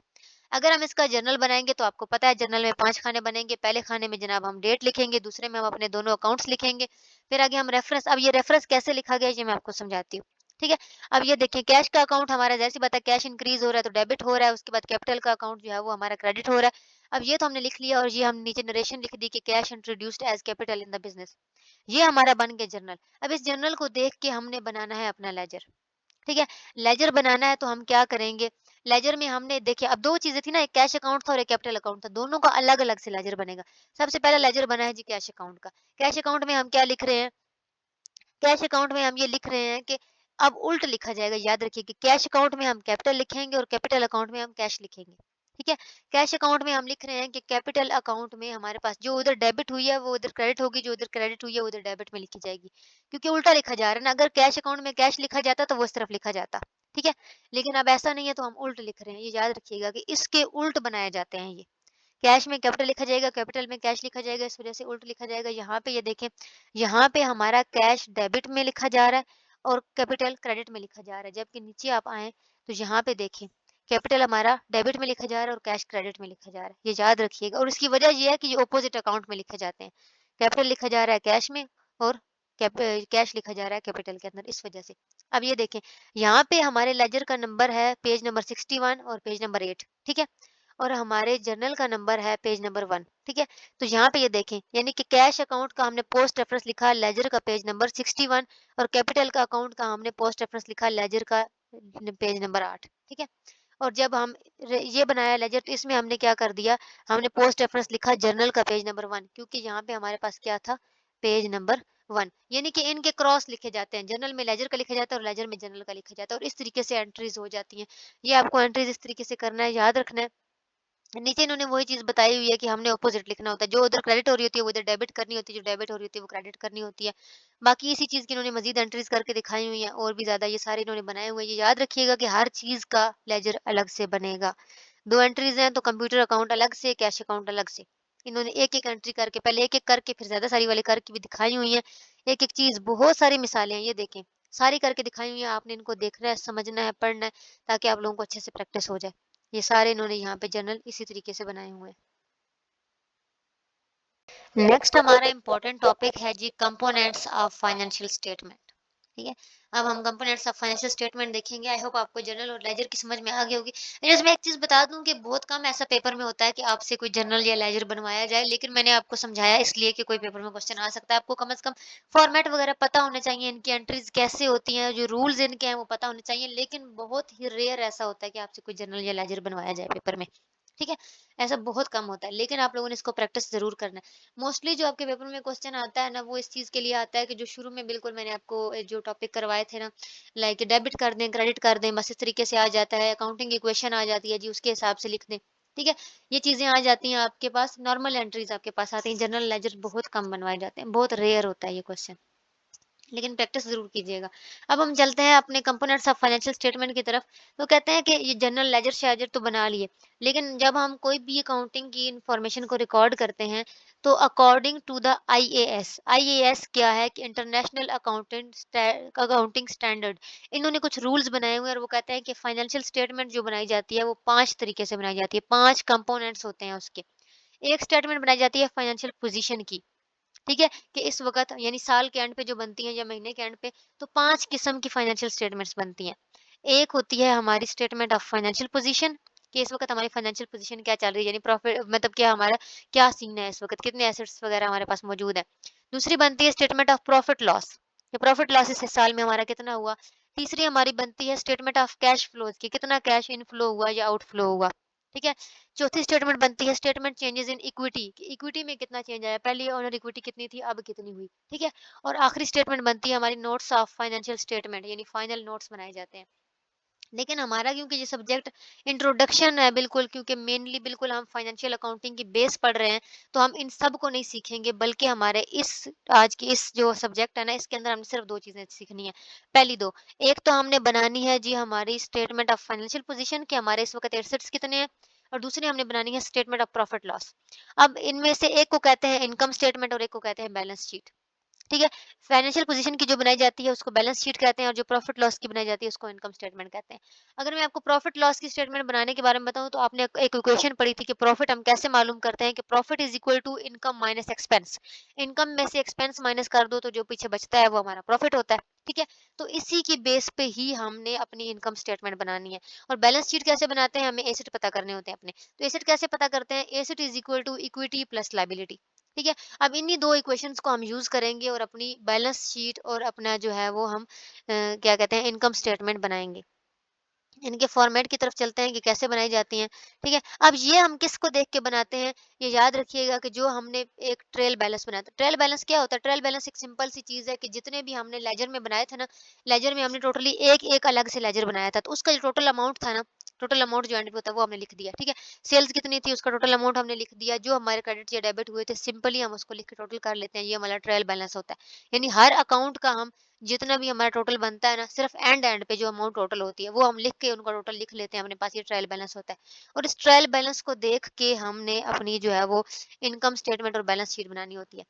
अगर हम इसका जर्नल बनाएंगे तो आपको पता है जर्नल में 5 खाने बनेंगे। पहले खाने में जनाब हम डेट लिखेंगे, दूसरे में हम अपने दोनों अकाउंट्स लिखेंगे, फिर आगे हम रेफरेंस। अब ये रेफरेंस कैसे लिखा गया है ये मैं आपको समझाती हूँ। ठीक है। अब ये देखिए कैश का अकाउंट हमारा जैसे पता है कैश इंक्रीज हो रहा है तो डेबिट हो रहा है, उसके बाद कैपिटल का अकाउंट जो है वो हमारा क्रेडिट हो रहा है। अब ये तो हमने लिख लिया और ये हम नीचे नरेशन लिख दी कि cash introduced as capital in the business. ये हमारा बन गया जर्नल। अब इस जर्नल को देख के हमने बनाना है अपना लेजर। ठीक है। लेजर बनाना है तो हम क्या करेंगे, लेजर में हमने देखिए अब दो चीजें थी ना, एक कैश अकाउंट था और एक कैपिटल अकाउंट था, दोनों का अलग अलग से लेजर बनेगा। सबसे पहला लेजर बना है जी कैश अकाउंट का। कैश अकाउंट में हम क्या लिख रहे हैं, कैश अकाउंट में हम ये लिख रहे हैं कि अब उल्ट लिखा जाएगा। याद रखिए कि कैश अकाउंट में हम कैपिटल लिखेंगे और कैपिटल अकाउंट में हम कैश लिखेंगे। ठीक है। कैश अकाउंट में हम लिख रहे हैं कि कैपिटल अकाउंट में हमारे पास जो उधर डेबिट हुई है वो उधर क्रेडिट होगी, जो उधर क्रेडिट हुई है उधर डेबिट में लिखी जाएगी, क्योंकि उल्टा लिखा जा रहा है ना। अगर कैश अकाउंट में कैश लिखा जाता तो वो इस तरफ लिखा जाता। ठीक है। लेकिन अब ऐसा नहीं है तो हम उल्ट लिख रहे हैं। ये याद रखिएगा कि इसके उल्ट बनाए जाते हैं ये। कैश में कैपिटल लिखा जाएगा, कैपिटल में कैश लिखा जाएगा, इस वजह से उल्ट लिखा जाएगा। यहाँ पे ये देखें, यहाँ पे हमारा कैश डेबिट में लिखा जा रहा है और कैपिटल क्रेडिट में लिखा जा रहा है। जबकि नीचे आप आए तो यहाँ पे देखें कैपिटल हमारा डेबिट में लिखा जा रहा है और कैश क्रेडिट में लिखा जा रहा है। ये याद रखिएगा। और इसकी वजह ये है कि ये ऑपोजिट अकाउंट में लिखे जाते हैं। कैपिटल लिखा जा रहा है कैश में और कैश लिखा जा रहा है कैपिटल के अंदर, इस वजह से। अब ये देखें, यहाँ पे हमारे लेजर का नंबर है पेज नंबर 61 और पेज नंबर 8। ठीक है। और हमारे जर्नल का नंबर है पेज नंबर 1। ठीक है। तो यहाँ पे ये देखें, यानी कि कैश अकाउंट का हमने पोस्ट रेफरेंस लिखा लेजर का पेज नंबर 61 और कैपिटल का अकाउंट का हमने पोस्ट रेफरेंस लिखा लेजर का पेज नंबर 8। ठीक है। और जब हम ये बनाया लेजर तो इसमें हमने क्या कर दिया, हमने पोस्ट रेफरेंस लिखा जर्नल का पेज नंबर 1, क्योंकि यहाँ पे हमारे पास क्या था, पेज नंबर 1। यानी कि इनके क्रॉस लिखे जाते हैं, जर्नल में लेजर का लिखा जाता है और लेजर में जर्नल का लिखा जाता है, और इस तरीके से एंट्रीज हो जाती हैं। ये आपको एंट्रीज इस तरीके से करना है, याद रखना है। नीचे इन्होंने वही चीज़ बताई हुई है कि हमने अपोजिट लिखना होता है। जो उधर क्रेडिट हो रही होती है वो इधर डेबिट करनी होती है, जो डेबिट हो रही होती है वो क्रेडिट करनी होती है। बाकी इसी चीज़ की इन्होंने मज़ीद एंट्रीज़ करके दिखाई हुई हैं और भी ज़्यादा, ये सारे इन्होंने बनाए हुए हैं। ये याद रखिएगा कि हर चीज़ का लेजर अलग से बनेगा। 2 एंट्रीज़ हैं तो कंप्यूटर अकाउंट अलग से, कैश अकाउंट अलग से। इन्होंने एक-एक एंट्री करके, पहले एक-एक करके फिर ज़्यादा सारी वाली करके भी दिखाई हुई हैं। एक-एक चीज़, बहुत सारी मिसालें हैं, ये देखें। सारी करके दिखाई हुई हैं, आपने इनको देखना है, समझना है, पढ़ना है, ताकि आप लोगों को अच्छे से प्रैक्टिस हो जाए। ये सारे इन्होंने यहाँ पे जर्नल इसी तरीके से बनाए हुए हैं। नेक्स्ट हमारा इम्पोर्टेंट टॉपिक है जी कंपोनेंट्स ऑफ फाइनेंशियल स्टेटमेंट। ठीक है। अब हम कंपोनेंट्स ऑफ फाइनेंशियल स्टेटमेंट देखेंगे। आई होप आपको जर्नल और लेजर की समझ में आ गई होगी। लेकिन इसमें एक चीज़ बता दूं कि बहुत कम ऐसा पेपर में होता है कि आपसे कोई जर्नल या लेजर बनवाया जाए, लेकिन मैंने आपको समझाया इसलिए कि कोई पेपर में क्वेश्चन आ सकता है। आपको कम से कम फॉर्मेट वगैरह पता होने चाहिए, इनकी एंट्रीज कैसे होती हैं, जो रूल्स इनके हैं वो पता होने चाहिए। लेकिन बहुत ही रेयर ऐसा होता है कि आपसे कोई जर्नल या लेजर बनवाया जाए पेपर में। ठीक है। ऐसा बहुत कम होता है, लेकिन आप लोगों ने इसको प्रैक्टिस जरूर करना है। मोस्टली जो आपके पेपर में क्वेश्चन आता है ना, वो इस चीज के लिए आता है कि जो शुरू में बिल्कुल मैंने आपको जो टॉपिक करवाए थे ना, लाइक डेबिट कर दें, क्रेडिट कर दें, बस इस तरीके से आ जाता है। अकाउंटिंग इक्वेशन आ जाती है जी, उसके हिसाब से लिख दें। ठीक है। ये चीजें आ जाती हैं आपके पास, नॉर्मल एंट्रीज आपके पास आती हैं। जनरल लेजर बहुत कम बनवाए जाते हैं, बहुत रेयर होता है ये क्वेश्चन, लेकिन प्रैक्टिस ज़रूर कीजिएगा। अब हम चलते हैं अपने कंपोनेंट्स ऑफ फाइनेंशियल स्टेटमेंट की तरफ। तो कहते हैं कि ये जनरल लेजर शेजर तो बना लिए, लेकिन जब हम कोई भी अकाउंटिंग की इन्फॉर्मेशन को रिकॉर्ड करते हैं तो according to the IAS, IAS क्या है कि इंटरनेशनल अकाउंटिंग स्टैंडर्ड, इन्होंने कुछ रूल्स बनाए हुए हैं और वो कहते हैं कि फाइनेंशियल स्टेटमेंट जो बनाई जाती है वो 5 तरीके से बनाई जाती है। 5 कंपोनेंट्स होते हैं उसके। एक स्टेटमेंट बनाई जाती है फाइनेंशियल पोजीशन की। ठीक है। कि इस वक़्त यानी साल के एंड पे जो बनती हैं या महीने के एंड पे, तो 5 किस्म की फाइनेंशियल स्टेटमेंट्स बनती हैं। एक होती है हमारी स्टेटमेंट ऑफ फाइनेंशियल पोज़ीशन, कि इस वक़्त हमारी फाइनेंशियल पोज़ीशन क्या चल रही है, यानी प्रॉफिट मतलब क्या हमारा क्या सीन है इस वक़्त, कितने एसेट्स वग़ैरह हमारे पास मौजूद हैं। दूसरी बनती है स्टेटमेंट ऑफ प्रॉफिट लॉस, कि प्रॉफिट लॉस इस साल में हमारा कितना हुआ। तीसरी हमारी बनती है स्टेटमेंट ऑफ कैश फ्लोज़, कि कितना कैश इनफ्लो हुआ या आउटफ्लो हुआ। ठीक है। चौथी स्टेटमेंट बनती है स्टेटमेंट चेंजेस इन इक्विटी, कि इक्विटी में कितना चेंज आया, पहले ओनर इक्विटी कितनी थी अब कितनी हुई। ठीक है। और आखिरी स्टेटमेंट बनती है हमारी नोट्स ऑफ फाइनेंशियल स्टेटमेंट, यानी फाइनल नोट्स बनाए जाते हैं। लेकिन हमारा क्योंकि ये सब्जेक्ट इंट्रोडक्शन है बिल्कुल, क्योंकि मेनली बिल्कुल हम फाइनेंशियल अकाउंटिंग की बेस पढ़ रहे हैं, तो हम इन सब को नहीं सीखेंगे, बल्कि हमारे इस आज की इस जो सब्जेक्ट है ना, इसके अंदर हमने सिर्फ 2 चीज़ें सीखनी है। पहली 2, एक तो हमने बनानी है जी हमारी स्टेटमेंट ऑफ फाइनेंशियल पोज़ीशन कि हमारे इस वक़्त एसेट्स कितने हैं, और दूसरी हमने बनानी है स्टेटमेंट ऑफ प्रॉफिट लॉस। अब इनमें से एक को कहते हैं इनकम स्टेटमेंट और एक को कहते हैं बैलेंस शीट। ठीक है? फाइनेंशियल पोज़ीशन की जो बनाई जाती है उसको बैलेंस शीट कहते हैं, और जो प्रॉफिट लॉस की बनाई जाती है उसको इनकम स्टेटमेंट कहते हैं। अगर मैं आपको प्रॉफिट लॉस की स्टेटमेंट बनाने के बारे में बताऊँ, तो आपने एक इक्वेशन पढ़ी थी कि प्रॉफिट हम कैसे मालूम करते हैं कि profit is equal to income minus expense. Income में से एक्सपेंस माइनस कर दो तो जो पीछे बचता है वो हमारा प्रॉफिट होता है। ठीक है? तो इसी की बेस पे ही हमने अपनी इनकम स्टेटमेंट बनानी है। और बैलेंस शीट कैसे बनाते हैं? हमें एसेट पता करने होते हैं अपने। तो एसेट कैसे पता करते हैं? Asset is equal to equity plus liability. ठीक है? अब इन्हीं 2 इक्वेशंस को हम यूज़ करेंगे और अपनी बैलेंस शीट और अपना जो है वो हम क्या कहते हैं इनकम स्टेटमेंट बनाएँगे। इनके फॉर्मेट की तरफ चलते हैं कि कैसे बनाई जाती हैं, ठीक है? अब ये हम किसको देख के बनाते हैं, ये याद रखिएगा कि जो हमने एक ट्रायल बैलेंस बनाया था। ट्रायल बैलेंस क्या होता है? ट्रायल बैलेंस एक सिंपल सी चीज़ है कि जितने भी हमने लेजर में बनाए थे ना, लेजर में हमने टोटली एक-एक अलग से लेजर बनाया था। तो उसका जो टोटल अमाउंट था ना, टोटल अमाउंट जो एंड पे होता है वो हमने लिख दिया, ठीक है? सेल्स कितनी थी उसका टोटल अमाउंट हमने लिख दिया। जो हमारे क्रेडिट या डेबिट हुए थे सिंपली हम उसको लिख के टोटल कर लेते हैं। ये हमारा ट्रायल बैलेंस होता है। यानी हर अकाउंट का हम जितना भी हमारा टोटल बनता है ना, सिर्फ एंड पे जो अमाउंट टोटल होती है, वो हम लिख के उनका टोटल लिख लेते हैं, अपने पास ये ट्रायल बैलेंस होता है। और इस ट्रायल बैलेंस को देख के हमने अपनी जो है वो इनकम स्टेटमेंट और बैलेंस शीट बनानी होती है।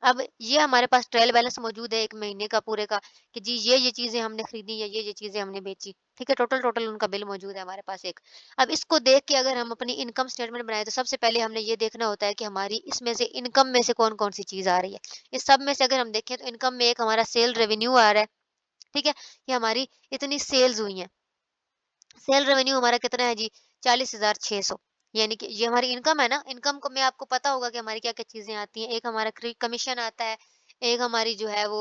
अब ये हमारे पास ट्रायल बैलेंस मौजूद है 1 महीने का पूरे का, कि जी ये चीज़ें हमने खरीदी या ये चीज़ें हमने बेची। ठीक है? टोटल उनका बिल मौजूद है हमारे पास एक। अब इसको देख के अगर हम अपनी इनकम स्टेटमेंट बनाएँ, तो सबसे पहले हमने ये देखना होता है कि हमारी इसमें से इनकम में से कौन-कौन सी चीज़ आ रही है। इस सब में से अगर हम देखें तो इनकम में एक हमारा सेल रेवेन्यू आ रहा है। ठीक है? कि हमारी इतनी सेल्स हुई हैं। सेल रेवेन्यू हमारा कितना है जी? 40,600। यानी कि ये हमारी इनकम है ना, इनकम को में आपको पता होगा कि हमारी क्या-क्या चीज़ें आती हैं। एक हमारा कमीशन आता है, एक हमारी जो है वो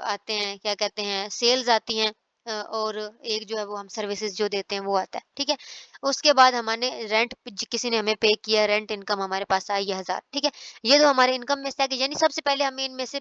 आते हैं क्या कहते हैं सेल्स आती हैं, और एक जो है वो हम सर्विसेज़ जो देते हैं वो आता है, ठीक है? उसके बाद हमने रेंट किसी ने हमें पे किया, रेंट इनकम हमारे पास आई है 1000, ठीक है? ये तो हमारे इनकम में से आ गई, यानी सबसे पहले हमें इनमें से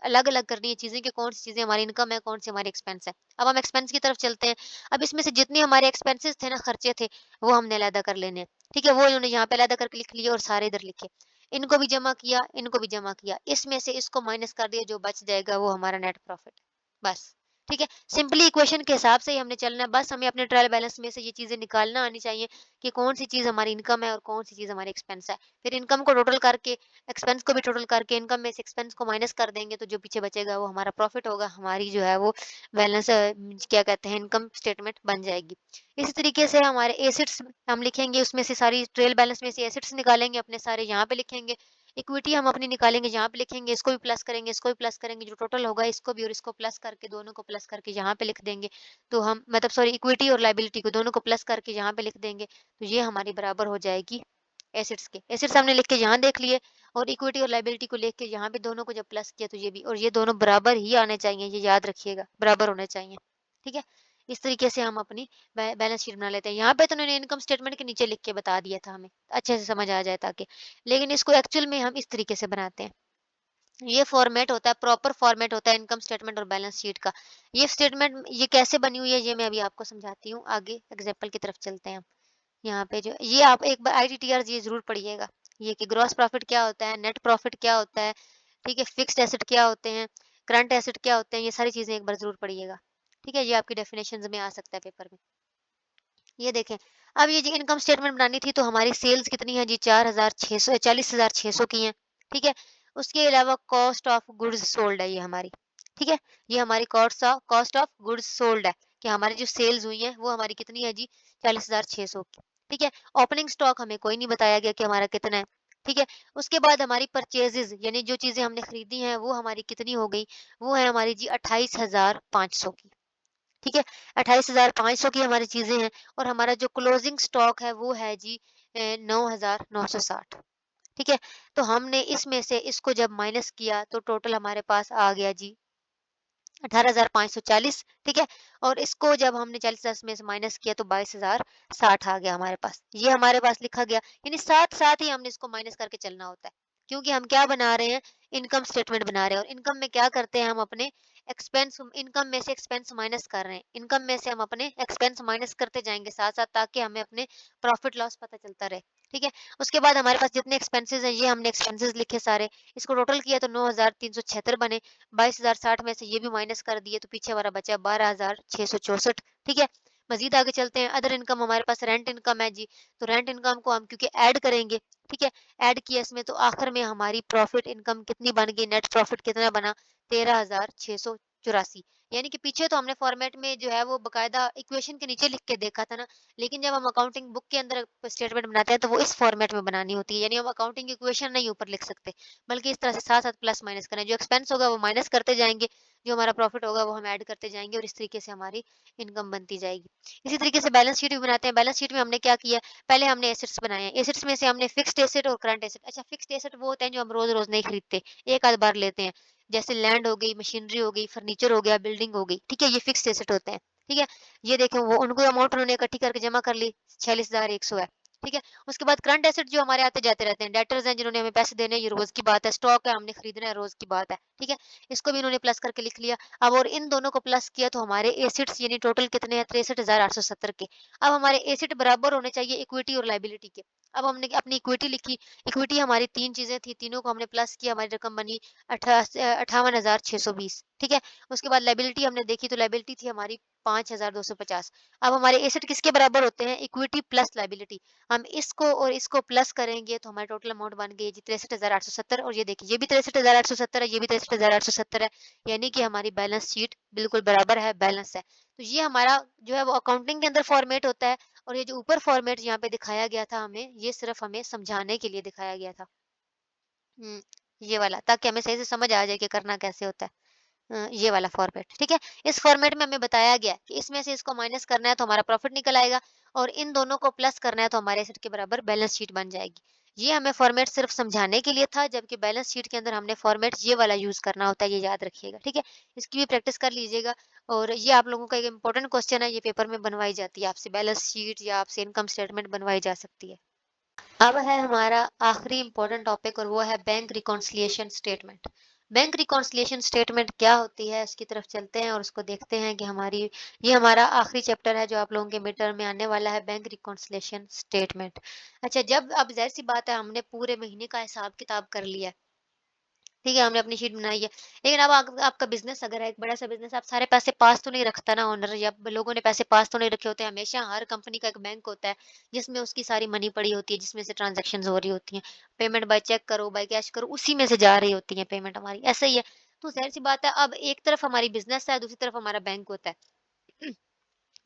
अलग-अलग करनी है चीज़ें कि कौन सी चीज़ें हमारी इनकम है, कौन सी हमारी एक्सपेंस है। अब हम एक्सपेंस की तरफ चलते हैं। अब इसमें से जितने हमारे एक्सपेंसेस थे ना, खर्चे थे, वो हमने अलग कर लेने हैं। ठीक है? वो इन्होंने यहाँ पे अलग करके लिख लिए और सारे इधर लिखे। इनको भी जमा किया, इनको भी जमा किया। इसमें से इसको माइनस कर दिया, जो बच जाएगा वो हमारा नेट प्रॉफिट। बस। ठीक है? सिंपली इक्वेशन के हिसाब से ही हमने चलना है। बस हमें अपने ट्रायल बैलेंस में से ये चीज़ें निकालना आनी चाहिए कि कौन-सी चीज़ हमारी इनकम है और कौन-सी चीज़ हमारी एक्सपेंस है। फिर इनकम को टोटल करके, एक्सपेंस को भी टोटल करके, इनकम में से एक्सपेंस को माइनस कर देंगे, तो जो पीछे बचेगा वो हमारा प्रॉफिट होगा। हमारी जो है वो बैलेंस क्या कहते हैं इनकम स्टेटमेंट बन जाएगी। इसी तरीके से हमारे एसेट्स हम लिखेंगे, उसमें से सारी ट्रेल बैलेंस में से एसेट्स निकालेंगे अपने सारे यहाँ पे लिखेंगे। इक्विटी हम अपनी निकालेंगे यहाँ पे लिखेंगे, इसको भी प्लस करेंगे, इसको भी प्लस करेंगे, जो टोटल होगा इसको भी और इसको प्लस करके दोनों को प्लस करके यहाँ पे लिख देंगे। तो हम मतलब सॉरी इक्विटी और लायबिलिटी को दोनों को प्लस करके यहाँ पे लिख देंगे। तो ये हमारी बराबर हो जाएगी एसेट्स के। एसेट्स हमने लिख के यहाँ देख लिए, और इक्विटी और लायबिलिटी को लेके यहाँ पे दोनों को जब प्लस किया तो ये भी, और ये दोनों बराबर ही आने चाहिए, ये याद रखिएगा, बराबर होने चाहिए। ठीक है? इस तरीके से हम अपनी बैलेंस शीट बना लेते हैं। यहाँ पे तो उन्होंने इनकम स्टेटमेंट के नीचे लिख के बता दिया था हमें, अच्छे से समझ आ जाए ताकि। लेकिन इसको एक्चुअल में हम इस तरीके से बनाते हैं। ये फॉर्मेट होता है, प्रॉपर फॉर्मेट होता है इनकम स्टेटमेंट और बैलेंस शीट का। ये स्टेटमेंट ये कैसे बनी हुई है, ये मैं अभी आपको समझाती हूँ। आगे एग्जाम्पल की तरफ चलते हैं हम। यहाँ पे जो ये आप एक बार आईटीटीआर ये ज़रूर पढ़िएगा। ये कि ग्रॉस प्रॉफिट क्या होता है, नेट प्रॉफिट क्या होता है, ठीक है? फिक्स्ड एसेट क्या होते हैं, करंट एसेट क्या होते हैं, ये सारी चीज़ें एक बार ज़रूर पढ़िएगा। ठीक है? ये आपकी डेफिनेशंस में आ सकता है पेपर में। ये देखें, अब ये जी इनकम स्टेटमेंट बनानी थी तो हमारी सेल्स कितनी है जी 4,600 40,600 की हैं, ठीक है? उसके अलावा कॉस्ट ऑफ गुड्स सोल्ड है ये हमारी, ठीक है? ये हमारी कॉस्ट ऑफ गुड्स सोल्ड है कि हमारी जो सेल्स हुई हैं वो हमारी कितनी है जी 40,600 की, ठीक है? ओपनिंग स्टॉक हमें कोई नहीं बताया गया कि हमारा कितना है, ठीक है? उसके बाद हमारी परचेजेज़ यानी जो चीज़ें हमने खरीदी हैं वो हमारी कितनी हो गई, वो है हमारी जी 28,500 की। ठीक है? 28,500 की हमारी चीज़ें हैं, और हमारा जो क्लोजिंग स्टॉक है वो है जी 9,960। ठीक है? तो हमने इसमें से इसको जब माइनस किया तो टोटल हमारे पास आ गया जी 18,540, ठीक है? और इसको जब हमने 40,000 में से माइनस किया तो 22,060 आ गया हमारे पास। ये हमारे पास लिखा गया, यानी साथ-साथ ही हमने इसको माइनस करके चलना होता है। क्योंकि हम क्या बना रहे हैं, इनकम स्टेटमेंट बना रहे हैं, और इनकम में क्या करते हैं हम अपने एक्सपेंस, इनकम में से एक्सपेंस माइनस कर रहे हैं, इनकम में से हम अपने एक्सपेंस माइनस करते जाएंगे साथ साथ, ताकि हमें अपने प्रॉफिट लॉस पता चलता रहे। ठीक है, उसके बाद हमारे पास जितने एक्सपेंसेस हैं, ये हमने एक्सपेंसेस लिखे सारे, इसको टोटल किया तो 9,376 बने। 22,060 में से ये भी माइनस कर दिए तो पीछे हमारा बचा 12,664। ठीक है, मजीद आगे चलते हैं। अदर इनकम, हमारे पास रेंट इनकम है जी, तो रेंट इनकम को हम क्योंकि ऐड करेंगे, ठीक है, ऐड किया इसमें, तो आखिर में हमारी प्रॉफिट इनकम कितनी बन गई, नेट प्रॉफिट कितना बना, 13,684। यानी कि पीछे तो हमने फॉर्मेट में जो है वो बकायदा इक्वेशन के नीचे लिख के देखा था ना, लेकिन जब हम अकाउंटिंग बुक के अंदर स्टेटमेंट बनाते हैं तो वो इस फॉर्मेट में बनानी होती है। यानी हम अकाउंटिंग इक्वेशन नहीं ऊपर लिख सकते, बल्कि इस तरह से साथ साथ प्लस माइनस करें, जो एक्सपेंस होगा वो माइनस करते जाएंगे, जो हमारा प्रॉफिट होगा वो हम ऐड करते जाएंगे, और इस तरीके से हमारी इनकम बनती जाएगी। इसी तरीके से बैलेंस शीट भी बनाते हैं। बैलेंस शीट में हमने क्या किया, पहले हमने एसेट्स बनाए हैं, एसेट्स में से हमने फिक्स्ड एसेट और करंट एसेट। अच्छा, फिक्स्ड एसेट वो होते हैं जो हम रोज रोज नहीं खरीदते, एक आध बार लेते हैं, जैसे लैंड हो गई, मशीनरी हो गई, फर्नीचर हो गया, बिल्डिंग हो गई, ठीक है, ये फिक्स्ड एसेट होते हैं। ठीक है, ये देखें, वो उनको अमाउंट उन्होंने इकट्ठी करके जमा कर ली, 46,100 है। ठीक है, उसके बाद करंट एसेट जो हमारे आते जाते रहते हैं, डेटर्स हैं जिन्होंने हमें पैसे देने हैं, ये रोज की बात है, स्टॉक है हमने खरीदना है, रोज की बात है। ठीक है, इसको भी इन्होंने प्लस करके लिख लिया। अब और इन दोनों को प्लस किया तो हमारे एसेट्स यानी टोटल कितने हैं, 63,870 के। अब हमारे एसेट बराबर होने चाहिए इक्विटी और लायबिलिटी के। अब हमने अपनी इक्विटी लिखी, इक्विटी हमारी तीन चीजें थी, तीनों को हमने प्लस किया, हमारी रकम बनी 58,620। ठीक है, उसके बाद लायबिलिटी हमने देखी, तो लायबिलिटी थी हमारी 5,250। अब हमारे एसेट किसके बराबर होते हैं, इक्विटी प्लस लायबिलिटी। हम इसको और इसको प्लस करेंगे तो हमारी टोटल अमाउंट बन गई जी 63,870। और ये देखिए, ये भी 63,870 है, ये भी 63,870 है, यानी कि हमारी बैलेंस शीट बिल्कुल बराबर है, बैलेंस है। तो ये हमारा जो है वो अकाउंटिंग के अंदर फॉर्मेट होता है, और ये जो ऊपर फॉर्मेट यहाँ पे दिखाया गया था हमें, ये सिर्फ हमें समझाने के लिए दिखाया गया था। हुँ, ये वाला, ताकि हमें सही से समझ आ जाए कि करना कैसे होता है। ये वाला फॉर्मेट, ठीक है? इस फॉर्मेट में हमें बताया गया है कि इसमें से इसको माइनस करना है तो हमारा प्रॉफिट निकल आएगा, और इन दोनों को प्लस करना है तो हमारे एसेट के बराबर बैलेंस शीट बन जाएगी। ये हमें फॉर्मेट सिर्फ समझाने के लिए था, जबकि बैलेंस शीट के अंदर हमने फॉर्मेट ये वाला यूज़ करना होता है, ये याद रखिएगा, ठीक है? इसकी भी प्रैक्टिस कर लीजिएगा, और ये आप लोगों का एक इम्पोर्टेंट क्वेश्चन है, ये पेपर में बनवाई जाती है आपसे, बैलेंस शीट या आपसे इनकम स्टेटमेंट बनवाई जा सकती है। अब है हमारा आखिरी इम्पोर्टेंट टॉपिक, और वो है bank reconciliation statement. Bank reconciliation statement क्या होती है, इसकी तरफ चलते हैं और उसको देखते हैं कि हमारी, ये हमारा आखिरी चैप्टर है जो आप लोगों के मिड टर्म में आने वाला है, बैंक रिकॉन्सिलिएशन स्टेटमेंट। अच्छा, जब अब जाहिर सी बात है, हमने पूरे महीने का हिसाब किताब कर लिया है, ठीक है, हमने अपनी शीट बनाई है। लेकिन अब आपका बिज़नेस अगर है, एक बड़ा-सा बिज़नेस, आप सारे पैसे पास तो नहीं रखता ना ओनर, या लोगों ने पैसे पास तो नहीं रखे होते हैं। हमेशा हर कंपनी का एक बैंक होता है, जिसमें उसकी सारी मनी पड़ी होती है, जिसमें से ट्रांज़ैक्शंस हो रही होती हैं। पेमेंट बाय चेक करो, बाय कैश करो, उसी में से जा रही होती है पेमेंट हमारी, ऐसा ही है। तो ज़ाहिर-सी बात है, अब एक तरफ हमारी बिज़नेस है, दूसरी तरफ हमारा बैंक होता है।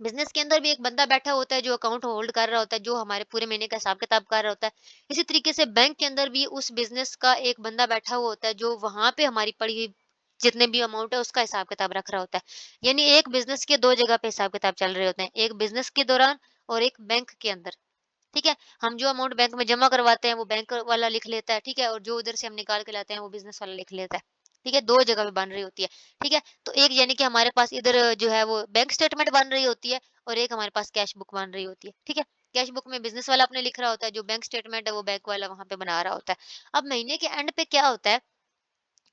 बिज़नेस के अंदर भी एक बंदा बैठा होता है जो अकाउंट होल्ड कर रहा होता है, जो हमारे पूरे महीने का हिसाब-किताब कर रहा होता है। इसी तरीके से बैंक के अंदर भी उस बिज़नेस का एक बंदा बैठा हुआ होता है, जो वहाँ पे हमारी पड़ी हुई जितने भी अमाउंट है उसका हिसाब-किताब रख रहा होता है। यानी एक बिज़नेस के 2 जगह पे हिसाब-किताब चल रहे होते हैं, एक बिज़नेस के दौरान और एक बैंक के अंदर। ठीक है? हम जो अमाउंट बैंक में जमा करवाते हैं वो बैंक वाला लिख लेता है, ठीक है? और जो उधर से हम निकाल के लाते हैं वो बिज़नेस वाला लिख लेता है। ठीक है? 2 जगह पे बन रही होती है। ठीक है? तो एक यानी कि हमारे पास इधर जो है वो बैंक स्टेटमेंट बन रही होती है, और एक हमारे पास कैश बुक बन रही होती है। ठीक है? कैश बुक में बिज़नेस वाला अपने लिख रहा होता है, जो बैंक स्टेटमेंट है वो बैंक वाला वहाँ पे बना रहा होता है। अब महीने के एंड पे क्या होता है,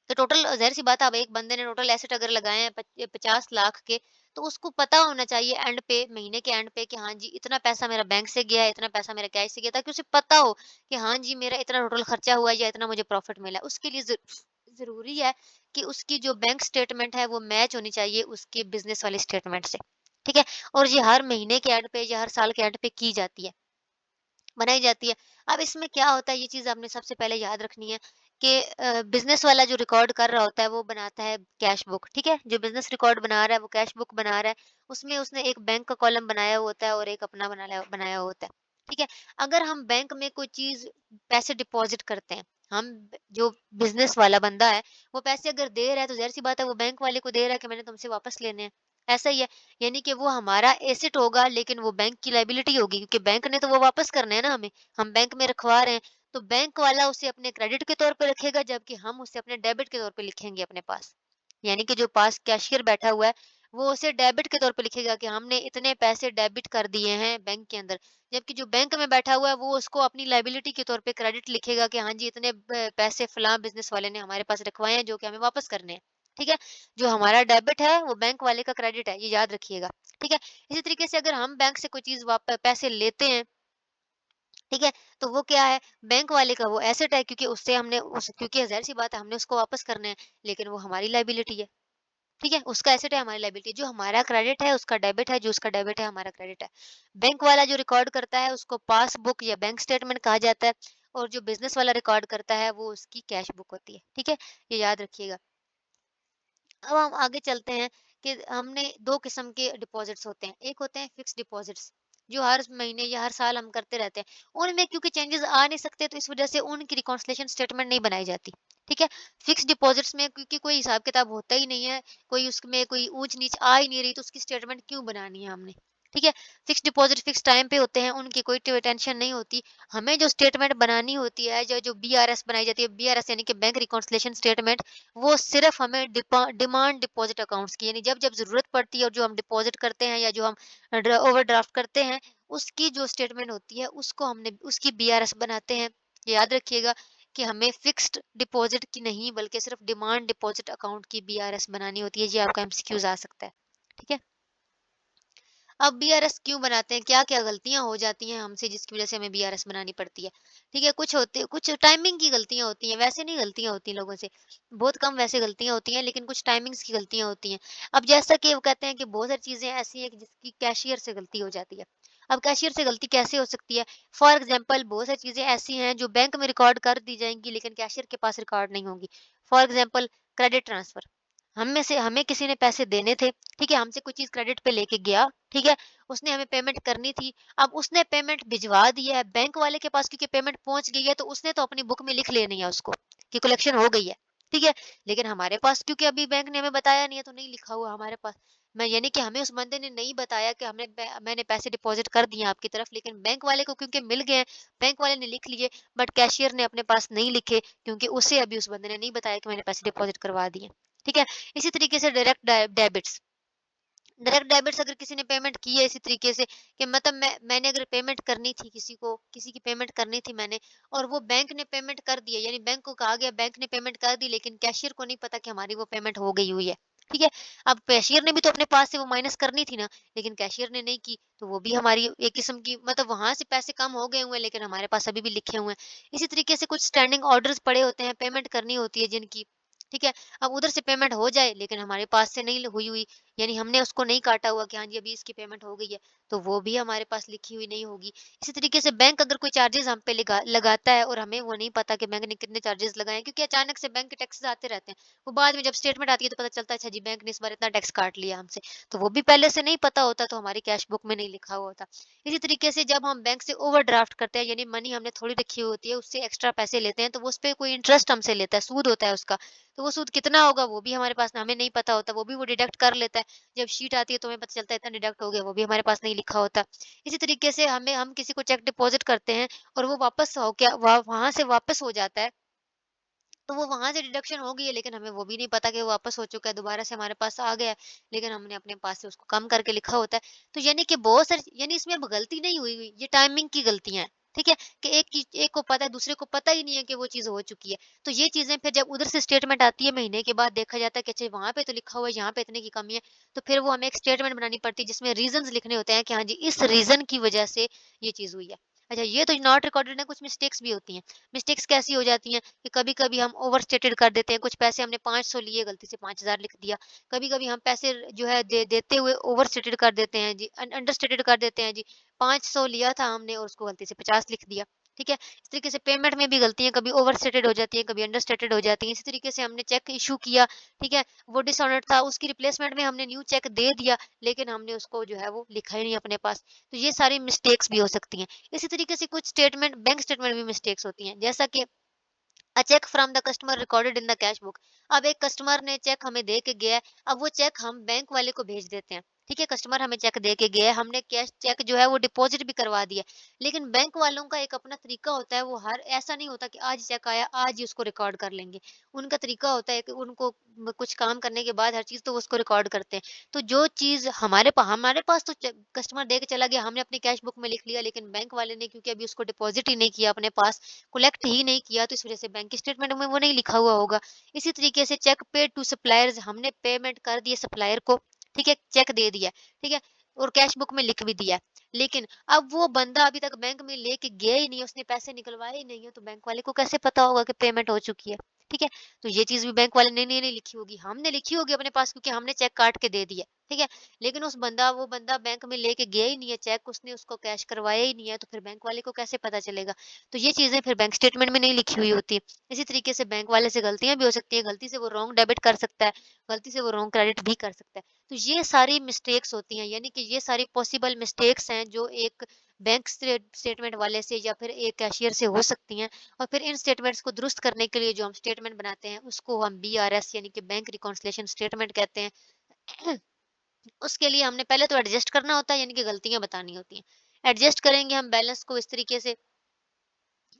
तो टोटल ज़ाहिर-सी बात है, अब एक बंदे ने टोटल एसेट अगर लगाए हैं 50 लाख के, तो उसको पता होना चाहिए एंड पे, महीने के एंड पे, कि हाँ जी, इतना पैसा मेरा बैंक से गया है, इतना पैसा मेरा कैश से गया, ताकि उसे पता हो कि हाँ जी, मेरा इतना टोटल खर्चा हुआ है या इतना मुझे प्रॉफिट मिला है। उसके लिए ज़रूरी है कि उसकी जो बैंक स्टेटमेंट है वो मैच होनी चाहिए उसके बिज़नेस वाले स्टेटमेंट से। ठीक है? और ये हर महीने के एंड पे या हर साल के एंड पे की जाती है। बनाई जाती है। अब इसमें क्या होता है, ये चीज़ आपने सबसे पहले याद रखनी है कि बिज़नेस वाला जो रिकॉर्ड कर रहा होता है वो बनाता है कैश बुक, ठीक है? जो बिज़नेस रिकॉर्ड बना रहा है वो कैश बुक बना रहा है। उसमें उसने एक बैंक का कॉलम बनाया हुआ होता है और एक अपना बनाया बनाया हुआ होता है, ठीक है? अगर हम बैंक में कोई चीज़, पैसे डिपॉज़िट करते हैं, हम जो बिज़नेस वाला बंदा है, वो पैसे अगर दे रहा है तो ज़ाहिर-सी बात है वो बैंक वाले को दे रहा है कि मैंने तुमसे वापस लेने हैं। ऐसा ही है, यानी कि वो हमारा एसेट होगा लेकिन वो बैंक की लायबिलिटी होगी, क्योंकि बैंक ने तो वो वापस करने हैं ना हमें, हम बैंक में रखवा रहे हैं, तो बैंक वाला उसे अपने क्रेडिट के तौर पे रखेगा, जबकि हम उसे अपने डेबिट के तौर पे लिखेंगे अपने पास। यानी कि जो पास कैशियर बैठा हुआ है, वो उसे डेबिट के तौर पे लिखेगा कि हमने इतने पैसे डेबिट कर दिए हैं बैंक के अंदर। जबकि जो बैंक में बैठा हुआ है वो उसको अपनी लायबिलिटी के तौर पे क्रेडिट लिखेगा कि हाँ जी, इतने पैसे फलां बिज़नेस वाले ने हमारे पास रखवाए हैं जो कि हमें वापस करने हैं। ठीक है? जो हमारा डेबिट है वो बैंक वाले का क्रेडिट है, ये याद रखिएगा। ठीक है? इसी तरीके से अगर हम बैंक से कोई चीज़ पैसे लेते हैं, ठीक है? तो वो क्या है, बैंक वाले का वो एसेट है, क्योंकि उससे हमने उस क्योंकि ज़ाहिर-सी बात है हमने उसको वापस करने हैं, लेकिन वो हमारी लायबिलिटी है। ठीक है? उसका एसेट है, हमारी लायबिलिटी। जो हमारा क्रेडिट है उसका डेबिट है, जो उसका डेबिट है हमारा क्रेडिट है। बैंक वाला जो रिकॉर्ड करता है उसको पासबुक या बैंक स्टेटमेंट कहा जाता है, और जो बिज़नेस वाला रिकॉर्ड करता है वो उसकी कैश बुक होती है। ठीक है? ये याद रखिएगा। अब हम आगे चलते हैं कि हमने 2 किस्म के डिपॉज़िट्स होते हैं। एक होते हैं फिक्स्ड डिपॉज़िट्स, जो हर महीने या हर साल हम करते रहते हैं। उनमें क्योंकि चेंजेज़ आ नहीं सकते, तो इस वज़ह से उनकी रिकॉन्सिलिएशन स्टेटमेंट नहीं बनाई जाती। ठीक है? फिक्स्ड डिपॉज़िट्स में क्योंकि कोई हिसाब-किताब होता ही नहीं है, कोई उसमें कोई ऊँच-नीच आ ही नहीं रही, तो उसकी स्टेटमेंट क्यों बनानी है हमने? ठीक है? फिक्स्ड डिपॉज़िट फिक्स टाइम पे होते हैं, उनकी कोई टेंशन नहीं होती। हमें जो स्टेटमेंट बनानी होती है, जो बीआरएस बनाई जाती है, बीआरएस यानी कि बैंक रिकॉन्सिलिएशन स्टेटमेंट, वो सिर्फ हमें डिमांड डिपॉजिट अकाउंट्स की, यानी जब जब जरूरत पड़ती है और जो हम डिपॉजिट करते हैं या जो हम ओवरड्राफ्ट करते हैं, उसकी जो स्टेटमेंट होती है उसको हमने उसकी बीआरएस बनाते हैं। ये याद रखिएगा कि हमें फिक्स्ड डिपॉजिट की नहीं, बल्कि सिर्फ डिमांड डिपॉजिट अकाउंट की बीआरएस बनानी होती है। ये आपका एमसीक्यूज आ सकता है। ठीक है? अब बीआरएस क्यों बनाते हैं? क्या-क्या गलतियाँ हो जाती हैं हमसे जिसकी वज़ह से हमें बीआरएस बनानी पड़ती है? ठीक है, कुछ टाइमिंग की गलतियाँ होती हैं, वैसे नहीं गलतियाँ होती लोगों से। बहुत कम वैसे गलतियाँ होती हैं, लेकिन कुछ टाइमिंग्स की गलतियाँ होती हैं। अब जैसा कि वो कहते हैं कि बहुत सारी चीज़ें ऐसी हैं कि जिसकी कैशियर से गलती हो जाती है। अब कैशियर से गलती कैसे हो सकती है? फॉर एग्ज़ाम्पल बहुत सारी चीज़ें ऐसी हैं जो बैंक में रिकॉर्ड कर दी जाएँगी, लेकिन कैशियर के पास रिकॉर्ड नहीं होंगी। For example credit transfer. हम में से हमें किसी ने पैसे देने थे, ठीक है? हमसे कोई चीज़ क्रेडिट पे लेके गया, ठीक है? उसने हमें पेमेंट करनी थी। अब उसने पेमेंट भिजवा दी है, बैंक वाले के पास क्योंकि पेमेंट पहुँच गई है, तो उसने तो अपनी बुक में लिख लेनी है उसको कि कलेक्शन हो गई है, ठीक है? लेकिन हमारे पास क्योंकि अभी बैंक ने हमें बताया नहीं है, तो नहीं लिखा हुआ हमारे पास। मैं यानी कि हमें उस बंदे ने नहीं बताया कि मैंने पैसे डिपॉज़िट कर दिए हैं आपकी तरफ, लेकिन बैंक वाले को क्योंकि मिल गए हैं, बैंक वाले ने लिख लिए, बट कैशियर ने अपने पास नहीं लिखे, क्योंकि उसे अभी उस बंदे ने नहीं बताया कि मैंने पैसे डिपॉज़िट करवा दिए। ठीक है? इसी तरीके से डायरेक्ट डेबिट्स अगर किसी ने पेमेंट की है इसी तरीके से कि मतलब मैंने अगर पेमेंट करनी थी किसी की पेमेंट करनी थी मैंने, और वो बैंक ने पेमेंट कर दी है, यानी बैंक को कहा गया, बैंक ने पेमेंट कर दी, लेकिन कैशियर को नहीं पता कि हमारी वो पेमेंट हो गई हुई है। ठीक है? अब कैशियर ने भी तो अपने पास से वो माइनस करनी थी ना, लेकिन कैशियर ने नहीं की, तो वो भी हमारी एक किस्म की मतलब वहां से पैसे कम हो गए हुए हैं, लेकिन हमारे पास अभी भी लिखे हुए हैं। इसी तरीके से कुछ स्टैंडिंग ऑर्डर्स पड़े होते हैं, पेमेंट करनी होती है जिनकी। ठीक है? अब उधर से पेमेंट हो जाए, लेकिन हमारे पास से नहीं हुई हुई, यानी हमने उसको नहीं काटा हुआ कि हाँ जी, अभी इसकी पेमेंट हो गई है, तो वो भी हमारे पास लिखी हुई नहीं होगी। इसी तरीके से बैंक अगर कोई चार्जेज़ हम पे लगाता है और हमें वो नहीं पता कि बैंक ने कितने चार्जेज़ लगाए हैं, क्योंकि अचानक से बैंक के टैक्सेस आते रहते हैं। वो बाद में जब स्टेटमेंट आती है तो पता चलता है, अच्छा जी, बैंक ने इस बार इतना टैक्स काट लिया हमसे। तो वो भी पहले से नहीं पता होता, तो हमारी कैश बुक में नहीं लिखा हुआ होता। इसी तरीके से जब हम बैंक से ओवरड्राफ्ट करते हैं, यानी मनी हमने थोड़ी रखी हुई होती है, उससे एक्स्ट्रा पैसे लेते हैं, तो वो उसपे कोई इंटरेस्ट हमसे लेता है, सूद होता है उसका। तो वो सूद कितना होगा वो भी हमारे पास हमें नहीं पता होता, वो भी वो डिडक्ट कर लेता है। जब शीट आती है तो हमें पता चलता है इतना डिडक्ट हो गया, वो भी हमारे पास नहीं लिखा होता। इसी तरीके से हम किसी को चेक डिपॉज़िट करते हैं और वो वापस हो क्या वहाँ से वापस हो जाता है, तो वो वहाँ से डिडक्शन हो गई है, लेकिन हमें वो भी नहीं पता कि वो वापस हो चुका है, दोबारा से हमारे पास आ गया है, लेकिन हमने अपने पास से उसको कम करके लिखा होता है। तो यानी कि बहुत सारी, यानी इसमें अब गलती नहीं हुई हुई, ये टाइमिंग की गलतियाँ हैं। ठीक है? कि एक को पता है, दूसरे को पता ही नहीं है कि वो चीज़ हो चुकी है। तो ये चीज़ें फिर जब उधर से स्टेटमेंट आती है महीने के बाद, देखा जाता है कि अच्छा वहाँ पे तो लिखा हुआ है, यहाँ पे इतने की कमी है। तो फिर वो हमें एक स्टेटमेंट बनानी पड़ती है जिसमें रीज़न्स लिखने होते हैं कि हाँ जी, इस रीज़न की वज़ह से ये चीज़ हुई है। अच्छा, ये तो नॉट रिकॉर्डेड है, कुछ मिस्टेक्स भी होती हैं। मिस्टेक्स कैसी हो जाती हैं कि कभी-कभी हम ओवर स्टेटेड कर देते हैं, कुछ पैसे हमने 500 लिए, गलती से 5000 लिख दिया। कभी-कभी हम पैसे जो है देते हुए ओवर स्टेटेड कर देते हैं जी, अंडर स्टेटेड कर देते हैं जी। 500 लिया था हमने और उसको गलती से 50 लिख दिया। ठीक है? इस तरीके से पेमेंट में भी गलतियाँ कभी ओवर स्टेटेड हो जाती हैं, कभी अंडर स्टेटेड हो जाती हैं। इसी तरीके से हमने चेक इश्यू किया, ठीक है? वो डिसऑनर्ड था, उसकी रिप्लेसमेंट में हमने न्यू चेक दे दिया, लेकिन हमने उसको जो है वो लिखा ही नहीं अपने पास। तो ये सारी मिस्टेक्स भी हो सकती हैं। इसी तरीके से कुछ बैंक स्टेटमेंट में मिस्टेक्स होती हैं, जैसा कि a check from the customer recorded in the cash book. अब एक कस्टमर ने चेक हमें दे के गया है, अब वो चेक हम बैंक वाले को भेज देते हैं। ठीक है, कस्टमर हमें चेक दे के गया है, हमने कैश चेक जो है वो डिपॉज़िट भी करवा दिया। लेकिन बैंक वालों का एक अपना तरीका होता है, वो हर ऐसा नहीं होता कि आज चेक आया, आज ही उसको रिकॉर्ड कर लेंगे। उनका तरीका होता है कि उनको कुछ काम करने के बाद हर चीज़ तो वो उसको रिकॉर्ड करते हैं। तो जो चीज़ हमारे पास तो कस्टमर दे के चला गया, हमने अपनी कैश बुक में लिख लिया, लेकिन बैंक वाले ने क्योंकि अभी उसको डिपॉज़िट ही नहीं किया अपने पास, कलेक्ट ही नहीं किया, तो इस वज़ह से बैंक स्टेटमेंट में वो नहीं लिखा हुआ होगा। इसी तरीके से चेक पेड टू सप्लायर्स, हमने पेमेंट कर दी है सप्लायर को, ठीक है? चेक दे दिया, ठीक है? और कैश बुक में लिख भी दिया है। लेकिन अब वो बंदा अभी तक बैंक में लेके गया ही नहीं है, उसने पैसे निकलवाए ही नहीं है, तो बैंक वाले को कैसे पता होगा कि पेमेंट हो चुकी है? ठीक है? तो ये चीज़ भी बैंक वाले ने नहीं लिखी होगी, हमने लिखी होगी अपने पास क्योंकि हमने चेक काट के दे दिया, ठीक है? लेकिन वो बंदा बैंक में लेके गया ही नहीं है चेक, उसने उसको कैश करवाया ही नहीं है, तो फिर बैंक वाले को कैसे पता चलेगा? तो ये चीज़ें फिर बैंक स्टेटमेंट में नहीं लिखी हुई होती। इसी तरीके से बैंक वाले से गलतियाँ भी हो सकती हैं, गलती से वो रॉन्ग डेबिट कर सकता है, गलती से वो रॉन्ग क्रेडिट भी कर सकता है। तो ये सारी मिस्टेक्स होती हैं, यानी कि ये सारी पॉसिबल मिस्टेक्स हैं जो एक बैंक स्टेटमेंट वाले से या फिर एक कैशियर से हो सकती हैं। और फिर इन स्टेटमेंट्स को दुरुस्त करने के लिए जो हम स्टेटमेंट बनाते हैं उसको हम बीआरएस यानी कि बैंक रिकॉन्सिलिएशन स्टेटमेंट कहते हैं। उसके लिए हमने पहले तो एडजस्ट करना होता है, यानी कि गलतियां बतानी होती हैं। एडजस्ट करेंगे हम बैलेंस को इस तरीके से,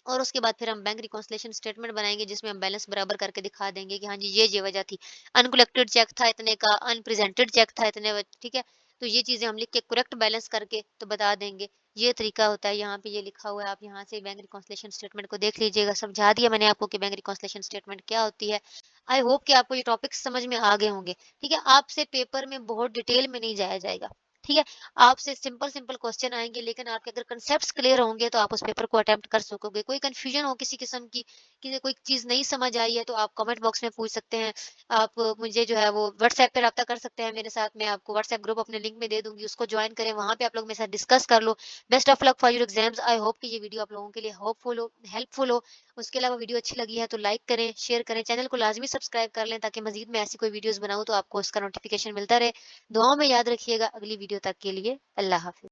और उसके बाद फिर हम बैंक रिकॉन्सिलिएशन स्टेटमेंट बनाएँगे जिसमें हम बैलेंस बराबर करके दिखा देंगे कि हाँ जी, ये वजह थी। अनकलेक्टेड चेक था इतने का, अनप्रेज़ेंटेड चेक था इतने ठीक है? तो ये चीज़ें हम लिख के करेक्ट बैलेंस करके तो बता देंगे। ये तरीका होता है, यहाँ पे ये लिखा हुआ है, आप यहाँ से बैंक रिकॉन्सिलिएशन स्टेटमेंट को देख लीजिएगा। समझा दिया मैंने आपको कि बैंक रिकॉन्सिलिएशन स्टेटमेंट क्या होती है। आई होप कि आपको ये टॉपिक्स समझ में आ गए होंगे, ठीक है? आपसे पेपर में बहुत डिटेल में नहीं जाया जाएगा, ठीक है? आपसे सिंपल-सिंपल क्वेश्चन आएँगे, लेकिन आपके अगर कांसेप्ट्स क्लियर होंगे तो आप उस पेपर को अटेम्प्ट कर सकोगे। कोई कन्फ्यूजन हो किसी किस्म की, कि कोई चीज़ नहीं समझ आई है, तो आप कमेंट बॉक्स में पूछ सकते हैं। आप मुझे जो है वो व्हाट्सएप पे राब्ता कर सकते हैं मेरे साथ। मैं आपको व्हाट्सएप ग्रुप अपने लिंक में दे दूँगी, उसको जॉइन करें, वहाँ पे आप लोग मेरे साथ डिस्कस कर लो। Best of luck for your exams. I hope कि ये वीडियो आप लोगों के लिए होपफुल हो, हेल्पफुल हो। उसके अलावा वीडियो अच्छी लगी है तो लाइक करें, शेयर करें, चैनल को लाज़मी सब्सक्राइब कर लें ताकि मज़ीद मैं ऐसी कोई वीडियोज़ बनाऊँ तो आपको उसका नोटिफ़िकेशन मिलता रहे। दुआओं में याद रखिएगा। अगली वीडियो तक के लिए अल्लाह हाफ़िज़।